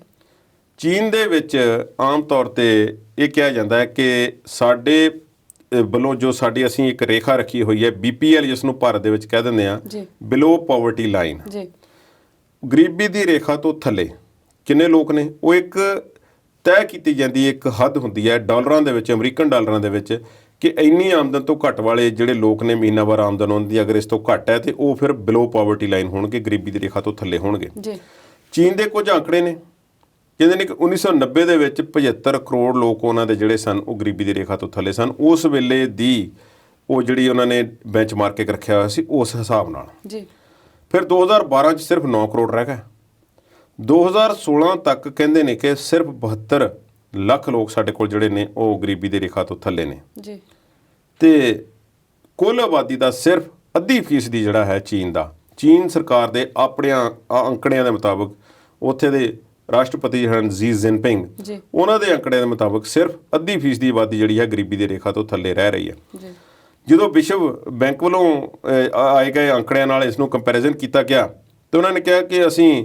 ਚੀਨ ਦੇ ਵਿੱਚ ਆਮ ਤੌਰ 'ਤੇ ਇਹ ਕਿਹਾ ਜਾਂਦਾ ਹੈ ਕਿ ਸਾਡੇ ਵੱਲੋਂ ਜੋ ਸਾਡੀ ਅਸੀਂ ਇੱਕ ਰੇਖਾ ਰੱਖੀ ਹੋਈ ਹੈ, BPL, ਜਿਸ ਨੂੰ ਭਾਰਤ ਦੇ ਵਿੱਚ ਕਹਿ ਦਿੰਦੇ ਹਾਂ ਬਿਲੋ ਪਾਵਰਟੀ ਲਾਈਨ, ਗਰੀਬੀ ਦੀ ਰੇਖਾ ਤੋਂ ਥੱਲੇ ਕਿੰਨੇ ਲੋਕ ਨੇ, ਉਹ ਇੱਕ ਤੈਅ ਕੀਤੀ ਜਾਂਦੀ ਇੱਕ ਹੱਦ ਹੁੰਦੀ ਹੈ ਡਾਲਰਾਂ ਦੇ ਵਿੱਚ, ਅਮਰੀਕਨ ਡਾਲਰਾਂ ਦੇ ਵਿੱਚ, ਕਿ ਇੰਨੀ ਆਮਦਨ ਤੋਂ ਘੱਟ ਵਾਲੇ ਜਿਹੜੇ ਲੋਕ ਨੇ, ਮਹੀਨਾਵਾਰ ਆਮਦਨ ਉਹਨਾਂ ਦੀ ਅਗਰ ਇਸ ਤੋਂ ਘੱਟ ਹੈ, ਅਤੇ ਉਹ ਫਿਰ ਬਿਲੋ ਪਾਵਰਟੀ ਲਾਈਨ ਹੋਣਗੇ, ਗਰੀਬੀ ਦੀ ਰੇਖਾ ਤੋਂ ਥੱਲੇ ਹੋਣਗੇ। ਚੀਨ ਦੇ ਕੁਝ ਆંકੜੇ ਨੇ, ਕਹਿੰਦੇ ਨੇ ਕਿ 1990 ਦੇ ਵਿੱਚ 75 ਕਰੋੜ ਲੋਕ ਉਹਨਾਂ ਦੇ ਜਿਹੜੇ ਸਨ ਉਹ ਗਰੀਬੀ ਦੀ ਰੇਖਾ ਤੋਂ ਥੱਲੇ ਸਨ। ਉਸ ਵੇਲੇ ਦੀ ਉਹ ਜਿਹੜੀ ਉਹਨਾਂ ਨੇ ਬੈਂਚ ਮਾਰਕ ਕੇ ਰੱਖਿਆ ਹੋਇਆ ਸੀ, ਉਸ ਹਿਸਾਬ ਨਾਲ। ਫਿਰ 2012 'ਚ ਸਿਰਫ 9 ਕਰੋੜ ਰਹਿ ਗਿਆ। 2016 ਤੱਕ ਕਹਿੰਦੇ ਨੇ ਕਿ ਸਿਰਫ 72 ਲੱਖ ਲੋਕ ਸਾਡੇ ਕੋਲ ਜਿਹੜੇ ਨੇ ਉਹ ਗਰੀਬੀ ਦੀ ਰੇਖਾ ਤੋਂ ਥੱਲੇ ਨੇ। ਅਤੇ ਕੁੱਲ ਆਬਾਦੀ ਦਾ ਸਿਰਫ 0.5% ਜਿਹੜਾ ਹੈ ਚੀਨ ਦਾ, ਚੀਨ ਸਰਕਾਰ ਦੇ ਆਪਣਿਆਂ ਅੰਕੜਿਆਂ ਦੇ ਮੁਤਾਬਕ, ਉੱਥੇ ਦੇ ਰਾਸ਼ਟਰਪਤੀ ਹਨ ਜੀ ਜਿਨਪਿੰਗ, ਉਹਨਾਂ ਦੇ ਅੰਕੜਿਆਂ ਦੇ ਮੁਤਾਬਕ ਸਿਰਫ 0.5% ਆਬਾਦੀ ਜਿਹੜੀ ਹੈ ਗਰੀਬੀ ਦੀ ਰੇਖਾ ਤੋਂ ਥੱਲੇ ਰਹਿ ਰਹੀ ਹੈ। ਜਦੋਂ ਵਿਸ਼ਵ ਬੈਂਕ ਵੱਲੋਂ ਆਏ ਗਏ ਅੰਕੜਿਆਂ ਨਾਲ ਇਸ ਨੂੰ ਕੰਪੈਰੀਜ਼ਨ ਕੀਤਾ ਗਿਆ, ਅਤੇ ਉਹਨਾਂ ਨੇ ਕਿਹਾ ਕਿ ਅਸੀਂ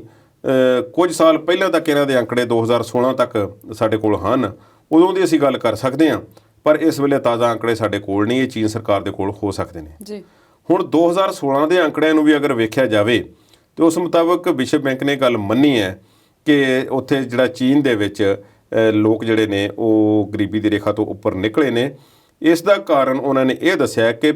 ਕੁਝ ਸਾਲ ਪਹਿਲਾਂ ਤੱਕ ਇਹਨਾਂ ਦੇ ਅੰਕੜੇ 2016 ਤੱਕ ਸਾਡੇ ਕੋਲ ਹਨ, ਉਦੋਂ ਦੀ ਅਸੀਂ ਗੱਲ ਕਰ ਸਕਦੇ ਹਾਂ, ਪਰ ਇਸ ਵੇਲੇ ਤਾਜ਼ਾ ਅੰਕੜੇ ਸਾਡੇ ਕੋਲ ਨਹੀਂ, ਇਹ ਚੀਨ ਸਰਕਾਰ ਦੇ ਕੋਲ ਹੋ ਸਕਦੇ ਨੇ। ਹੁਣ 2016 ਦੇ ਅੰਕੜਿਆਂ ਨੂੰ ਵੀ ਅਗਰ ਵੇਖਿਆ ਜਾਵੇ ਤਾਂ ਉਸ ਮੁਤਾਬਕ ਵਿਸ਼ਵ ਬੈਂਕ ਨੇ ਗੱਲ ਮੰਨੀ ਹੈ ਕਿ ਉੱਥੇ ਜਿਹੜਾ ਚੀਨ ਦੇ ਵਿੱਚ ਲੋਕ ਜਿਹੜੇ ਨੇ ਉਹ ਗਰੀਬੀ ਦੀ ਰੇਖਾ ਤੋਂ ਉੱਪਰ ਨਿਕਲੇ ਨੇ। ਇਸ ਦਾ ਕਾਰਨ ਉਹਨਾਂ ਨੇ ਇਹ ਦੱਸਿਆ ਕਿ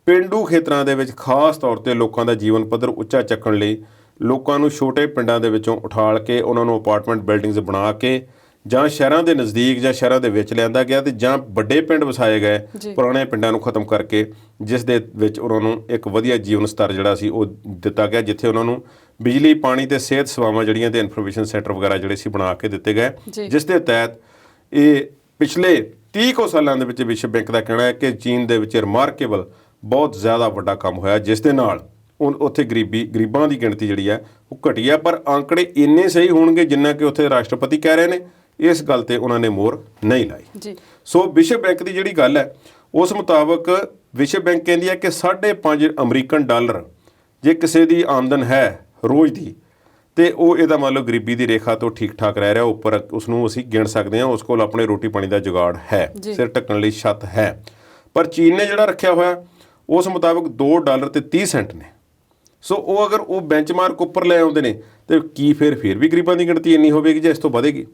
ਪੇਂਡੂ ਖੇਤਰਾਂ ਦੇ ਵਿੱਚ ਖਾਸ ਤੌਰ 'ਤੇ ਲੋਕਾਂ ਦਾ ਜੀਵਨ ਪੱਧਰ ਉੱਚਾ ਚੱਕਣ ਲਈ ਲੋਕਾਂ ਨੂੰ ਛੋਟੇ ਪਿੰਡਾਂ ਦੇ ਵਿੱਚੋਂ ਉਠਾਲ ਕੇ ਉਹਨਾਂ ਨੂੰ ਅਪਾਰਟਮੈਂਟ ਬਿਲਡਿੰਗਸ ਬਣਾ ਕੇ ਜਾਂ ਸ਼ਹਿਰਾਂ ਦੇ ਨਜ਼ਦੀਕ ਜਾਂ ਸ਼ਹਿਰਾਂ ਦੇ ਵਿੱਚ ਲਿਆਂਦਾ ਗਿਆ ਤੇ ਜਾਂ ਵੱਡੇ ਪਿੰਡ ਵਸਾਏ ਗਏ ਪੁਰਾਣੇ ਪਿੰਡਾਂ ਨੂੰ ਖਤਮ ਕਰਕੇ, ਜਿਸ ਦੇ ਵਿੱਚ ਉਹਨਾਂ ਨੂੰ ਇੱਕ ਵਧੀਆ ਜੀਵਨ ਸਤਰ ਜਿਹੜਾ ਸੀ ਉਹ ਦਿੱਤਾ ਗਿਆ, ਜਿੱਥੇ ਉਹਨਾਂ ਨੂੰ ਬਿਜਲੀ, ਪਾਣੀ ਤੇ ਸਿਹਤ ਸੇਵਾਵਾਂ ਜਿਹੜੀਆਂ ਤੇ ਇਨਫੋਰਮੇਸ਼ਨ ਸੈਂਟਰ ਵਗੈਰਾ ਜਿਹੜੇ ਸੀ ਬਣਾ ਕੇ ਦਿੱਤੇ ਗਏ, ਜਿਸ ਦੇ ਤਹਿਤ ਇਹ ਪਿਛਲੇ 30 ਕੁ ਸਾਲਾਂ ਦੇ ਵਿੱਚ ਵਿਸ਼ਵ ਬੈਂਕ ਦਾ ਕਹਿਣਾ ਹੈ ਕਿ ਚੀਨ ਦੇ ਵਿੱਚ ਰਿਮਾਰਕੇਬਲ ਬਹੁਤ ਜ਼ਿਆਦਾ ਵੱਡਾ ਕੰਮ ਹੋਇਆ, ਜਿਸ ਦੇ ਨਾਲ ਉੱਥੇ ਗਰੀਬਾਂ ਦੀ ਗਿਣਤੀ ਜਿਹੜੀ ਹੈ ਉਹ ਘਟੀ ਹੈ। ਪਰ ਅੰਕੜੇ ਇੰਨੇ ਸਹੀ ਹੋਣਗੇ ਜਿੰਨਾ ਕਿ ਉੱਥੇ ਰਾਸ਼ਟਰਪਤੀ ਕਹਿ ਰਹੇ ਨੇ, ਇਸ ਗੱਲ ਤੇ ਉਹਨਾਂ ਨੇ ਮੋਹਰ ਨਹੀਂ ਲਾਈ। ਸੋ ਵਿਸ਼ਵ ਬੈਂਕ ਦੀ ਜਿਹੜੀ ਗੱਲ ਹੈ ਉਸ ਮੁਤਾਬਕ ਵਿਸ਼ਵ ਬੈਂਕ ਕਹਿੰਦੀ ਹੈ ਕਿ 5.5 ਅਮਰੀਕਨ ਡਾਲਰ ਜੇ ਕਿਸੇ ਦੀ ਆਮਦਨ ਹੈ ਰੋਜ਼ ਦੀ, ਤੇ ਉਹ ਇਹਦਾ ਮੰਨ ਲਓ ਗਰੀਬੀ ਦੀ ਰੇਖਾ ਤੋਂ ਠੀਕ ਠਾਕ ਰਹਿ ਰਿਹਾ, ਉੱਪਰ ਉਸਨੂੰ ਅਸੀਂ ਗਿਣ ਸਕਦੇ ਹਾਂ, ਉਸ ਕੋਲ ਆਪਣੇ ਰੋਟੀ ਪਾਣੀ ਦਾ ਜੁਗਾੜ ਹੈ, ਸਿਰ ਢੱਕਣ ਲਈ ਛੱਤ ਹੈ। ਪਰ ਚੀਨ ਨੇ ਜਿਹੜਾ ਰੱਖਿਆ ਹੋਇਆ ਉਸ ਮੁਤਾਬਕ $2.30 ਨੇ। ਸੋ ਉਹ ਅਗਰ ਉਹ ਬੈਂਚਮਾਰਕ ਉੱਪਰ ਲੈ ਆਉਂਦੇ ਨੇ ਤੇ ਕੀ ਫਿਰ ਵੀ ਗਰੀਬਾਂ ਦੀ ਗਿਣਤੀ ਇੰਨੀ ਹੋਵੇਗੀ ਜਾਂ ਇਸ ਤੋਂ ਵਧੇਗੀ,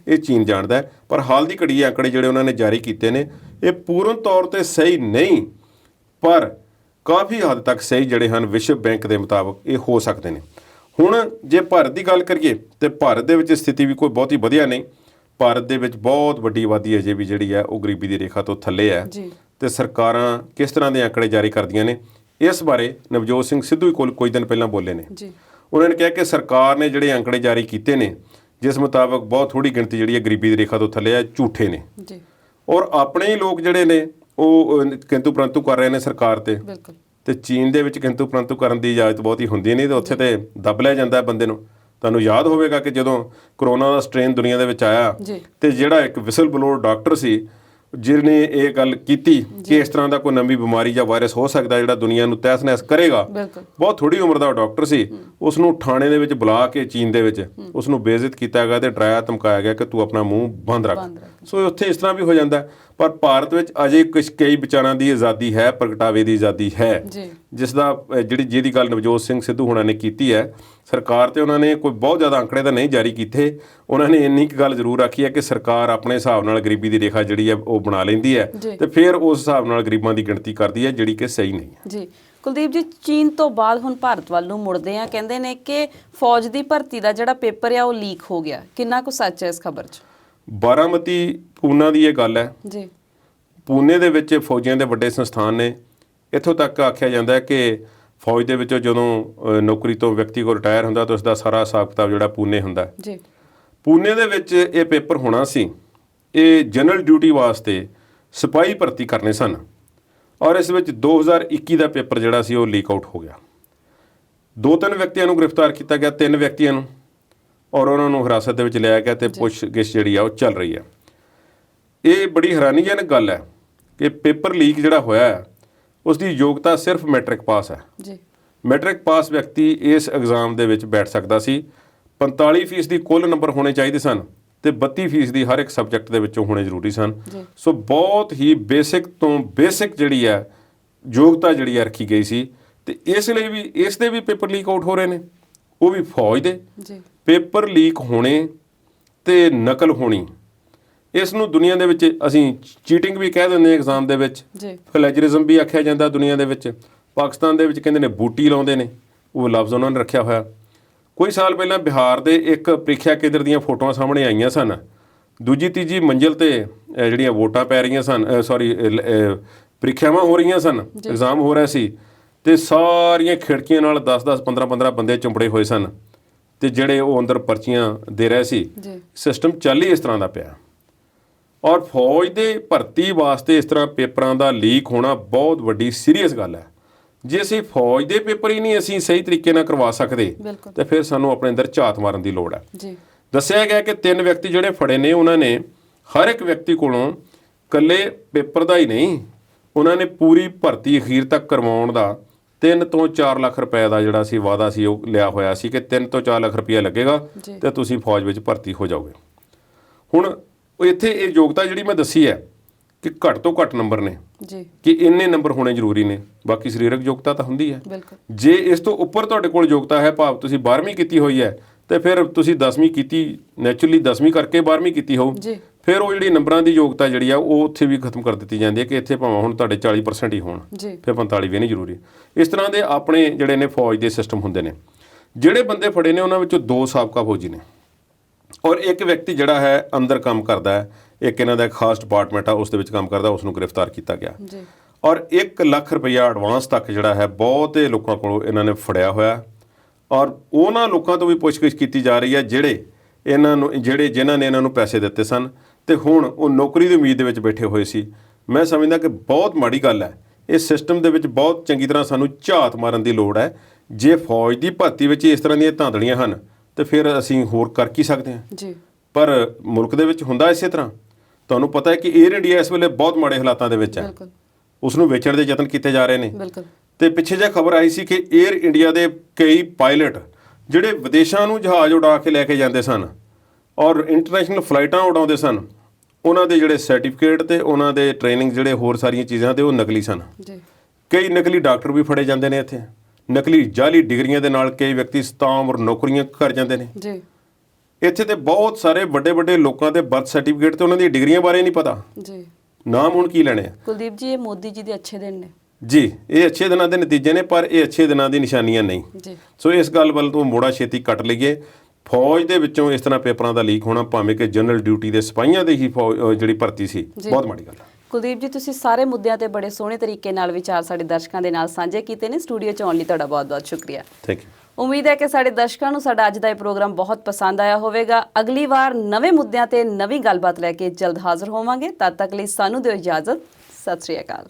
ਇਹ ਚੀਨ ਜਾਣਦਾ ਹੈ। ਪਰ ਹਾਲ ਦੀ ਘੜੀ ਆંકੜੇ ਜਿਹੜੇ ਉਹਨਾਂ ਨੇ ਜਾਰੀ ਕੀਤੇ ਨੇ ਇਹ ਪੂਰਨ ਤੌਰ ਤੇ ਸਹੀ ਨਹੀਂ, ਪਰ ਕਾਫੀ ਹੱਦ ਤੱਕ ਸਹੀ ਜਿਹੜੇ ਹਨ ਵਿਸ਼ਵ ਬੈਂਕ ਦੇ ਮੁਤਾਬਕ ਇਹ ਹੋ ਸਕਦੇ ਨੇ। ਹੁਣ ਜੇ ਭਾਰਤ ਦੀ ਗੱਲ ਕਰੀਏ ਤੇ ਭਾਰਤ ਦੇ ਵਿੱਚ ਸਥਿਤੀ ਵੀ ਕੋਈ ਬਹੁਤੀ ਵਧੀਆ ਨਹੀਂ। ਭਾਰਤ ਦੇ ਵਿੱਚ ਬਹੁਤ ਵੱਡੀ ਆਬਾਦੀ ਅਜੇ ਵੀ ਜਿਹੜੀ ਹੈ ਉਹ ਗਰੀਬੀ ਦੀ ਰੇਖਾ ਤੋਂ ਥੱਲੇ ਹੈ, ਤੇ ਸਰਕਾਰਾਂ ਕਿਸ ਤਰ੍ਹਾਂ ਦੇ ਆંકੜੇ ਜਾਰੀ ਕਰਦੀਆਂ ਨੇ ਇਸ ਬਾਰੇ ਨਵਜੋਤ ਸਿੰਘ ਸਿੱਧੂ ਕੋਲ ਕੁਝ ਦਿਨ ਪਹਿਲਾਂ ਬੋਲੇ ਨੇ। ਉਹਨਾਂ ਨੇ ਕਿਹਾ ਕਿ ਸਰਕਾਰ ਨੇ ਜਿਹੜੇ ਆંકੜੇ ਜਾਰੀ ਕੀਤੇ ਨੇ ਜਿਸ ਮੁਤਾਬਕ ਬਹੁਤ ਥੋੜੀ ਗਿਣਤੀ ਜਿਹੜੀ ਹੈ ਗਰੀਬੀ ਦੀ ਰੇਖਾ ਤੋਂ ਥੱਲੇ ਹੈ, ਝੂਠੇ ਨੇ, ਔਰ ਆਪਣੇ ਹੀ ਲੋਕ ਜਿਹੜੇ ਨੇ ਉਹ ਕਿੰਤੂ ਪ੍ਰੰਤੂ ਕਰ ਰਹੇ ਨੇ ਸਰਕਾਰ ਤੇ। ਤੇ ਚੀਨ ਦੇ ਵਿੱਚ ਕਿੰਤੂ ਪ੍ਰੰਤੂ ਕਰਨ ਦੀ ਇਜਾਜ਼ਤ ਬਹੁਤੀ ਹੁੰਦੀ ਨਹੀਂ, ਤੇ ਉੱਥੇ ਤੇ ਦੱਬ ਲਿਆ ਜਾਂਦਾ ਬੰਦੇ ਨੂੰ। ਤੁਹਾਨੂੰ ਯਾਦ ਹੋਵੇਗਾ ਕਿ ਜਦੋਂ ਕਰੋਨਾ ਦਾ ਸਟ੍ਰੇਨ ਦੁਨੀਆ ਦੇ ਵਿੱਚ ਆਇਆ ਤੇ ਜਿਹੜਾ ਇੱਕ ਵਿਸਲ ਬਲੋਅਰ ਡਾਕਟਰ ਸੀ ਜਿਹਨੇ ਇਹ ਗੱਲ ਕੀਤੀ ਕਿ ਇਸ ਤਰ੍ਹਾਂ ਦਾ ਕੋਈ ਨਵੀਂ ਬਿਮਾਰੀ ਜਾਂ ਵਾਇਰਸ ਹੋ ਸਕਦਾ ਜਿਹੜਾ ਦੁਨੀਆ ਨੂੰ ਤਹਿਸ ਨਹਿਸ ਕਰੇਗਾ, ਬਹੁਤ ਥੋੜੀ ਉਮਰ ਦਾ ਡਾਕਟਰ ਸੀ, ਉਸ ਨੂੰ ਥਾਣੇ ਦੇ ਵਿੱਚ ਬੁਲਾ ਕੇ ਚੀਨ ਦੇ ਵਿੱਚ ਉਸ ਨੂੰ ਬੇਇੱਜ਼ਤ ਕੀਤਾ ਗਿਆ ਤੇ ਡਰਾਇਆ ਧਮਕਾਇਆ ਗਿਆ ਕਿ ਤੂੰ ਆਪਣਾ ਮੂੰਹ ਬੰਦ ਰੱਖ। ਸੋ ਉੱਥੇ ਇਸ ਤਰ੍ਹਾਂ ਵੀ ਹੋ ਜਾਂਦਾ। ਪਰ ਭਾਰਤ ਵਿੱਚ ਅਜੇ ਕਈ ਵਿਚਾਰਾਂ ਦੀ ਆਜ਼ਾਦੀ ਹੈ, ਪ੍ਰਗਟਾਵੇ ਦੀ ਆਜ਼ਾਦੀ ਹੈ, ਜਿਸ ਦਾ ਜਿਹਦੀ ਗੱਲ ਨਵਜੋਤ ਸਿੰਘ ਸਿੱਧੂ ਹੋਣਾ ਨੇ ਕੀਤੀ ਹੈ। ਸਰਕਾਰ ਤੇ ਉਹਨਾਂ ਨੇ ਕੋਈ ਬਹੁਤ ਜ਼ਿਆਦਾ ਅੰਕੜੇ ਤਾਂ ਨਹੀਂ ਜਾਰੀ ਕੀਤੇ, ਉਹਨਾਂ ਨੇ ਇੰਨੀ ਕੁ ਗੱਲ ਜ਼ਰੂਰ ਆਖੀ ਹੈ ਕਿ ਸਰਕਾਰ ਆਪਣੇ ਹਿਸਾਬ ਨਾਲ ਗਰੀਬੀ ਦੀ ਰੇਖਾ ਜਿਹੜੀ ਹੈ ਉਹ ਬਣਾ ਲੈਂਦੀ ਹੈ ਤੇ ਫਿਰ ਉਸ ਹਿਸਾਬ ਨਾਲ ਗਰੀਬਾਂ ਦੀ ਗਿਣਤੀ ਕਰਦੀ ਹੈ, ਜਿਹੜੀ ਕਿ ਸਹੀ ਨਹੀਂ ਹੈ।
ਜੀ ਕੁਲਦੀਪ ਜੀ, ਚੀਨ ਤੋਂ ਬਾਅਦ ਹੁਣ ਭਾਰਤ ਵੱਲ ਨੂੰ ਮੁੜਦੇ ਆ, ਕਹਿੰਦੇ ਨੇ ਕਿ ਫੌਜ ਦੀ ਭਰਤੀ ਦਾ ਜਿਹੜਾ ਪੇਪਰ ਆ ਉਹ ਲੀਕ ਹੋ ਗਿਆ, ਕਿੰਨਾ ਕੁ ਸੱਚ ਹੈ ਇਸ ਖਬਰ 'ਚ?
ਬਾਰਾਮਤੀ ਪੂਨਾ ਦੀ ਇਹ ਗੱਲ ਹੈ
ਜੀ।
ਪੂਨੇ ਦੇ ਵਿੱਚ ਫੌਜੀਆਂ ਦੇ ਵੱਡੇ ਸੰਸਥਾਨ ਨੇ। ਇੱਥੋਂ ਤੱਕ ਆਖਿਆ ਜਾਂਦਾ ਹੈ ਕਿ ਫੌਜ ਦੇ ਵਿੱਚੋਂ ਜਦੋਂ ਨੌਕਰੀ ਤੋਂ ਵਿਅਕਤੀ ਕੋਲ ਰਿਟਾਇਰ ਹੁੰਦਾ ਤਾਂ ਉਸ ਦਾ ਸਾਰਾ ਹਿਸਾਬ ਕਿਤਾਬ ਜਿਹੜਾ ਪੂਨੇ ਹੁੰਦਾ ਜੀ। ਪੂਨੇ ਦੇ ਵਿੱਚ ਇਹ ਪੇਪਰ ਹੋਣਾ ਸੀ, ਇਹ ਜਨਰਲ ਡਿਊਟੀ ਵਾਸਤੇ ਸਿਪਾਹੀ ਭਰਤੀ ਕਰਨੇ ਸਨ, ਔਰ ਇਸ ਵਿੱਚ 2021 ਦਾ ਪੇਪਰ ਜਿਹੜਾ ਸੀ ਉਹ ਲੀਕ ਆਊਟ ਹੋ ਗਿਆ। 2-3 ਵਿਅਕਤੀਆਂ ਨੂੰ ਗ੍ਰਿਫਤਾਰ ਕੀਤਾ ਗਿਆ, 3 ਵਿਅਕਤੀਆਂ ਨੂੰ, ਔਰ ਉਹਨਾਂ ਨੂੰ ਹਿਰਾਸਤ ਦੇ ਵਿੱਚ ਲਿਆ ਗਿਆ ਤੇ ਪੁੱਛਗਿੱਛ ਜਿਹੜੀ ਆ ਉਹ ਚੱਲ ਰਹੀ ਹੈ। ਇਹ ਬੜੀ ਹੈਰਾਨੀਜਨਕ ਗੱਲ ਹੈ ਕਿ ਪੇਪਰ ਲੀਕ ਜਿਹੜਾ ਹੋਇਆ ਉਸ ਦੀ ਯੋਗਤਾ ਸਿਰਫ ਮੈਟ੍ਰਿਕ ਪਾਸ ਹੈ ਜੀ। ਮੈਟ੍ਰਿਕ ਪਾਸ ਵਿਅਕਤੀ ਇਸ ਐਗਜ਼ਾਮ ਦੇ ਵਿੱਚ ਬੈਠ ਸਕਦਾ ਸੀ। 45% ਦੀ ਕੁੱਲ ਨੰਬਰ ਹੋਣੇ ਚਾਹੀਦੇ ਸਨ ਤੇ 32% ਦੀ ਹਰ ਇੱਕ ਸਬਜੈਕਟ ਦੇ ਵਿੱਚੋਂ ਹੋਣੇ ਜ਼ਰੂਰੀ ਸਨ। ਸੋ ਬਹੁਤ ਹੀ ਬੇਸਿਕ ਤੋਂ ਬੇਸਿਕ ਜਿਹੜੀ ਹੈ ਯੋਗਤਾ ਜਿਹੜੀ ਹੈ ਰੱਖੀ ਗਈ ਸੀ, ਤੇ ਇਸ ਲਈ ਵੀ ਇਸ ਦੇ ਵੀ ਪੇਪਰ ਲੀਕ ਆਊਟ ਹੋ ਰਹੇ ਨੇ, ਉਹ ਵੀ ਫੌਜ ਦੇ। ਪੇਪਰ ਲੀਕ ਹੋਣੇ ਤੇ ਨਕਲ ਹੋਣੀ, ਇਸ ਨੂੰ ਦੁਨੀਆ ਦੇ ਵਿੱਚ ਅਸੀਂ ਚੀਟਿੰਗ ਵੀ ਕਹਿ ਦਿੰਦੇ ਹਾਂ ਐਗਜ਼ਾਮ ਦੇ ਵਿੱਚ, ਪਲੈਜਰਿਜ਼ਮ ਵੀ ਆਖਿਆ ਜਾਂਦਾ ਦੁਨੀਆ ਦੇ ਵਿੱਚ। ਪਾਕਿਸਤਾਨ ਦੇ ਵਿੱਚ ਕਹਿੰਦੇ ਨੇ ਬੂਟੀ ਲਾਉਂਦੇ ਨੇ, ਉਹ ਲਫ਼ਜ਼ ਉਹਨਾਂ ਨੇ ਰੱਖਿਆ ਹੋਇਆ। ਕੋਈ ਸਾਲ ਪਹਿਲਾਂ ਬਿਹਾਰ ਦੇ ਇੱਕ ਪ੍ਰੀਖਿਆ ਕੇਂਦਰ ਦੀਆਂ ਫੋਟੋਆਂ ਸਾਹਮਣੇ ਆਈਆਂ ਸਨ, ਦੂਜੀ ਤੀਜੀ ਮੰਜ਼ਿਲ ਤੇ ਜਿਹੜੀਆਂ ਵੋਟਾਂ ਪੈ ਰਹੀਆਂ ਸਨ, ਪ੍ਰੀਖਿਆਵਾਂ ਹੋ ਰਹੀਆਂ ਸਨ, ਐਗਜ਼ਾਮ ਹੋ ਰਿਹਾ ਸੀ, ਤੇ ਸਾਰੀਆਂ ਖਿੜਕੀਆਂ ਨਾਲ 10-10 15-15 ਬੰਦੇ ਚੁੰਬੜੇ ਹੋਏ ਸਨ, ਤੇ ਜਿਹੜੇ ਉਹ ਅੰਦਰ ਪਰਚੀਆਂ ਦੇ ਰਹੇ ਸੀ। ਸਿਸਟਮ ਚੱਲ ਹੀ ਇਸ ਤਰ੍ਹਾਂ ਦਾ ਪਿਆ। ਔਰ ਫੌਜ ਦੇ ਭਰਤੀ ਵਾਸਤੇ ਇਸ ਤਰ੍ਹਾਂ ਪੇਪਰਾਂ ਦਾ ਲੀਕ ਹੋਣਾ ਬਹੁਤ ਵੱਡੀ ਸੀਰੀਅਸ ਗੱਲ ਹੈ। ਜੇ ਅਸੀਂ ਫੌਜ ਦੇ ਪੇਪਰ ਹੀ ਨਹੀਂ ਅਸੀਂ ਸਹੀ ਤਰੀਕੇ ਨਾਲ ਕਰਵਾ ਸਕਦੇ ਤੇ ਫਿਰ ਸਾਨੂੰ ਆਪਣੇ ਅੰਦਰ ਝਾਤ ਮਾਰਨ ਦੀ ਲੋੜ ਹੈ। ਦੱਸਿਆ ਗਿਆ ਕਿ 3 ਵਿਅਕਤੀ ਜਿਹੜੇ ਫੜੇ ਨੇ ਉਹਨਾਂ ਨੇ ਹਰ ਇੱਕ ਵਿਅਕਤੀ ਕੋਲੋਂ ਇਕੱਲੇ ਪੇਪਰ ਦਾ ਹੀ ਨਹੀਂ, ਉਹਨਾਂ ਨੇ ਪੂਰੀ ਭਰਤੀ ਅਖੀਰ ਤੱਕ ਕਰਵਾਉਣ ਦਾ 3 ਤੋਂ 4 ਲੱਖ ਰੁਪਏ ਦਾ ਜਿਹੜਾ ਸੀ ਵਾਅਦਾ ਸੀ ਉਹ ਲਿਆ ਹੋਇਆ ਸੀ ਕਿ 3 ਤੋਂ 4 ਲੱਖ ਰੁਪਇਆ ਲੱਗੇਗਾ ਤੇ ਤੁਸੀਂ ਫੌਜ ਵਿੱਚ ਭਰਤੀ ਹੋ ਜਾਓਗੇ। ਹੁਣ ਇੱਥੇ ਇਹ ਯੋਗਤਾ ਜਿਹੜੀ ਮੈਂ ਦੱਸੀ ਹੈ ਕਿ ਘੱਟ ਤੋਂ ਘੱਟ ਨੰਬਰ ਨੇ ਕਿ ਇੰਨੇ ਨੰਬਰ ਹੋਣੇ ਜ਼ਰੂਰੀ ਨੇ, ਬਾਕੀ ਸਰੀਰਕ ਯੋਗਤਾ ਤਾਂ ਹੁੰਦੀ ਹੈ। ਜੇ ਇਸ ਤੋਂ ਉੱਪਰ ਤੁਹਾਡੇ ਕੋਲ ਯੋਗਤਾ ਹੈ, ਭਾਵ ਤੁਸੀਂ 12ਵੀਂ ਕੀਤੀ ਹੋਈ ਹੈ, ਤੇ ਫਿਰ ਤੁਸੀਂ 10ਵੀਂ ਕੀਤੀ, ਨੈਚੁਰਲੀ 10ਵੀਂ ਕਰਕੇ 12ਵੀਂ ਕੀਤੀ ਹੋਊ, ਫਿਰ ਉਹ ਜਿਹੜੀ ਨੰਬਰਾਂ ਦੀ ਯੋਗਤਾ ਜਿਹੜੀ ਆ ਉਹ ਉੱਥੇ ਵੀ ਖਤਮ ਕਰ ਦਿੱਤੀ ਜਾਂਦੀ ਹੈ ਕਿ ਇੱਥੇ ਭਾਵੇਂ ਹੁਣ ਤੁਹਾਡੇ 40% ਹੀ ਹੋਣ, ਫਿਰ 45 ਵੀ ਨਹੀਂ ਜ਼ਰੂਰੀ। ਇਸ ਤਰ੍ਹਾਂ ਦੇ ਆਪਣੇ ਜਿਹੜੇ ਨੇ ਫੌਜ ਦੇ ਸਿਸਟਮ ਹੁੰਦੇ ਨੇ। ਜਿਹੜੇ ਬੰਦੇ ਫੜੇ ਨੇ ਉਹਨਾਂ ਵਿੱਚੋਂ 2 ਸਾਬਕਾ ਫੌਜੀ ਨੇ, ਔਰ ਇੱਕ ਵਿਅਕਤੀ ਜਿਹੜਾ ਹੈ ਅੰਦਰ ਕੰਮ ਕਰਦਾ ਹੈ, ਇੱਕ ਇਹਨਾਂ ਦਾ ਇੱਕ ਖਾਸ ਡਿਪਾਰਟਮੈਂਟ ਆ ਉਸ ਦੇ ਵਿੱਚ ਕੰਮ ਕਰਦਾ, ਉਸ ਨੂੰ ਗ੍ਰਿਫਤਾਰ ਕੀਤਾ ਗਿਆ
ਜੀ
ਔਰ 1 ਲੱਖ ਰੁਪਈਆ ਐਡਵਾਂਸ ਤੱਕ ਜਿਹੜਾ ਹੈ ਬਹੁਤੇ ਲੋਕਾਂ ਕੋਲੋਂ ਇਹਨਾਂ ਨੇ ਫੜਿਆ ਹੋਇਆ ਔਰ ਉਹਨਾਂ ਲੋਕਾਂ ਤੋਂ ਵੀ ਪੁੱਛਗਿੱਛ ਕੀਤੀ ਜਾ ਰਹੀ ਹੈ ਜਿਨ੍ਹਾਂ ਨੇ ਇਹਨਾਂ ਨੂੰ ਪੈਸੇ ਦਿੱਤੇ ਸਨ ਤੇ ਹੁਣ ਉਹ ਨੌਕਰੀ ਦੀ ਉਮੀਦ ਦੇ ਵਿੱਚ ਬੈਠੇ ਹੋਏ ਸੀ। ਮੈਂ ਸਮਝਦਾ ਕਿ ਬਹੁਤ ਮਾੜੀ ਗੱਲ ਹੈ। ਇਸ ਸਿਸਟਮ ਦੇ ਵਿੱਚ ਬਹੁਤ ਚੰਗੀ ਤਰ੍ਹਾਂ ਸਾਨੂੰ ਝਾਤ ਮਾਰਨ ਦੀ ਲੋੜ ਹੈ। ਜੇ ਫੌਜ ਦੀ ਭਰਤੀ ਵਿੱਚ ਇਸ ਤਰ੍ਹਾਂ ਦੀਆਂ ਧਾਂਦਲੀਆਂ ਹਨ ਤੇ ਫਿਰ ਅਸੀਂ ਹੋਰ ਕਰ ਕੀ ਸਕਦੇ ਹਾਂ
ਜੀ।
ਪਰ ਮੁਲਕ ਦੇ ਵਿੱਚ ਹੁੰਦਾ ਇਸੇ ਤਰ੍ਹਾਂ। ਤੁਹਾਨੂੰ ਪਤਾ ਹੈ ਕਿ 에ਅਰ ਇੰਡੀਆ ਇਸ ਵੇਲੇ ਬਹੁਤ ਮਾੜੇ ਹਾਲਾਤਾਂ ਦੇ ਵਿੱਚ ਹੈ, ਉਸ ਨੂੰ ਵੇਚਣ ਦੇ ਯਤਨ ਕੀਤੇ ਜਾ ਰਹੇ ਨੇ।
ਬਿਲਕੁਲ।
ਤੇ ਪਿੱਛੇ ਜਿਹੇ ਖਬਰ ਆਈ ਸੀ ਕਿ 에ਅਰ ਇੰਡੀਆ ਦੇ ਕਈ ਪਾਇਲਟ ਜਿਹੜੇ ਵਿਦੇਸ਼ਾਂ ਨੂੰ ਜਹਾਜ਼ ਉਡਾ ਕੇ ਲੈ ਕੇ ਜਾਂਦੇ ਸਨ ਔਰ ਇੰਟਰਨੈਸ਼ਨਲ ਫਲਾਈਟਾਂ ਉਡਾਉਂਦੇ ਸਨ, ਉਹਨਾਂ ਦੇ ਜਿਹੜੇ ਸਰਟੀਫਿਕੇਟ ਤੇ ਉਹਨਾਂ ਦੇ ਟ੍ਰੇਨਿੰਗ ਜਿਹੜੇ ਹੋਰ ਸਾਰੀਆਂ ਚੀਜ਼ਾਂ ਤੇ ਉਹ ਨਕਲੀ ਸਨ।
ਜੀ।
ਕਈ ਨਕਲੀ ਡਾਕਟਰ ਵੀ ਫੜੇ ਜਾਂਦੇ ਨੇ ਇੱਥੇ, ਨਕਲੀ ਜਾਲੀ ਡਿਗਰੀਆਂ ਦੇ ਨਾਲ ਕਈ ਵਿਅਕਤੀ ਸਤਾਮ ਔਰ ਨੌਕਰੀਆਂ ਕਰ ਜਾਂਦੇ ਨੇ।
ਜੀ।
ਇੱਥੇ ਤੇ ਬਹੁਤ ਸਾਰੇ ਵੱਡੇ ਵੱਡੇ ਲੋਕਾਂ ਦੇ ਬਰਥ ਸਰਟੀਫਿਕੇਟ ਤੇ ਉਹਨਾਂ ਦੀਆਂ ਡਿਗਰੀਆਂ ਬਾਰੇ ਨਹੀਂ ਪਤਾ।
ਜੀ।
ਨਾਮ ਹੁਣ ਕੀ ਲੈਣੇ ਆ।
ਕੁਲਦੀਪ ਜੀ, ਇਹ ਮੋਦੀ ਜੀ ਦੇ ਅੱਛੇ ਦਿਨ ਨੇ।
ਜੀ, ਇਹ ਅੱਛੇ ਦਿਨਾਂ ਦੇ ਨਤੀਜੇ ਨੇ ਪਰ ਇਹ ਅੱਛੇ ਦਿਨਾਂ ਦੀ ਨਿਸ਼ਾਨੀਆਂ ਨਹੀਂ।
ਜੀ।
ਸੋ ਇਸ ਗੱਲ ਵੱਲ ਤੋਂ ਮੋੜਾ ਛੇਤੀ ਕੱਟ ਲਈਏ। ਫੌਜ ਦੇ ਵਿੱਚੋਂ ਇਸ ਤਰ੍ਹਾਂ ਪੇਪਰਾਂ ਦਾ ਲੀਕ ਹੋਣਾ, ਭਾਵੇਂ ਕਿ ਜਨਰਲ ਡਿਊਟੀ ਦੇ ਸਿਪਾਹੀਆਂ ਦੀ ਹੀ ਜਿਹੜੀ ਭਰਤੀ ਸੀ, ਬਹੁਤ ਮਾੜੀ ਗੱਲ ਹੈ।
ਕੁਲਦੀਪ ਜੀ, ਤੁਸੀਂ ਸਾਰੇ ਮੁੱਦਿਆਂ ਤੇ ਬੜੇ ਸੋਹਣੇ ਤਰੀਕੇ ਨਾਲ ਵਿਚਾਰ ਸਾਡੇ ਦਰਸ਼ਕਾਂ ਦੇ ਨਾਲ ਸਾਂਝੇ ਕੀਤੇ ਨੇ। ਸਟੂਡੀਓ 'ਚ ਆਉਣ ਲਈ ਤੁਹਾਡਾ ਬਹੁਤ-ਬਹੁਤ ਸ਼ੁਕਰੀਆ।
Thank you.
ਉਮੀਦ ਹੈ ਕਿ ਸਾਡੇ ਦਰਸ਼ਕਾਂ ਨੂੰ ਸਾਡਾ ਅੱਜ ਦਾ ਇਹ ਪ੍ਰੋਗਰਾਮ ਬਹੁਤ ਪਸੰਦ ਆਇਆ ਹੋਵੇਗਾ। ਅਗਲੀ ਵਾਰ ਨਵੇਂ ਮੁੱਦਿਆਂ ਤੇ ਨਵੀਂ ਗੱਲਬਾਤ ਲੈ ਕੇ ਜਲਦ ਹਾਜ਼ਰ ਹੋਵਾਂਗੇ। ਤਦ ਤੱਕ ਲਈ ਸਾਨੂੰ ਦਿਓ ਇਜਾਜ਼ਤ। ਸਤਿ ਸ਼੍ਰੀ ਅਕਾਲ।